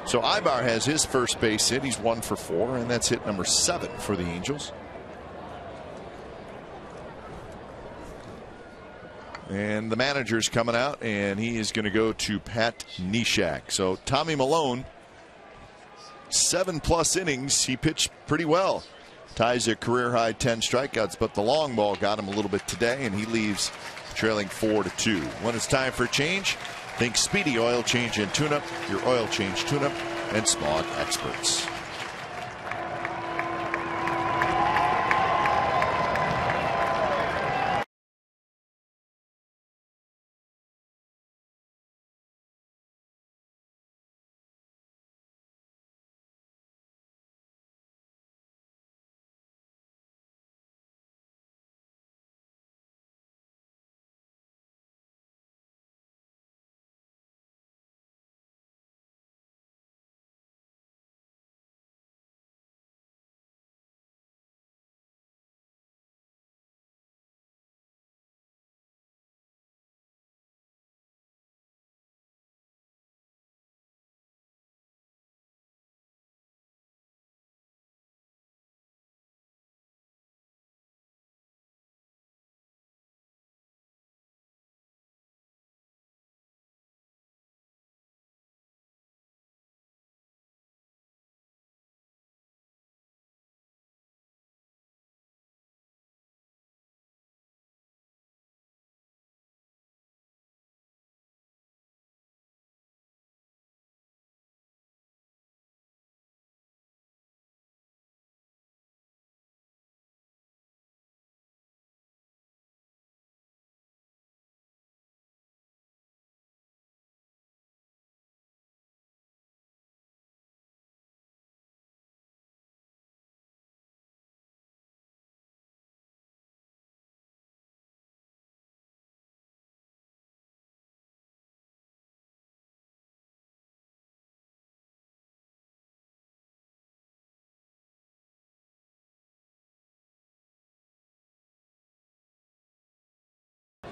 A: So Ibar has his first base hit. He's 1 for 4, and that's hit number 7 for the Angels. And the manager's coming out, and he is going to go to Pat Neshek. So Tommy Milone, 7+ innings. He pitched pretty well. Ties a career high 10 strikeouts, but the long ball got him a little bit today, and he leaves trailing 4-2. When it's time for a change, think Speedy Oil Change and Tune-Up, your oil change tune-up and smog experts.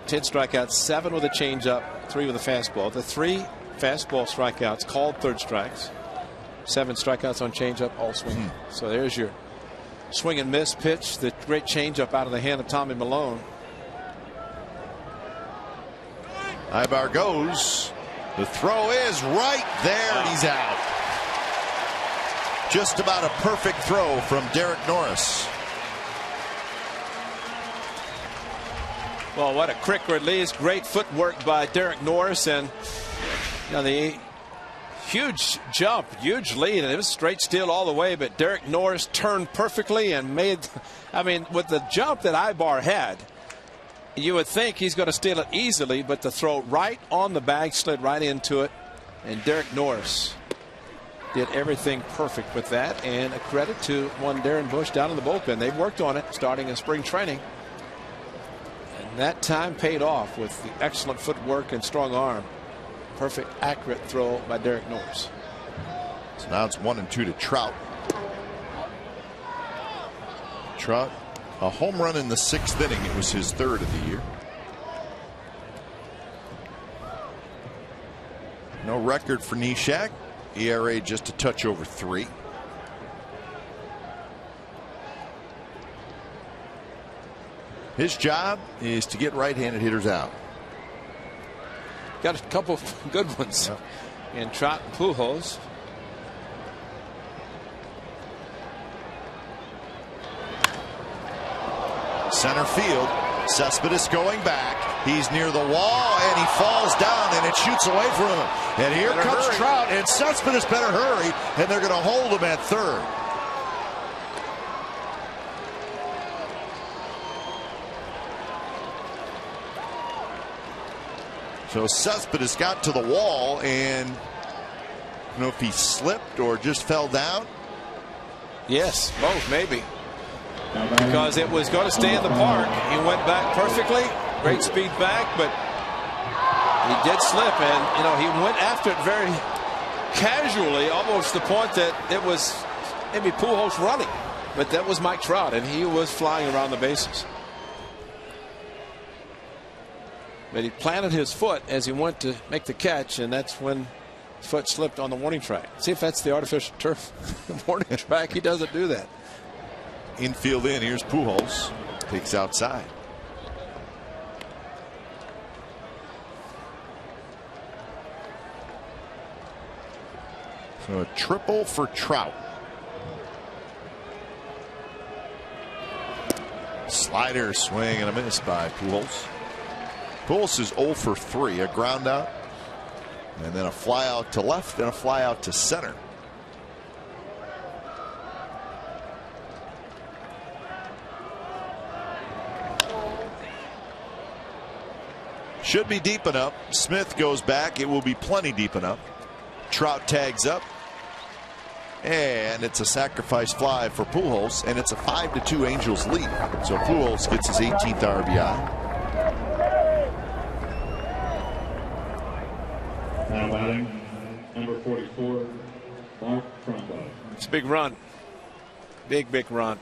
D: Ten strikeouts, 7 with a changeup, 3 with a fastball. The 3 fastball strikeouts called third strikes. 7 strikeouts on changeup, all swinging. So there's your swing and miss pitch. The great changeup out of the hand of Tommy Milone.
A: Ibar goes. The throw is right there, and he's out. Just about a perfect throw from Derek Norris.
D: Well, what a quick release. Great footwork by Derek Norris, and the huge jump, huge lead, and it was straight steal all the way, but Derek Norris turned perfectly and made, with the jump that Ibar had, you would think he's going to steal it easily, but the throw right on the bag slid right into it, and Derek Norris did everything perfect with that, and a credit to one Darren Bush down in the bullpen. They've worked on it starting in spring training. That time paid off with the excellent footwork and strong arm. Perfect, accurate throw by Derek Norris.
A: So now it's 1-2 to Trout. Trout, a home run in the 6th inning. It was his 3rd of the year. No record for Neshek. ERA just a touch over 3. His job is to get right-handed hitters out.
D: Got a couple of good ones in Trout and Pujols.
A: Center field. Cespedes going back. He's near the wall, and he falls down, and it shoots away from him. And here comes Trout, and Cespedes better hurry, and they're going to hold him at third. So Cespedes got to the wall, and I don't know if he slipped or just fell down.
D: Yes, both maybe. Because it was going to stay in the park. He went back perfectly. Great speed back, but he did slip, and he went after it very casually, almost to the point that it was maybe Pujols running. But that was Mike Trout, and he was flying around the bases. But he planted his foot as he went to make the catch, and that's when his foot slipped on the warning track. See if that's the artificial turf warning track. He doesn't do that.
A: Infield in. Here's Pujols. Takes outside. So a triple for Trout. Slider, swing and a miss by Pujols. Pujols is 0 for 3. A ground out, and then a fly out to left and a fly out to center. Should be deep enough. Smith goes back. It will be plenty deep enough. Trout tags up, and it's a sacrifice fly for Pujols, and it's a 5-2 Angels lead. So Pujols gets his 18th RBI.
E: Now batting, number 44, Mark Trumbo.
D: It's a big run. Big run.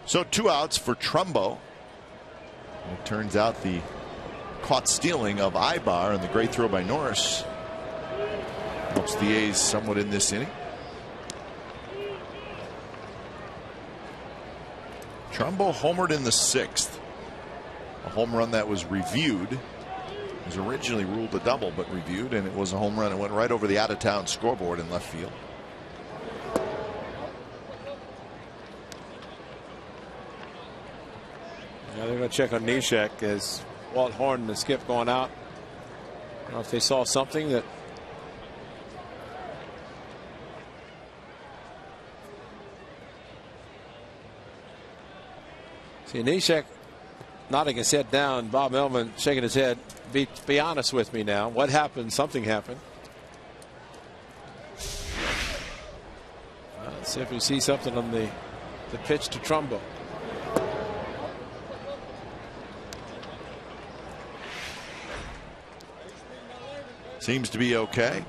A: So 2 outs for Trumbo. It turns out the caught stealing of Ibar and the great throw by Norris helps the A's somewhat in this inning. Trumbo homered in the 6th. A home run that was reviewed. It was originally ruled a double, but reviewed, and it was a home run. It went right over the out-of-town scoreboard in left field.
D: Now they're going to check on Neshek as Walt Horn and Skip going out. I don't know if they saw something that. See Neshek nodding his head down. Bob Melvin shaking his head. Be honest with me now. What happened? Something happened. Let's see if we see something on the pitch to Trumbo.
A: Seems to be okay.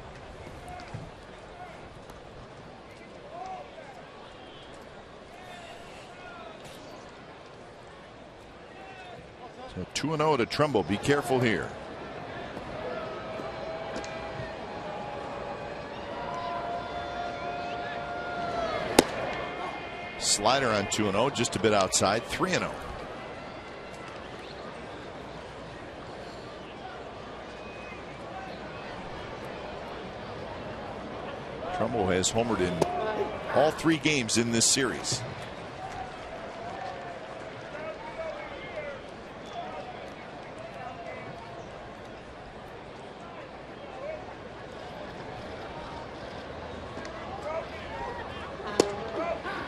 A: So 2-0 to Trumbo. Be careful here. Slider on 2-0, just a bit outside. 3-0. Trumbo has homered in all 3 games in this series.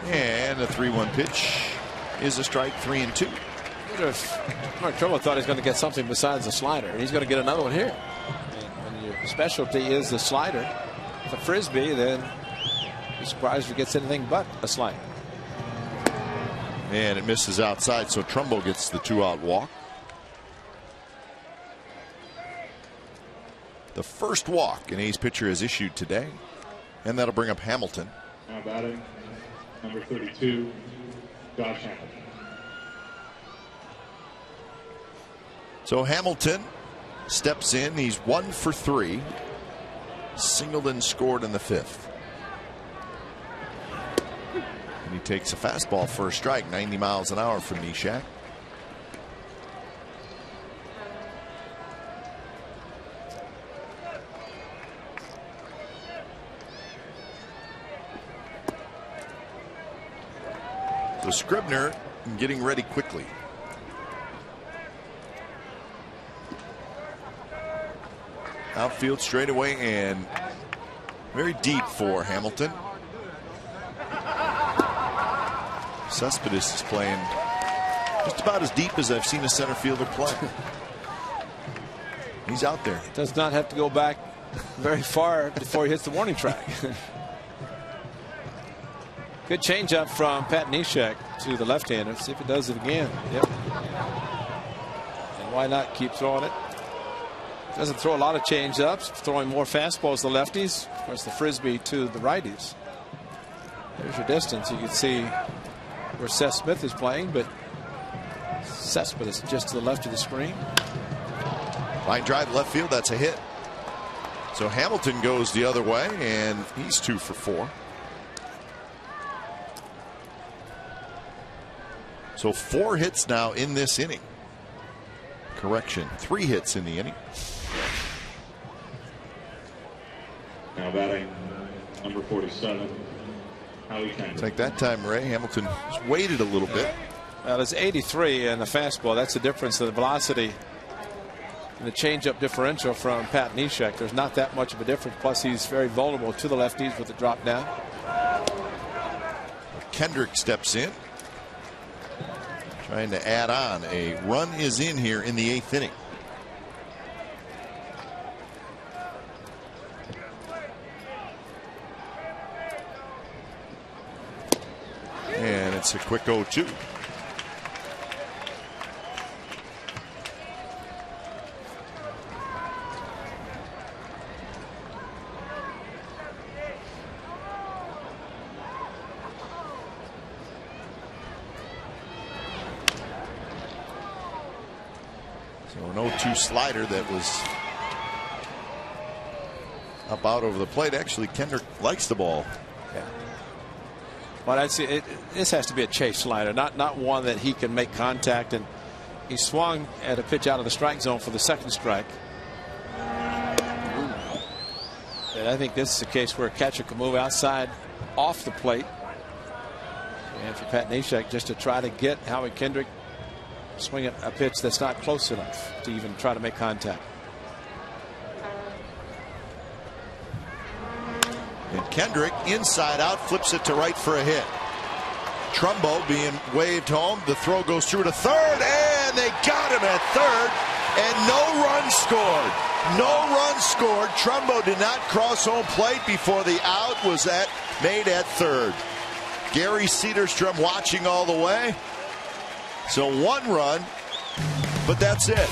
A: And a 3-1 pitch is a strike. 3-2.
D: Mark Trumbo thought he was going to get something besides the slider, and he's going to get another one here. And when your specialty is the slider, the frisbee, then you're surprised if he gets anything but a slider.
A: And it misses outside, so Trumbo gets the 2-out walk. The first walk an A's pitcher has issued today, and that'll bring up Hamilton.
E: Now batting, number 32, Josh Hamilton.
A: So Hamilton steps in. He's 1 for 3. Singleton scored in the 5th. And he takes a fastball for a strike. 90 miles an hour from Neshek. with Scribner and getting ready quickly. Outfield straightaway and very deep for Hamilton. Cespedes is playing just about as deep as I've seen a center fielder play. He's out there.
D: Does not have to go back very far before he hits the warning track. Good changeup from Pat Neshek to the left-hander. See if it does it again. Yep. And why not keep throwing it? Doesn't throw a lot of changeups, throwing more fastballs to the lefties. Of course, the frisbee to the righties. There's your distance. You can see where Seth Smith is playing, but Cespedes just to the left of the screen.
A: Line drive left field. That's a hit. So Hamilton goes the other way, and he's 2 for 4. So 4 hits now in this inning. Correction, 3 hits in the inning.
E: Now batting number 47, Howie Kendrick.
A: Take that time, Ray. Hamilton just waited a little bit.
D: Well, it's 83 and the fastball. That's the difference in the velocity and the changeup differential from Pat Neshek. There's not that much of a difference. Plus, he's very vulnerable to the lefties with the drop down.
A: Kendrick steps in, trying to add on. A run is in here in the 8th inning. And it's a quick 0-2. So an 0-2 slider that was up out over the plate. Actually, Kendrick likes the ball.
D: Yeah. But I'd say this has to be a chase slider, not one that he can make contact. And he swung at a pitch out of the strike zone for the second strike. And I think this is a case where a catcher can move outside off the plate. And for Pat Neshek just to try to get Howie Kendrick swing at a pitch that's not close enough to even try to make contact.
A: And Kendrick inside out flips it to right for a hit. Trumbo being waved home. The throw goes through to third, and they got him at third, and no run scored. No run scored. Trumbo did not cross home plate before the out was made at third. Gary Cedarstrom watching all the way. So 1 run, but that's it.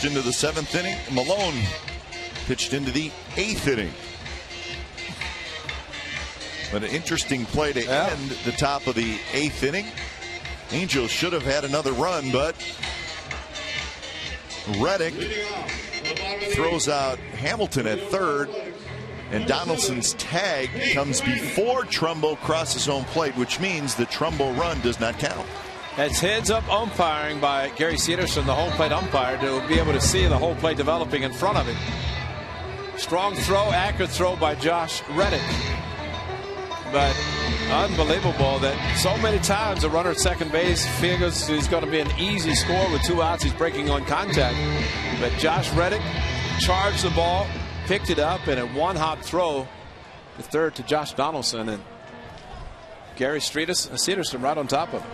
A: Into the 7th inning. Malone pitched into the 8th inning. But an interesting play to end the top of the 8th inning. Angels should have had another run, but Reddick throws out Hamilton at third, and Donaldson's tag comes before Trumbo crosses home plate, which means the Trumbo run does not count.
D: That's heads-up umpiring by Gary Cederson, the home plate umpire, to be able to see the whole play developing in front of him. Strong throw, accurate throw by Josh Reddick. But unbelievable that so many times a runner at second base figures he's going to be an easy score with 2 outs. He's breaking on contact. But Josh Reddick charged the ball, picked it up, and a one-hop throw to third to Josh Donaldson. And Gary Cederson right on top of him.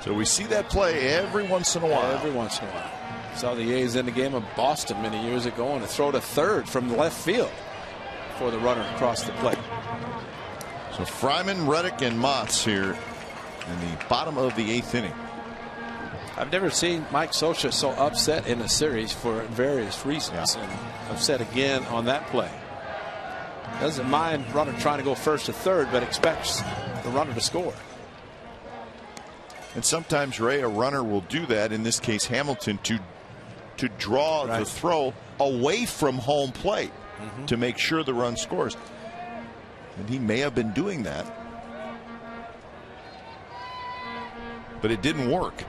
A: So we see that play every once in a while.
D: Every once in a while. Saw the A's in the game of Boston many years ago, and a throw to third from the left field for the runner across the plate.
A: So Fryman, Reddick, and Motts here in the bottom of the 8th inning.
D: I've never seen Mike Scioscia so upset in a series for various reasons, and upset again on that play. Doesn't mind runner trying to go first to third, but expects the runner to score.
A: And sometimes, Ray, a runner will do that. In this case, Hamilton, to draw the throw away from home plate to make sure the run scores. And he may have been doing that, but it didn't work.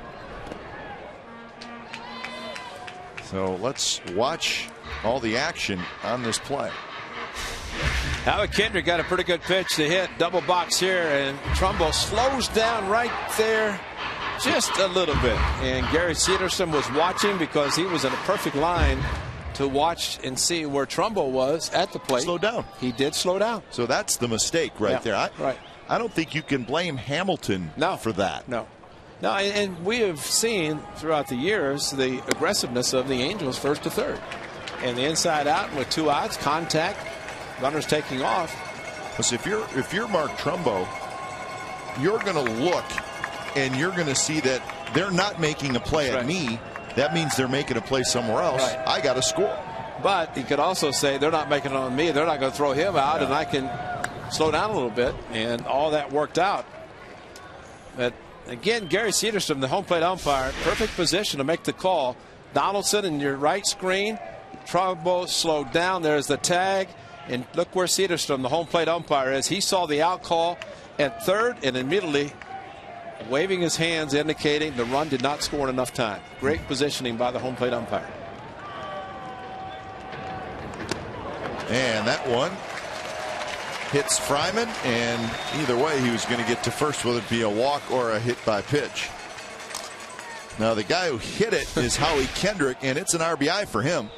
A: So let's watch all the action on this play.
D: Howard Kendrick got a pretty good pitch to hit. Double box here, and Trumbo slows down right there just a little bit. And Gary Cederson was watching because he was in a perfect line to watch and see where Trumbo was at the plate.
A: Slow down.
D: He did slow down.
A: So that's the mistake right there. I don't think you can blame Hamilton for that.
D: No, and we have seen throughout the years the aggressiveness of the Angels first to third. And the inside out with 2 outs, contact, runners taking off.
A: Because if you're Mark Trumbo, you're going to look and you're going to see that they're not making a play at me. That means they're making a play somewhere else. I got to score.
D: But he could also say they're not making it on me. They're not going to throw him out, and I can slow down a little bit. And all that worked out. But again, Gary Cederson, the home plate umpire, perfect position to make the call. Donaldson in your right screen. Trumbo slowed down. There's the tag. And look where Cederson, the home plate umpire, is. He saw the out call at third and immediately waving his hands, indicating the run did not score in enough time. Great positioning by the home plate umpire.
A: And that one hits Fryman, and either way he was going to get to first, whether it be a walk or a hit by pitch. Now the guy who hit it is Howie Kendrick, and it's an RBI for him.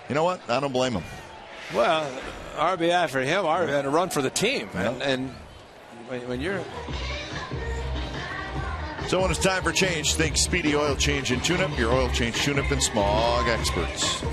A: You know what? I don't blame him.
D: Well, RBI for him, RBI and a run for the team. And when you're...
A: So when it's time for change, think Speedy Oil Change and Tune-Up, your oil change, tune-up, and smog experts.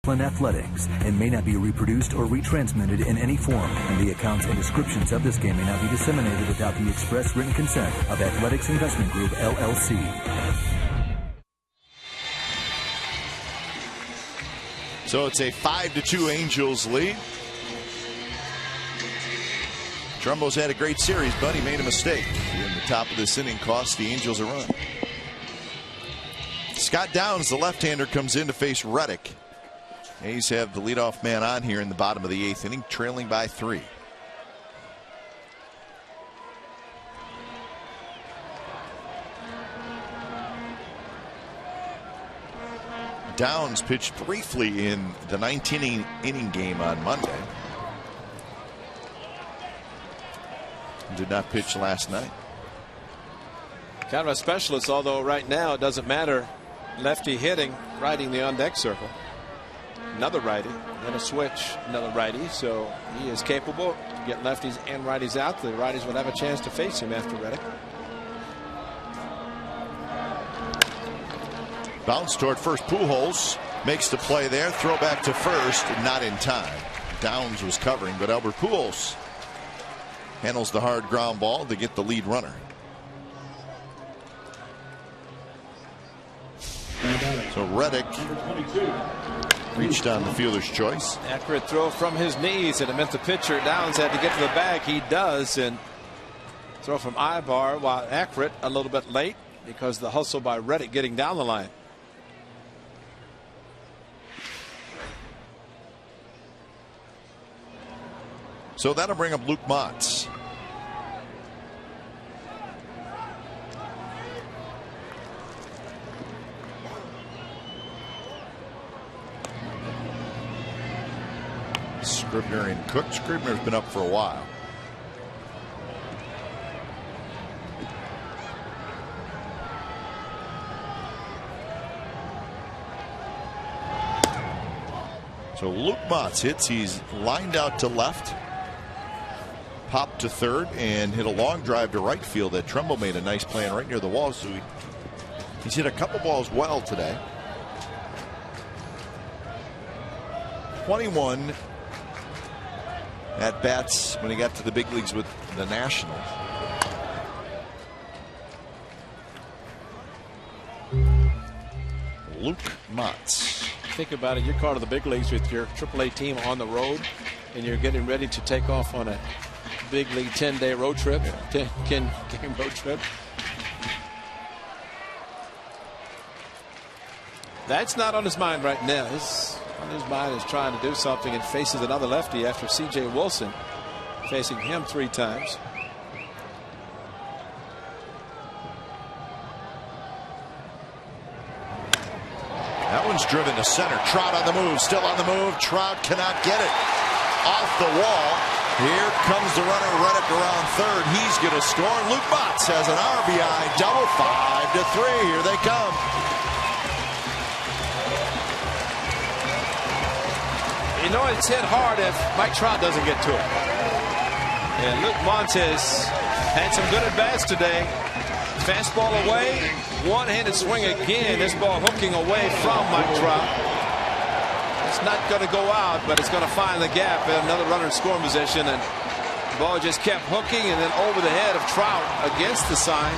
C: Athletics and may not be reproduced or retransmitted in any form, and the accounts and descriptions of this game may not be disseminated without the express written consent of Athletics Investment Group, LLC.
A: So it's a 5-2 Angels lead. Trumbo's had a great series, but he made a mistake in the top of this inning, cost the Angels a run. Scott Downs, the left-hander, comes in to face Reddick. A's have the leadoff man on here in the bottom of the 8th inning, trailing by 3. Downs pitched briefly in the 19th inning game on Monday. Did not pitch last night.
D: Kind of a specialist, although right now it doesn't matter. Lefty hitting, righting the on-deck circle. Another righty, then a switch, another righty. So he is capable to get lefties and righties out. The righties would have a chance to face him after Reddick.
A: Bounce toward first. Pujols makes the play there. Throw back to first, not in time. Downs was covering, but Albert Pujols handles the hard ground ball to get the lead runner. So Reddick reached on the fielder's choice.
D: Accurate throw from his knees, and it meant the pitcher Downs had to get to the bag. He does, and throw from Ibar, while accurate a little bit late because of the hustle by Reddick getting down the line.
A: So that'll bring up Luke Motz. Scribner and Cook. Scribner's been up for a while. So Luke Motz hits. He's lined out to left, popped to third, and hit a long drive to right field that Trumbo made a nice play right near the wall. So he's hit a couple balls well today. 21 at bats when he got to the big leagues with the Nationals. Luke Motz.
D: Think about it. You're part of the big leagues with your AAA team on the road, and you're getting ready to take off on a big league 10-day road trip, 10-game road trip. That's not on his mind right now. On his mind is trying to do something, and faces another lefty after C.J. Wilson facing him 3 times.
A: That one's driven to center. Trout on the move, still on the move. Trout cannot get it off the wall. Here comes the runner, Reddick around third. He's going to score. Luke Motz has an RBI double. 5-3. Here they come.
D: You know it's hit hard if Mike Trout doesn't get to it. And Luke Motz has had some good at-bats today. Fastball away, one-handed swing again. This ball hooking away from Mike Trout. It's not going to go out, but it's going to find the gap. Another runner in scoring position, and the ball just kept hooking and then over the head of Trout against the sign.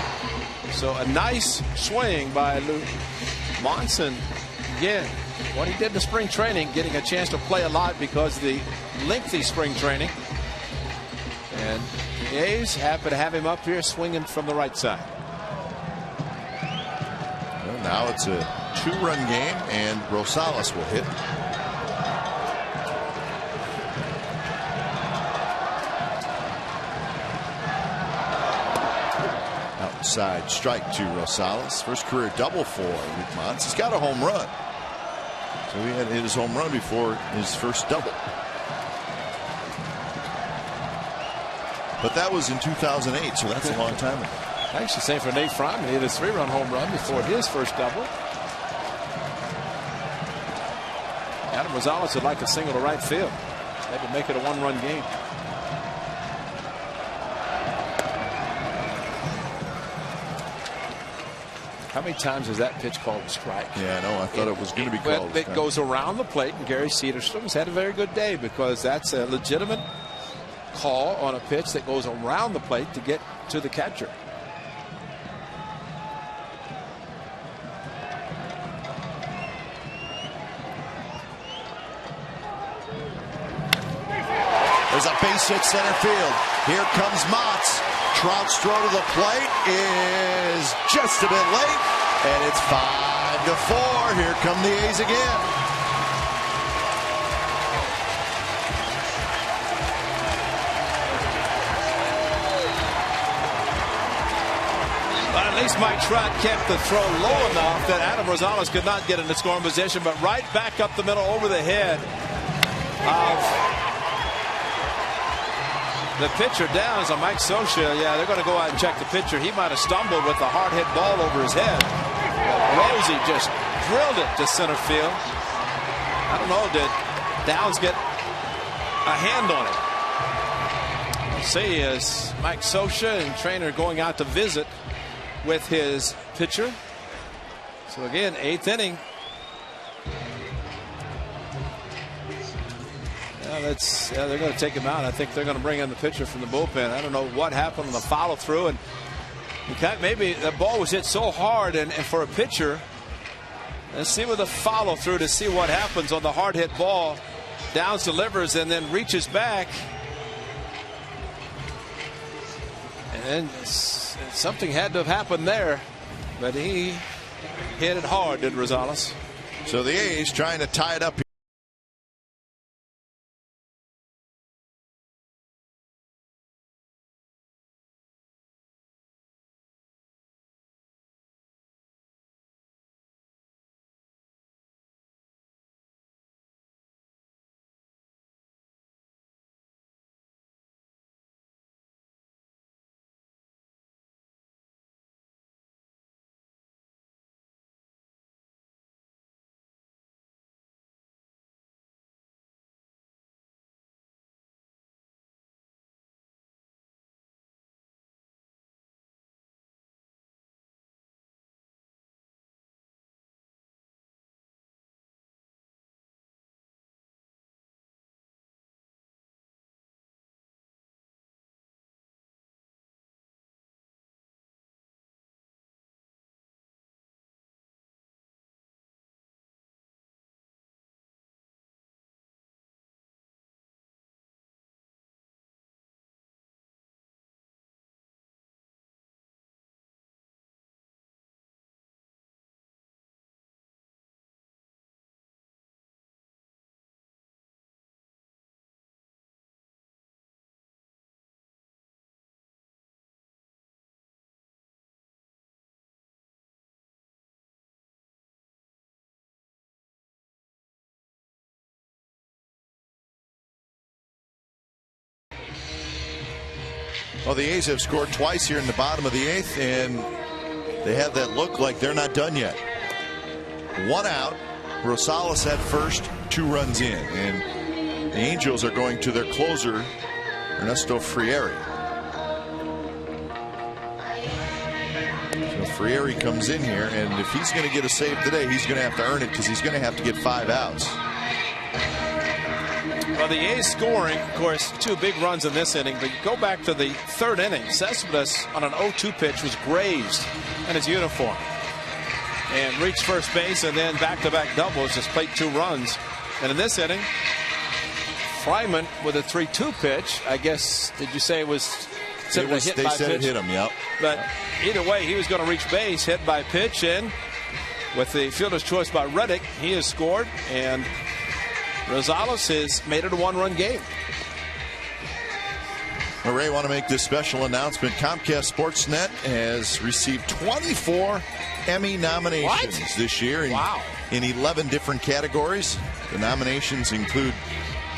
D: So a nice swing by Luke Motz. Again, what he did in the spring training, getting a chance to play a lot because of the lengthy spring training. And the A's happen to have him up here swinging from the right side.
A: Well, now it's a 2-run game, and Rosales will hit. Outside strike to Rosales. First career double for Luke Motz. He's got a home run. So he had hit his home run before his first double. But that was in 2008, so that's a long time ago.
D: Actually, same for Nate Fryman. He had a 3-run home run before his first double. Adam Rosales would like a single to right field. That would make it a 1-run game. How many times is that pitch called a strike?
A: Yeah, no, I thought it was going to be called.
D: It goes around the plate, and Gary Cedarstrom's had a very good day because that's a legitimate call on a pitch that goes around the plate to get to the catcher.
A: There's a base hit center field. Here comes Motts. Trout's throw to the plate is just a bit late, and it's 5-4. Here come the A's again.
D: But at least Mike Trout kept the throw low enough that Adam Rosales could not get into scoring position, but right back up the middle over the head of the pitcher down. So Mike Scioscia, yeah, they're going to go out and check the pitcher. He might have stumbled with a hard hit ball over his head. Rosie just drilled it to center field. I don't know, did Downs get a hand on it? We'll see as Mike Scioscia and trainer going out to visit with his pitcher. So again, 8th inning. They're going to take him out. I think they're going to bring in the pitcher from the bullpen. I don't know what happened on the follow through, and maybe the ball was hit so hard, and for a pitcher, let's see with the follow through to see what happens on the hard hit ball. Downs delivers and then reaches back, and then something had to have happened there, but he hit it hard, did Rosales.
A: So the A's trying to tie it up here. Well, the A's have scored twice here in the bottom of the 8th, and they have that look like they're not done yet. 1 out. Rosales at first, 2 runs in, and the Angels are going to their closer, Ernesto Frieri. So Frieri comes in here, and if he's going to get a save today, he's going to have to earn it because he's going to have to get 5 outs.
D: Well, the A's scoring, of course, 2 big runs in this inning, but you go back to the 3rd inning. Cespedes on an 0-2 pitch was grazed in his uniform and reached first base, and then back-to-back doubles, just played 2 runs. And in this inning, Fryman with a 3-2 pitch, I guess, did you say it was considered a hit by pitch?
A: They said it hit him, yep.
D: But either way, he was going to reach base, hit by pitch, and with the fielder's choice by Reddick, he has scored, and Rosales has made it a 1-run game.
A: Well, Ray, I want to make this special announcement. Comcast Sportsnet has received 24 Emmy nominations this year in 11 different categories. The nominations include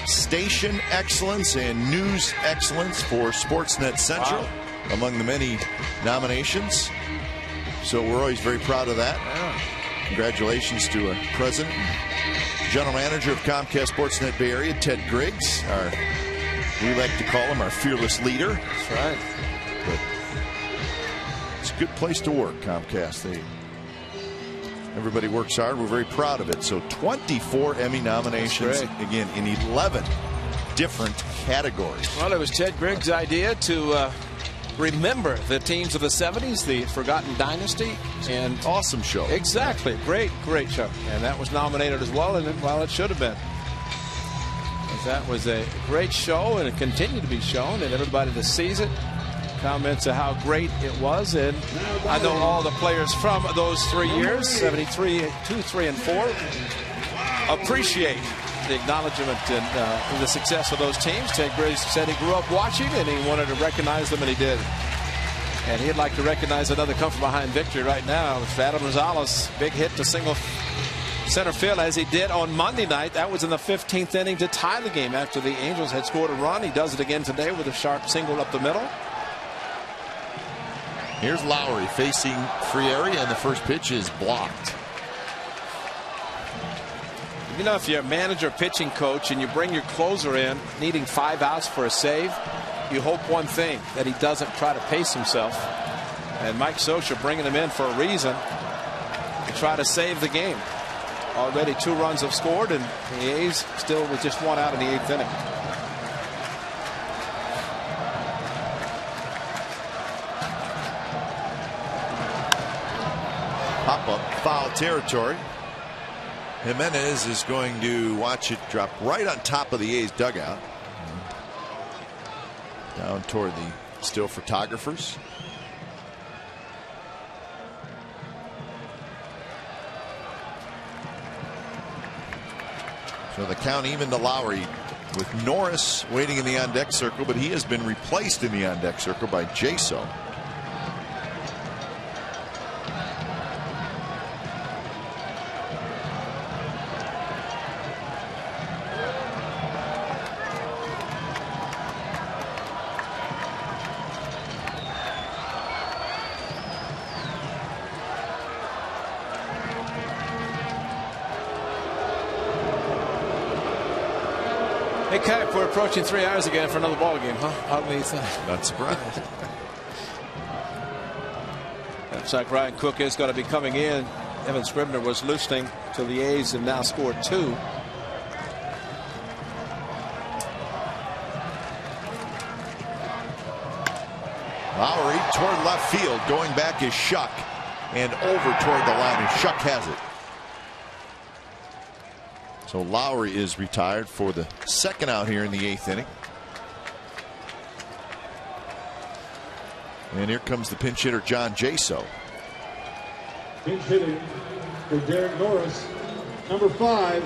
A: Station Excellence and News Excellence for Sportsnet Central, among the many nominations. So we're always very proud of that. Congratulations to President and General Manager of Comcast Sportsnet Bay Area, Ted Griggs, we like to call him our fearless leader. That's
D: right.
A: But it's a good place to work, Comcast. They Everybody works hard. We're very proud of it. So 24 Emmy nominations, again, in 11 different categories.
D: Well, it was Ted Griggs' idea to remember the teams of the 70s, the Forgotten Dynasty. And
A: awesome show.
D: Exactly. Great show. And that was nominated as well, and it should have been. That was a great show, and it continued to be shown, and everybody that sees it comments on how great it was. And I know all the players from those 3 years, 73, 2, 3, and 4, appreciate the acknowledgement and the success of those teams. Ted Griggs said he grew up watching, and he wanted to recognize them, and he did. And he'd like to recognize another come-from-behind victory right now. Adam Rosales, big hit to single center field, as he did on Monday night. That was in the 15th inning to tie the game after the Angels had scored a run. He does it again today with a sharp single up the middle.
A: Here's Lowry facing Frieri, and the first pitch is blocked.
D: You know, if you're a manager, pitching coach, and you bring your closer in needing 5 outs for a save, you hope one thing, that he doesn't try to pace himself. And Mike Scioscia bringing him in for a reason, to try to save the game. Already 2 runs have scored, and the A's still with just 1 out in the 8th inning.
A: Pop up, foul territory. Jimenez is going to watch it drop right on top of the A's dugout. Down toward the still photographers. So the count even to Lowry, with Norris waiting in the on-deck circle, but he has been replaced in the on-deck circle by Jaso.
D: Hey, Cap, we're approaching 3 hours again for another ball game, huh? How do you think?
A: Not surprised.
D: Looks like Ryan Cook is going to be coming in. Evan Scribner was loosening to the A's and now scored 2.
A: Lowry toward left field. Going back is Shuck. And over toward the line, and Shuck has it. So Lowry is retired for the second out here in the 8th inning. And here comes the pinch hitter, John Jaso.
E: Pinch hitting for Derek Norris, number 5,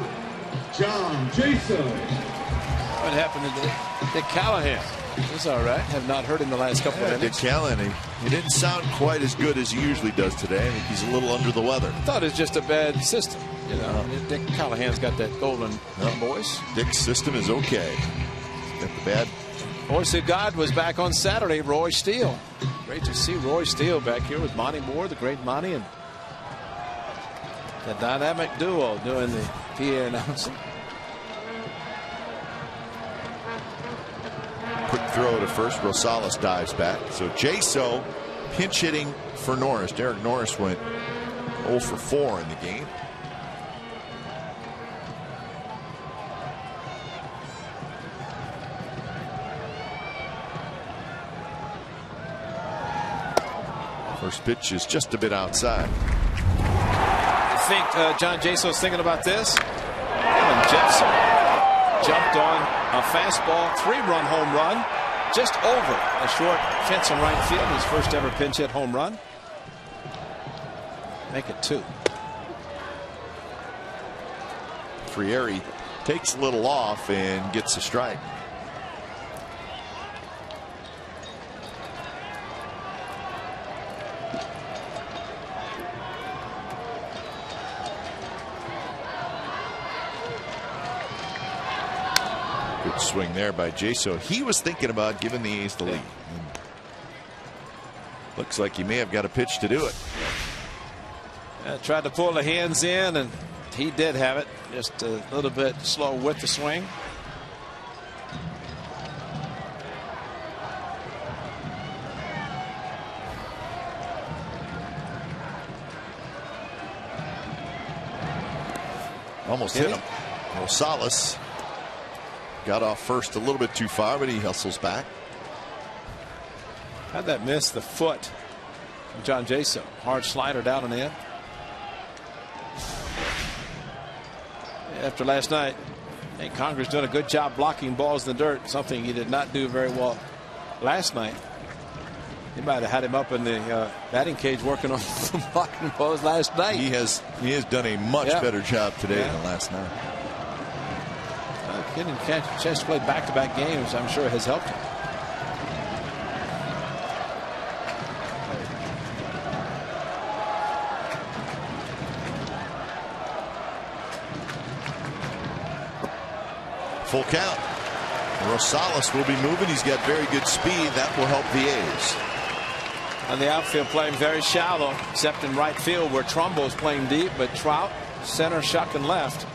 E: John Jaso.
D: What happened to Dick Callahan? He's all right. Have not heard him the last couple of
A: Dick
D: innings.
A: Callahan, he didn't sound quite as good as he usually does today. I think he's a little under the weather.
D: I thought it's just a bad system. You know, Dick Callahan's got that golden voice.
A: Dick's system is okay. Got the bad.
D: Voice of God was back on Saturday, Roy Steele. Great to see Roy Steele back here with Monty Moore, the great Monty, and the dynamic duo doing the PA announcing.
A: Quick throw to first. Rosales dives back. So Jaso pinch hitting for Norris. Derek Norris went 0 for 4 in the game. First pitch is just a bit outside.
D: I think John Jaso's thinking about this. Alan Jepson jumped on a fastball, 3-run home run, just over a short fence in right field. His first ever pinch hit home run. Make it 2.
A: Frieri takes a little off and gets a strike. Good swing there by Jaso. He was thinking about giving the A's the lead. Looks like he may have got a pitch to do it.
D: Tried to pull the hands in, and he did have it. Just a little bit slow with the swing.
A: Almost hit him. Rosales got off first a little bit too far, but he hustles back.
D: How'd that miss the foot of John Jaso? Hard slider down and in. After last night, I think Conger's done a good job blocking balls in the dirt, something he did not do very well last night. He might have had him up in the batting cage working on blocking balls last night.
A: He has done a much better job today than last night.
D: Getting a chance to play back-to-back games, I'm sure, has helped him.
A: Full count. Rosales will be moving. He's got very good speed. That will help the A's.
D: And the outfield playing very shallow, except in right field where Trumbo's playing deep, but Trout, center, Shuck, and left.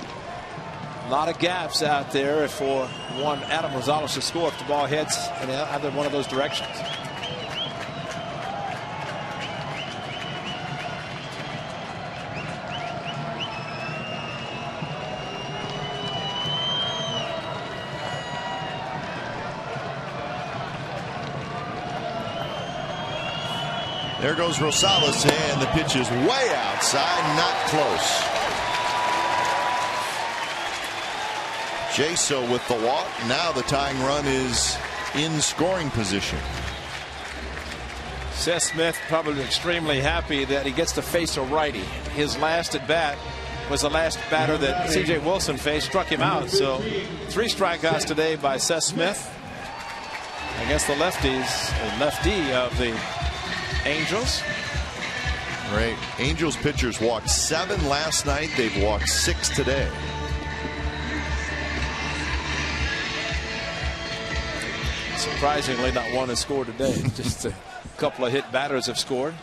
D: A lot of gaps out there for one Adam Rosales to score if the ball heads in either one of those directions.
A: There goes Rosales, and the pitch is way outside, not close. Jaso with the walk. Now the tying run is in scoring position.
D: Seth Smith probably extremely happy that he gets to face a righty. His last at bat was the last batter that C.J. Wilson faced, struck him out. So 3 strikeouts today by Seth Smith. I guess the lefty of the Angels.
A: Right. Angels pitchers walked 7 last night. They've walked 6 today.
D: Surprisingly, not one has scored today. Just a couple of hit batters have scored.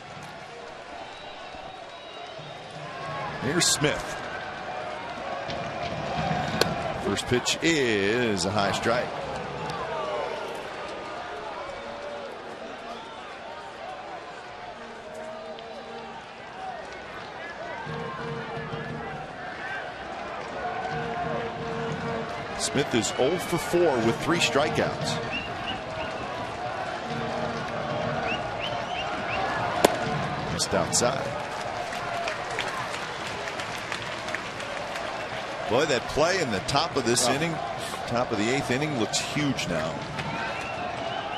A: Here's Smith. First pitch is a high strike. Smith is 0 for 4 with 3 strikeouts. Missed outside. Boy, that play in the top of this inning, top of the 8th inning, looks huge now.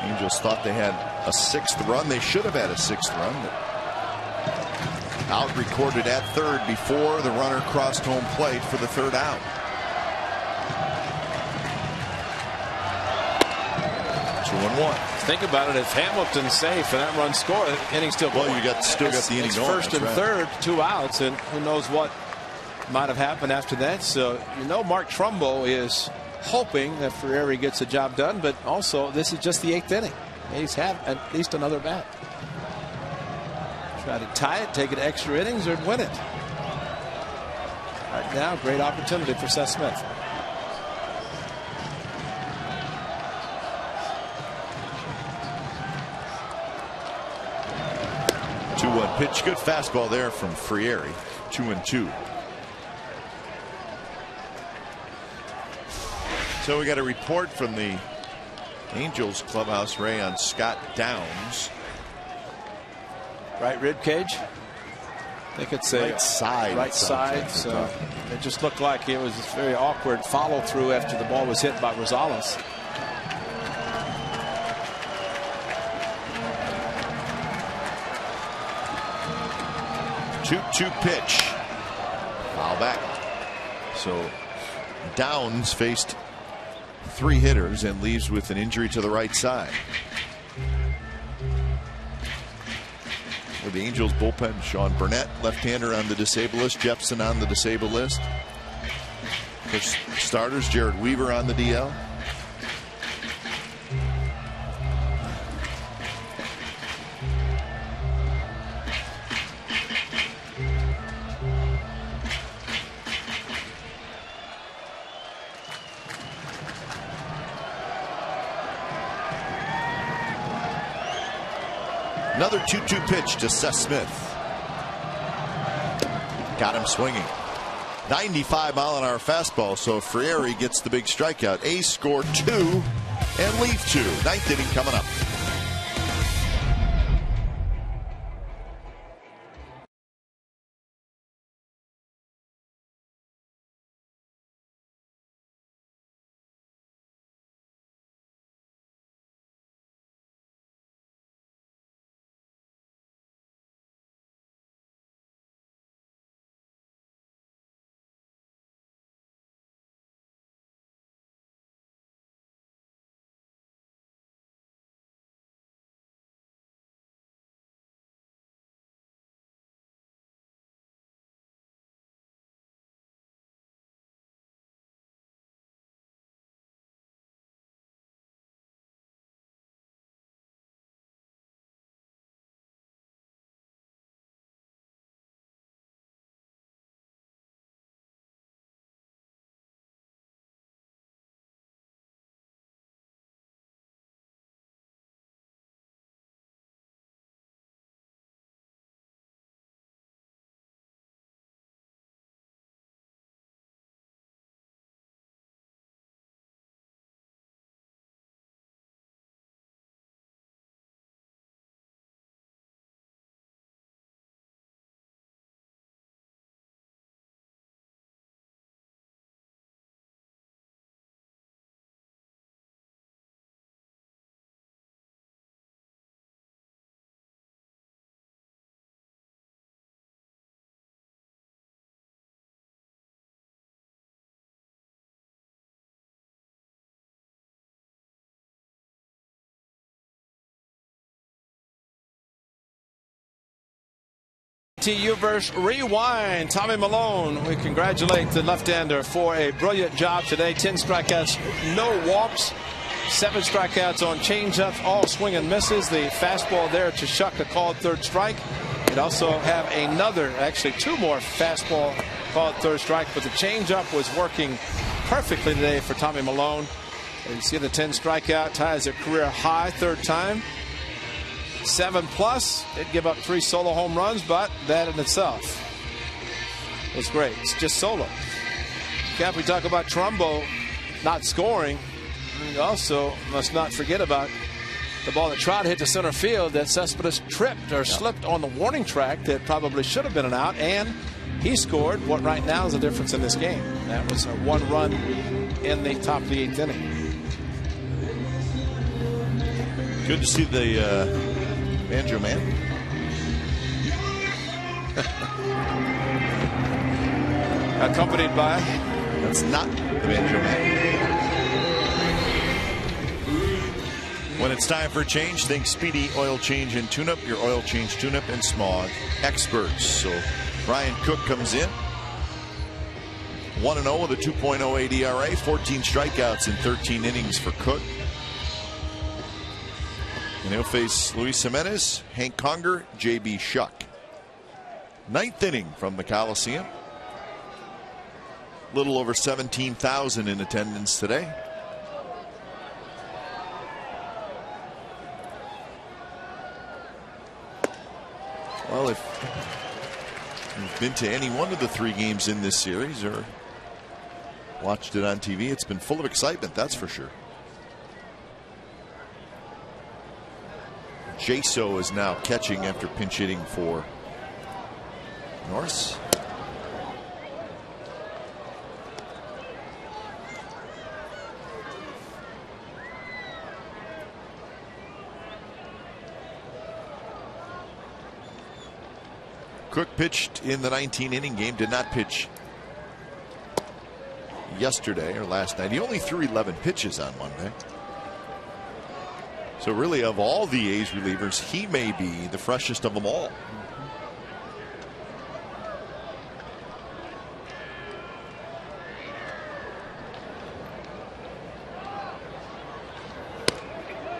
A: Angels thought they had a 6th run. They should have had a 6th run. But out recorded at third before the runner crossed home plate for the 3rd out. 2-1.
D: Think about it. If Hamilton's safe and that run scored, the inning's still going.
A: Well, you still got the inning going.
D: First and third, 2 outs, and who knows what might have happened after that. So Mark Trumbo is hoping that Frieri gets the job done, but also this is just the 8th inning. He's have at least another bat. Try to tie it, take it to extra innings, or win it. Right now, great opportunity for Seth Smith.
A: Pitch, good fastball there from Frieri. 2-2. So we got a report from the Angels clubhouse, Ray, on Scott Downs.
D: Right rib cage. I think it's a
A: right side.
D: Right side. So it just looked like it was a very awkward follow through after the ball was hit by Rosales.
A: Two pitch. Foul back. So Downs faced 3 hitters and leaves with an injury to the right side. For the Angels bullpen, Sean Burnett, left-hander, on the disabled list. Jepson on the disabled list. For starters, Jared Weaver on the DL. Another 2-2 pitch to Seth Smith. Got him swinging. 95-mile-an-hour fastball. So Frieri gets the big strikeout. A's score 2 and leave 2. Ninth inning coming up.
D: TU-verse rewind. Tommy Milone, we congratulate the left-hander for a brilliant job today. 10 strikeouts, no walks, 7 strikeouts on changeups, all swing and misses. The fastball there to Shuck, a called third strike. It also have another, actually 2 more fastball called third strike, but the changeup was working perfectly today for Tommy Milone. And you see the 10 strikeout, ties a career high, 3rd time. 7+. Did give up 3 solo home runs, but that in itself was great. It's just solo. Cap, we talk about Trumbo not scoring. We also must not forget about the ball that Trout hit to center field that Cespedes tripped or slipped on the warning track that probably should have been an out, and he scored what right now is the difference in this game. That was a 1 run in the top of the 8th inning.
A: Good to see the Banjo Man.
D: Accompanied by?
A: That's not the Banjo Man. When it's time for a change, think Speedy Oil Change and Tune-Up, your oil change, tune-up, and smog experts. So Ryan Cook comes in. 1-0 with a 2.08 ERA, 14 strikeouts in 13 innings for Cook. And he'll face Luis Jimenez, Hank Conger, J.B. Shuck. 9th inning from the Coliseum. Little over 17,000 in attendance today. Well, if you've been to any one of the 3 games in this series or watched it on TV, it's been full of excitement, that's for sure. Jaso is now catching after pinch hitting for Norris. Cook pitched in the 19-inning game, did not pitch yesterday or last night. He only threw 11 pitches on Monday. So really, of all the A's relievers, he may be the freshest of them all.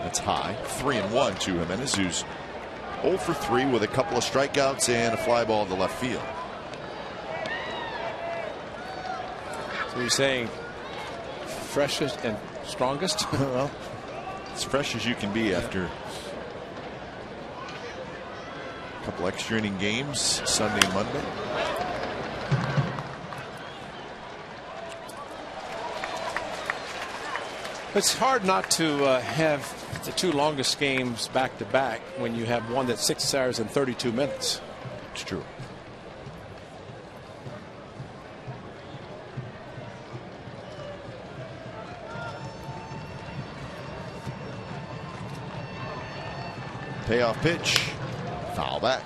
A: That's high. 3-1 to Jimenez, who's 0 for 3 with a couple of strikeouts and a fly ball to left field.
D: So you're saying freshest and strongest?
A: Well, as fresh as you can be after a couple extra inning games Sunday and Monday.
D: It's hard not to have the two longest games back to back when you have one that's 6 hours and 32 minutes.
A: It's true. Payoff pitch. Foul back.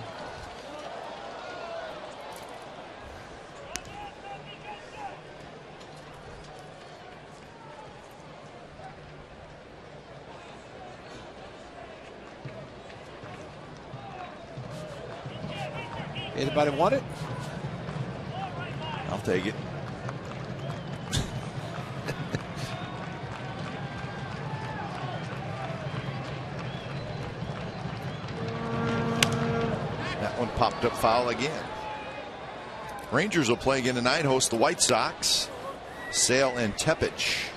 D: Anybody want it?
A: I'll take it. That one popped up foul again. Rangers will play again tonight, host the White Sox. Sale and Tepich.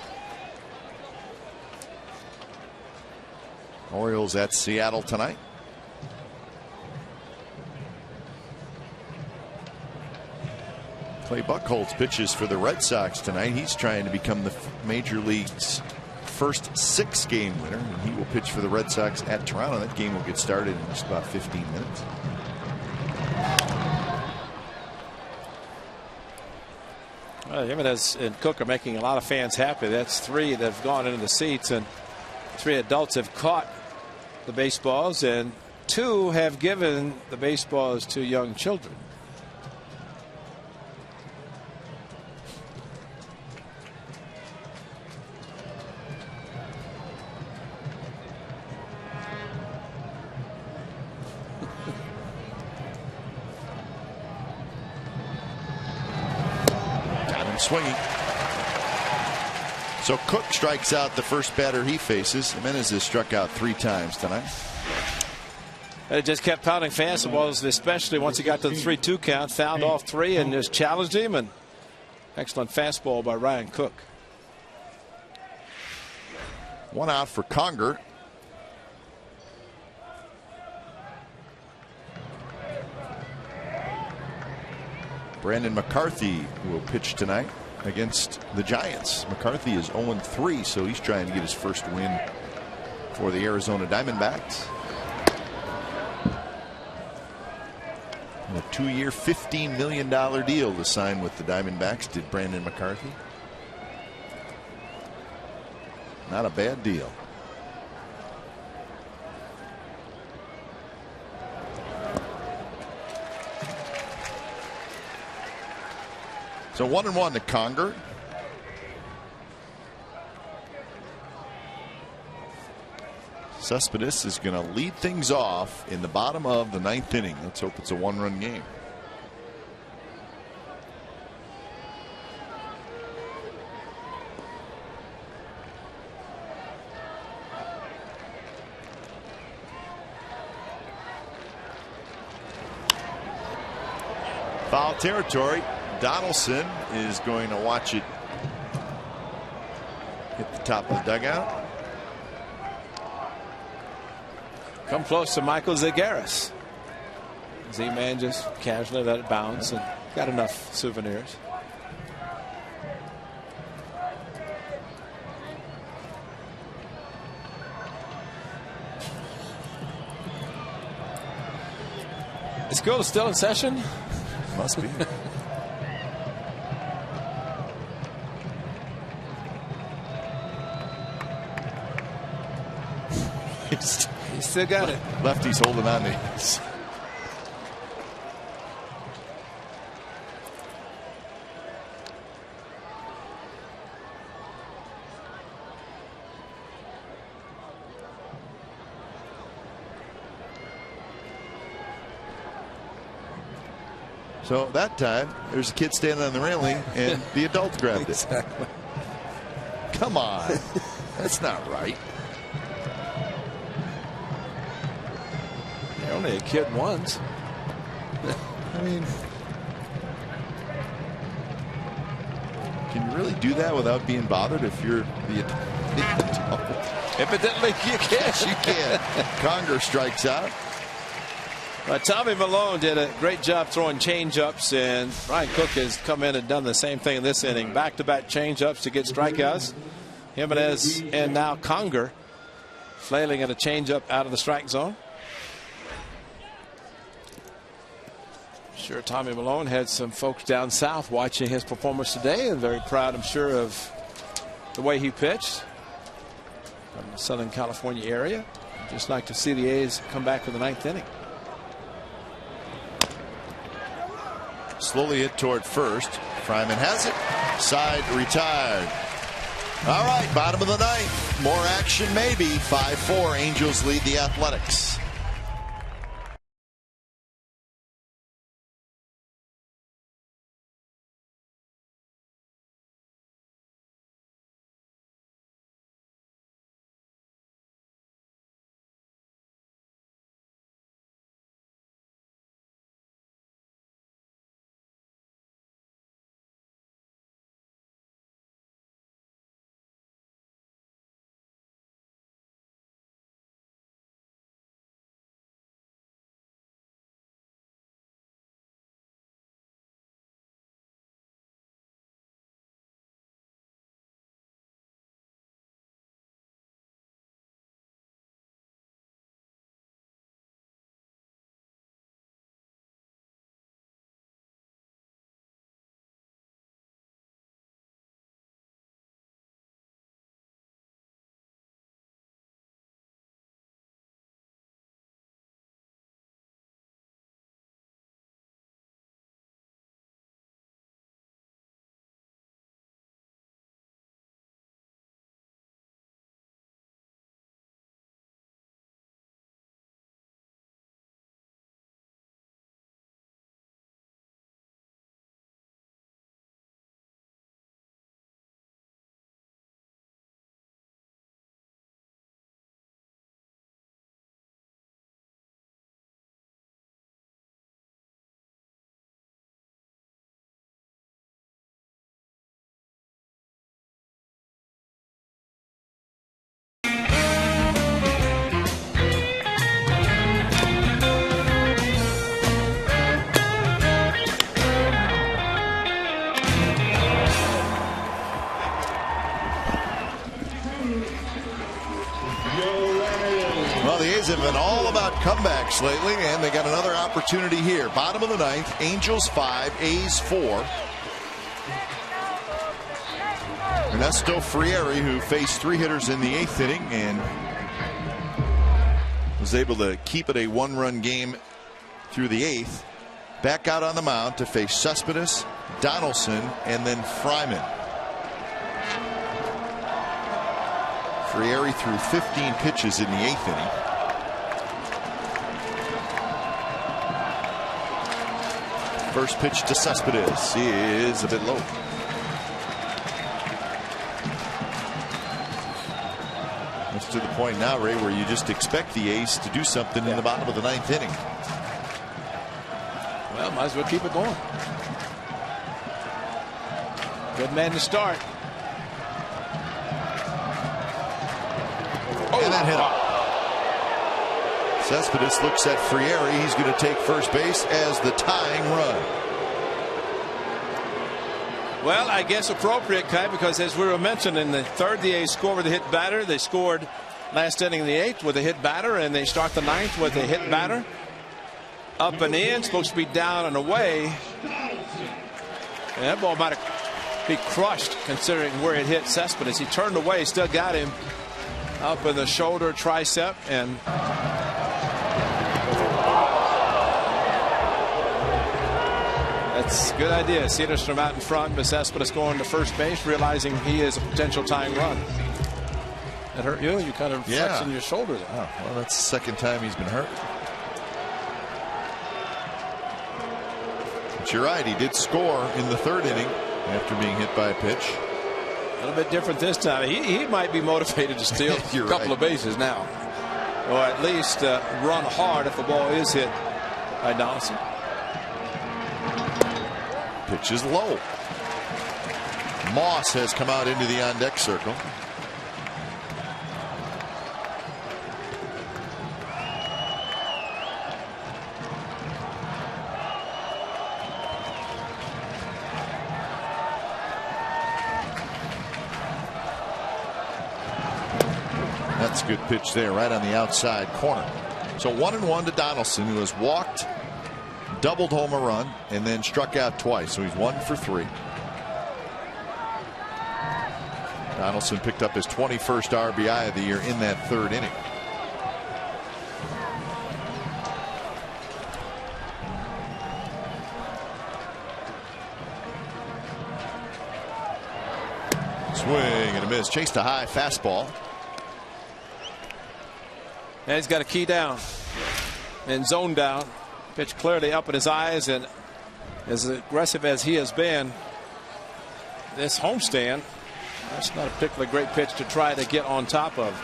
A: Orioles at Seattle tonight. Clay Buchholz pitches for the Red Sox tonight. He's trying to become the Major League's first 6-game winner, and he will pitch for the Red Sox at Toronto. That game will get started in just about 15 minutes.
D: Jimenez and Cook are making a lot of fans happy. That's 3 that have gone into the seats, and 3 adults have caught the baseballs, and 2 have given the baseballs to young children.
A: Swinging. So Cook strikes out the first batter he faces. Jimenez has struck out 3 times tonight.
D: It just kept pounding fastballs, especially once he got to the 3-2 count. Found all 3 and just challenged him. And excellent fastball by Ryan Cook.
A: 1 out for Conger. Brandon McCarthy will pitch tonight against the Giants. McCarthy is 0-3, so he's trying to get his first win for the Arizona Diamondbacks. And a 2-year, $15 million deal to sign with the Diamondbacks did Brandon McCarthy. Not a bad deal. So 1-1 to Conger. Cespedes is going to lead things off in the bottom of the 9th inning. Let's hope it's a 1-run game. Foul territory. Donaldson is going to watch it hit the top of the dugout.
D: Come close to Michael Zagaris. Z-Man just casually let it bounce and got enough souvenirs. Is school still in session?
A: Must be.
D: He's still got it.
A: Lefty's holding on to his. So that time, there's a kid standing on the railing, and the adult grabbed it. Come on. That's not right.
D: You're only a kid once.
A: I mean, can you really do that without being bothered if you're the adult?
D: Evidently, you can.
A: Yes, you can. Conger strikes out.
D: Tommy Malone did a great job throwing change-ups, and Ryan Cook has come in and done the same thing in this inning. Back-to-back change-ups to get strikeouts. Jimenez and now Conger flailing at a changeup out of the strike zone. Sure, Tommy Malone had some folks down south watching his performance today and very proud, I'm sure, of the way he pitched from the Southern California area. Just like to see the A's come back for the 9th inning.
A: Slowly hit toward first. Fryman has it. Side retired. All right, bottom of the 9th. More action maybe. 5-4. Angels lead the Athletics. Well, the A's have been all about comebacks lately, and they got another opportunity here. Bottom of the 9th, Angels 5, A's 4. Ernesto Frieri, who faced 3 hitters in the 8th inning and was able to keep it a 1-run game through the 8th, back out on the mound to face Cespedes, Donaldson, and then Fryman. Frieri threw 15 pitches in the 8th inning. First pitch to Cespedes is a bit low. It's to the point now, Ray, where you just expect the A's to do something in the bottom of the 9th inning.
D: Well, might as well keep it going. Good man to start.
A: And that hit him. Cespedes looks at Frieri. He's going to take first base as the tying run.
D: Well, I guess appropriate, Kai, because as we were mentioning, in the 3rd, the A's scored with a hit batter. They scored last inning in the 8th with a hit batter, and they start the 9th with a hit batter. Up and in, supposed to be down and away. And that ball might be crushed considering where it hit Cespedes. He turned away, still got him up in the shoulder, tricep, and that's a good idea. Cedarstrom out in front, but Cespedes going to first base, realizing he is a potential tying run. That hurt you? You kind of flexing your shoulder there.
A: Oh, well, that's the second time he's been hurt. But you're right, he did score in the 3rd inning after being hit by a pitch.
D: A little bit different this time. He might be motivated to steal a couple of bases now, or at least run hard if the ball is hit by Donaldson.
A: Pitch is low. Moss has come out into the on-deck circle. That's a good pitch there, right on the outside corner. So 1-1 to Donaldson, who has walked, doubled home a run, and then struck out twice. So he's 1 for 3. Donaldson picked up his 21st RBI of the year in that 3rd inning. Swing and a miss. Chased a high fastball.
D: And he's got a key down and zone down. Pitch clearly up in his eyes, and as aggressive as he has been this homestand, that's not a particularly great pitch to try to get on top of.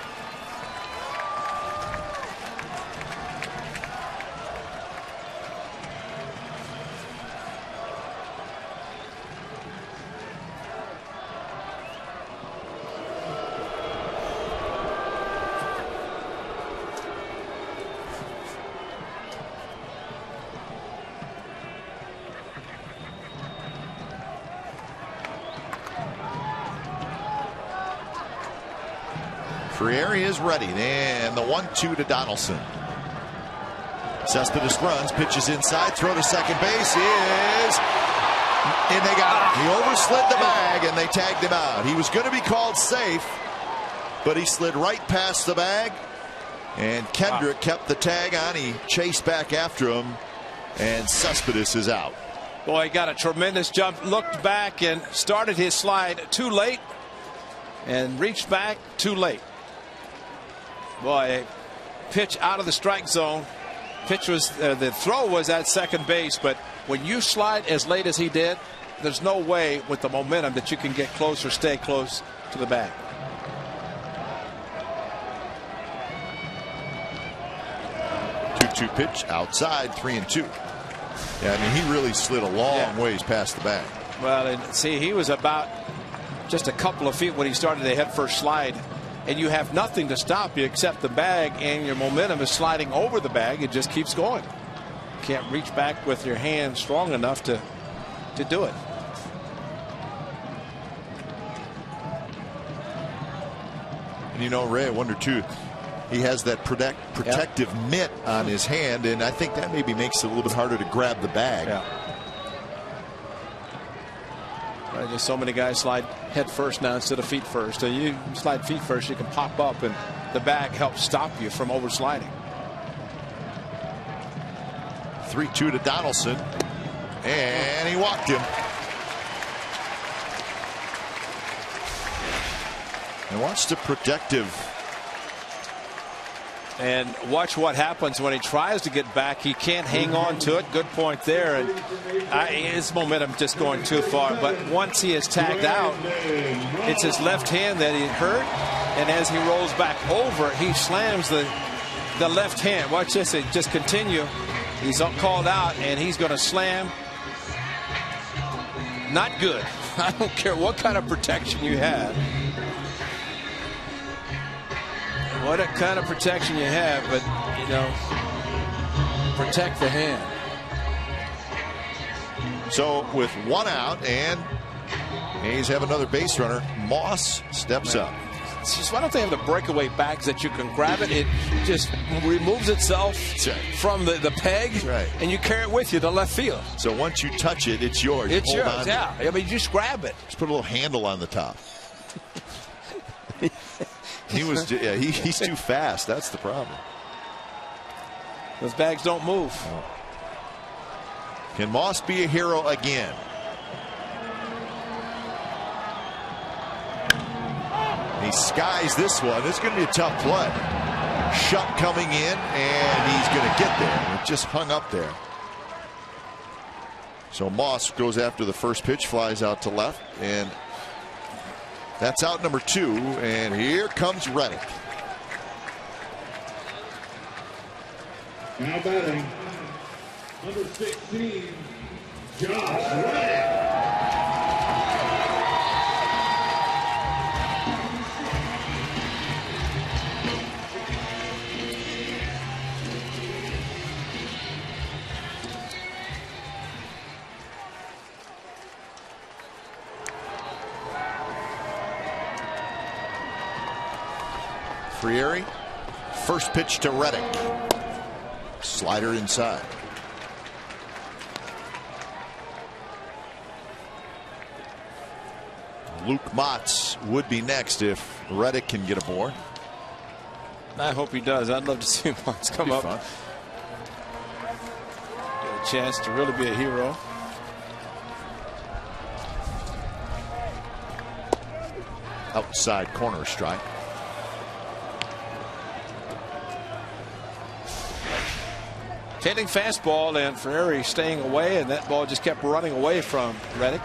A: Frieri is ready, and the 1-2 to Donaldson. Cespedes runs, pitches inside, throw to second base is, and they got him. He overslid the bag, and they tagged him out. He was going to be called safe, but he slid right past the bag, and Kendrick kept the tag on. He chased back after him, and Cespedes is out.
D: Boy, he got a tremendous jump, looked back, and started his slide too late, and reached back too late. Boy, a pitch out of the strike zone. Pitch was the throw was at second base, but when you slide as late as he did, there's no way with the momentum that you can get close or stay close to the bag.
A: Two pitch outside, 3-2. Yeah, I mean, he really slid a long ways past the bag.
D: Well, and see, he was about just a couple of feet when he started the head first slide, and you have nothing to stop you except the bag, and your momentum is sliding over the bag. It just keeps going. You can't reach back with your hand strong enough to do it.
A: And you know, Ray, I wonder too, he has that protective mitt on his hand, and I think that maybe makes it a little bit harder to grab the bag.
D: Right, there's so many guys slide head first now instead of feet first. So you slide feet first, you can pop up, and the bag helps stop you from oversliding.
A: 3-2 to Donaldson, and he walked him. And watch the protective.
D: And watch what happens when he tries to get back. He can't hang on to it. Good point there. And his momentum just going too far. But once he is tagged out, it's his left hand that he hurt. And as he rolls back over, he slams the left hand. Watch this. It just continue. He's called out, and he's going to slam. Not good. I don't care what kind of protection you have. What a kind of protection you have, but, you know, protect the hand.
A: So with one out, and A's have another base runner, Moss steps up.
D: It's just, why don't they have the breakaway bags that you can grab it? It just removes itself from the peg, and you carry it with you to left field.
A: So once you touch it, it's yours.
D: It's yours, yeah. I mean, you just grab it.
A: Just put a little handle on the top. He was, he's too fast. That's the problem.
D: Those bags don't move.
A: Oh. Can Moss be a hero again? He skies this one. It's going to be a tough play. Shutt coming in, and he's going to get there. It just hung up there. So Moss goes after the first pitch, flies out to left, and that's out number 2, and here comes Reddick.
E: Now batting, number 16, Josh Reddick.
A: Frieri. First pitch to Reddick. Slider inside. Luke Motz would be next if Reddick can get aboard.
D: I hope he does. I'd love to see Motz come up.
A: Fun.
D: Get a chance to really be a hero.
A: Outside corner strike.
D: Tailing fastball, and Frieri staying away, and that ball just kept running away from Reddick.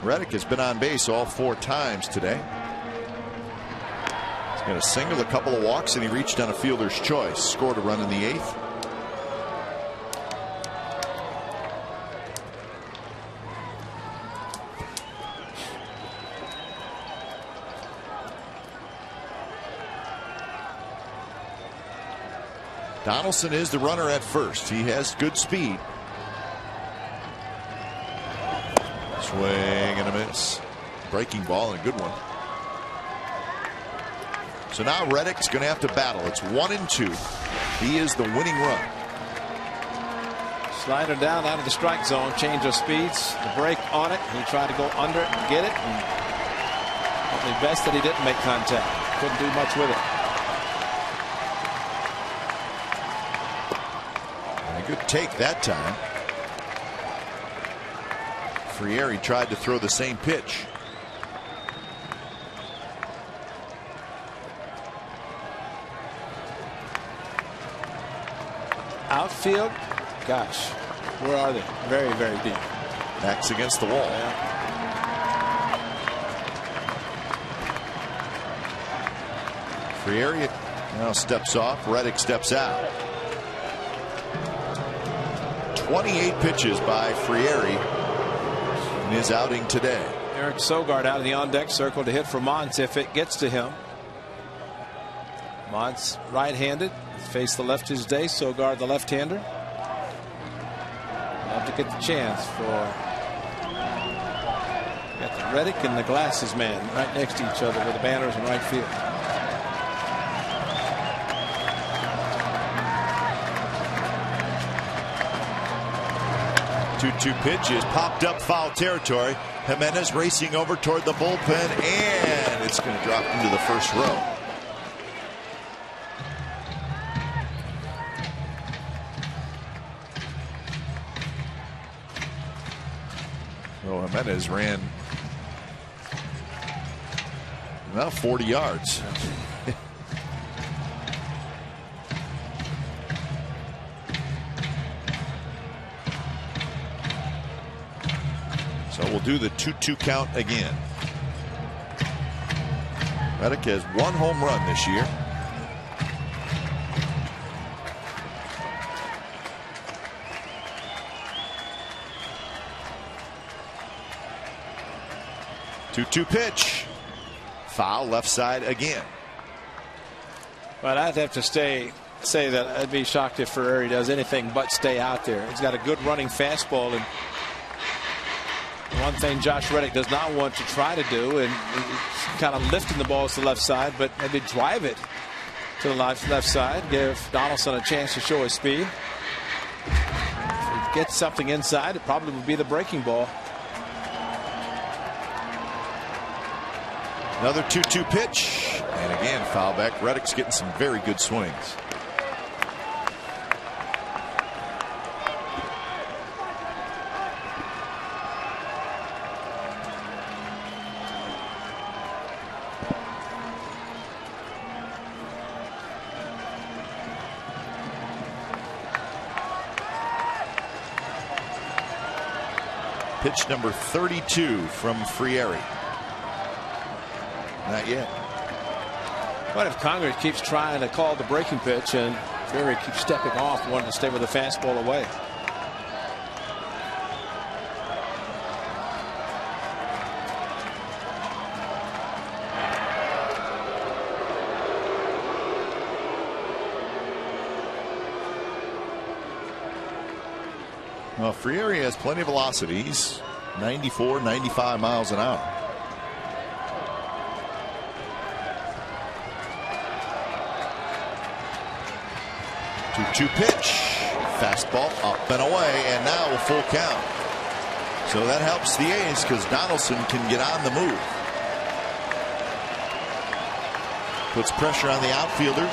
A: Reddick has been on base all 4 times today. He's got a single, a couple of walks, and he reached on a fielder's choice. Scored a run in the 8th. Donaldson is the runner at first. He has good speed. Swing and a miss. Breaking ball and a good one. So now Reddick's going to have to battle. It's 1-2. He is the winning run.
D: Slider down out of the strike zone. Change of speeds. The break on it. He tried to go under it and get it. And probably best that he didn't make contact. Couldn't do much with it.
A: And a good take that time. Frieri tried to throw the same pitch.
D: Outfield, gosh, where are they? Very, very deep.
A: Backs against the wall.
D: Yeah.
A: Frieri now steps off. Reddick steps out. 28 pitches by Frieri in his outing today.
D: Eric Sogard out of the on-deck circle to hit for Montz if it gets to him. Montz right-handed. Face the left his day. Sogard the left-hander. Have to get the chance for. Got the Reddick and the glasses man right next to each other with the banners in right field.
A: Two pitches popped up foul territory. Jimenez racing over toward the bullpen, and it's going to drop into the first row. So Jimenez ran about 40 yards. So we'll do the 2-2 count again. Reddick has 1 home run this year. Two pitch. Foul left side again.
D: But I'd have to say that I'd be shocked if Frieri does anything but stay out there. He's got a good running fastball, and one thing Josh Reddick does not want to try to do, and he's kind of lifting the balls to the left side, but maybe drive it to the left side, give Donaldson a chance to show his speed. If he gets something inside, it probably would be the breaking ball.
A: Another 2-2 pitch, and again foul back. Reddick's getting some very good swings. Pitch number 32 from Frieri. Not yet.
D: What if Congress keeps trying to call the breaking pitch and Frieri keeps stepping off, wanting to stay with the fastball away?
A: Well, Frieri has plenty of velocity. He's 94, 95 miles an hour. 2-2 pitch. Fastball up and away, and now a full count. So that helps the A's because Donaldson can get on the move. Puts pressure on the outfielders.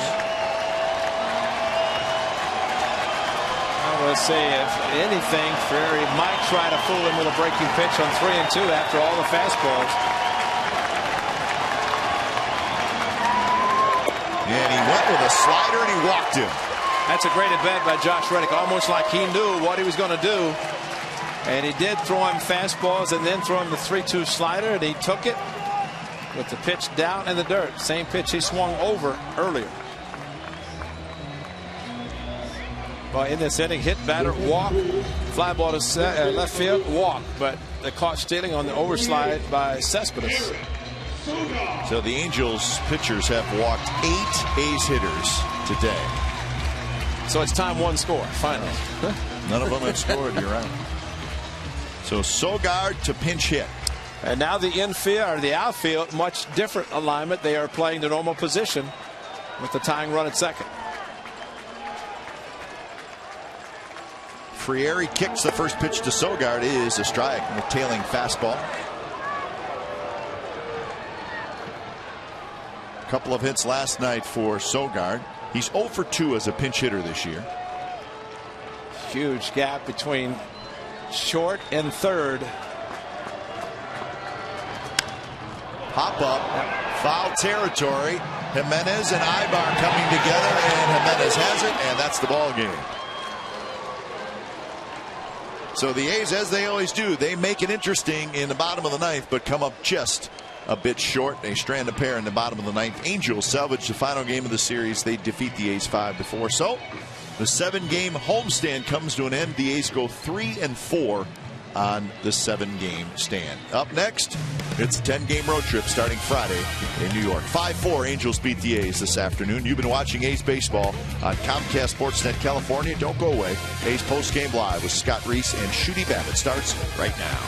D: Let's see, if anything, Ferry might try to fool him with a breaking pitch on 3-2 after all the fastballs.
A: And he went with a slider and he walked him.
D: That's a great at bat by Josh Reddick, almost like he knew what he was going to do. And he did throw him fastballs and then throw him the 3-2 slider, and he took it with the pitch down in the dirt. Same pitch he swung over earlier. Well, in this inning, hit, batter, walk, fly ball to left field, walk, but they caught stealing on the overslide by Cespedes.
A: So the Angels pitchers have walked 8 A's hitters today.
D: So it's time one score, finally.
A: None of them have scored. You're right. So Sogard to pinch hit.
D: And now the infield or the outfield, much different alignment. They are playing the normal position with the tying run at second.
A: Frieri kicks the first pitch to Sogard. It is a strike with tailing fastball. A couple of hits last night for Sogard. He's 0 for 2 as a pinch hitter this year.
D: Huge gap between short and third.
A: Pop up, foul territory. Jimenez and Ibar coming together, and Jimenez has it, and that's the ball game. So the A's, as they always do, they make it interesting in the bottom of the ninth, but come up just a bit short. They strand a pair in the bottom of the ninth. Angels salvage the final game of the series. They defeat the A's 5-4. So the 7-game homestand comes to an end. The A's go 3-4 on the 7-game stand. Up next, it's a 10-game road trip starting Friday in New York. 5-4 Angels beat the A's this afternoon. You've been watching A's baseball on Comcast Sportsnet California. Don't go away. A's postgame live with Scott Reese and Shooty Babbitt starts right now.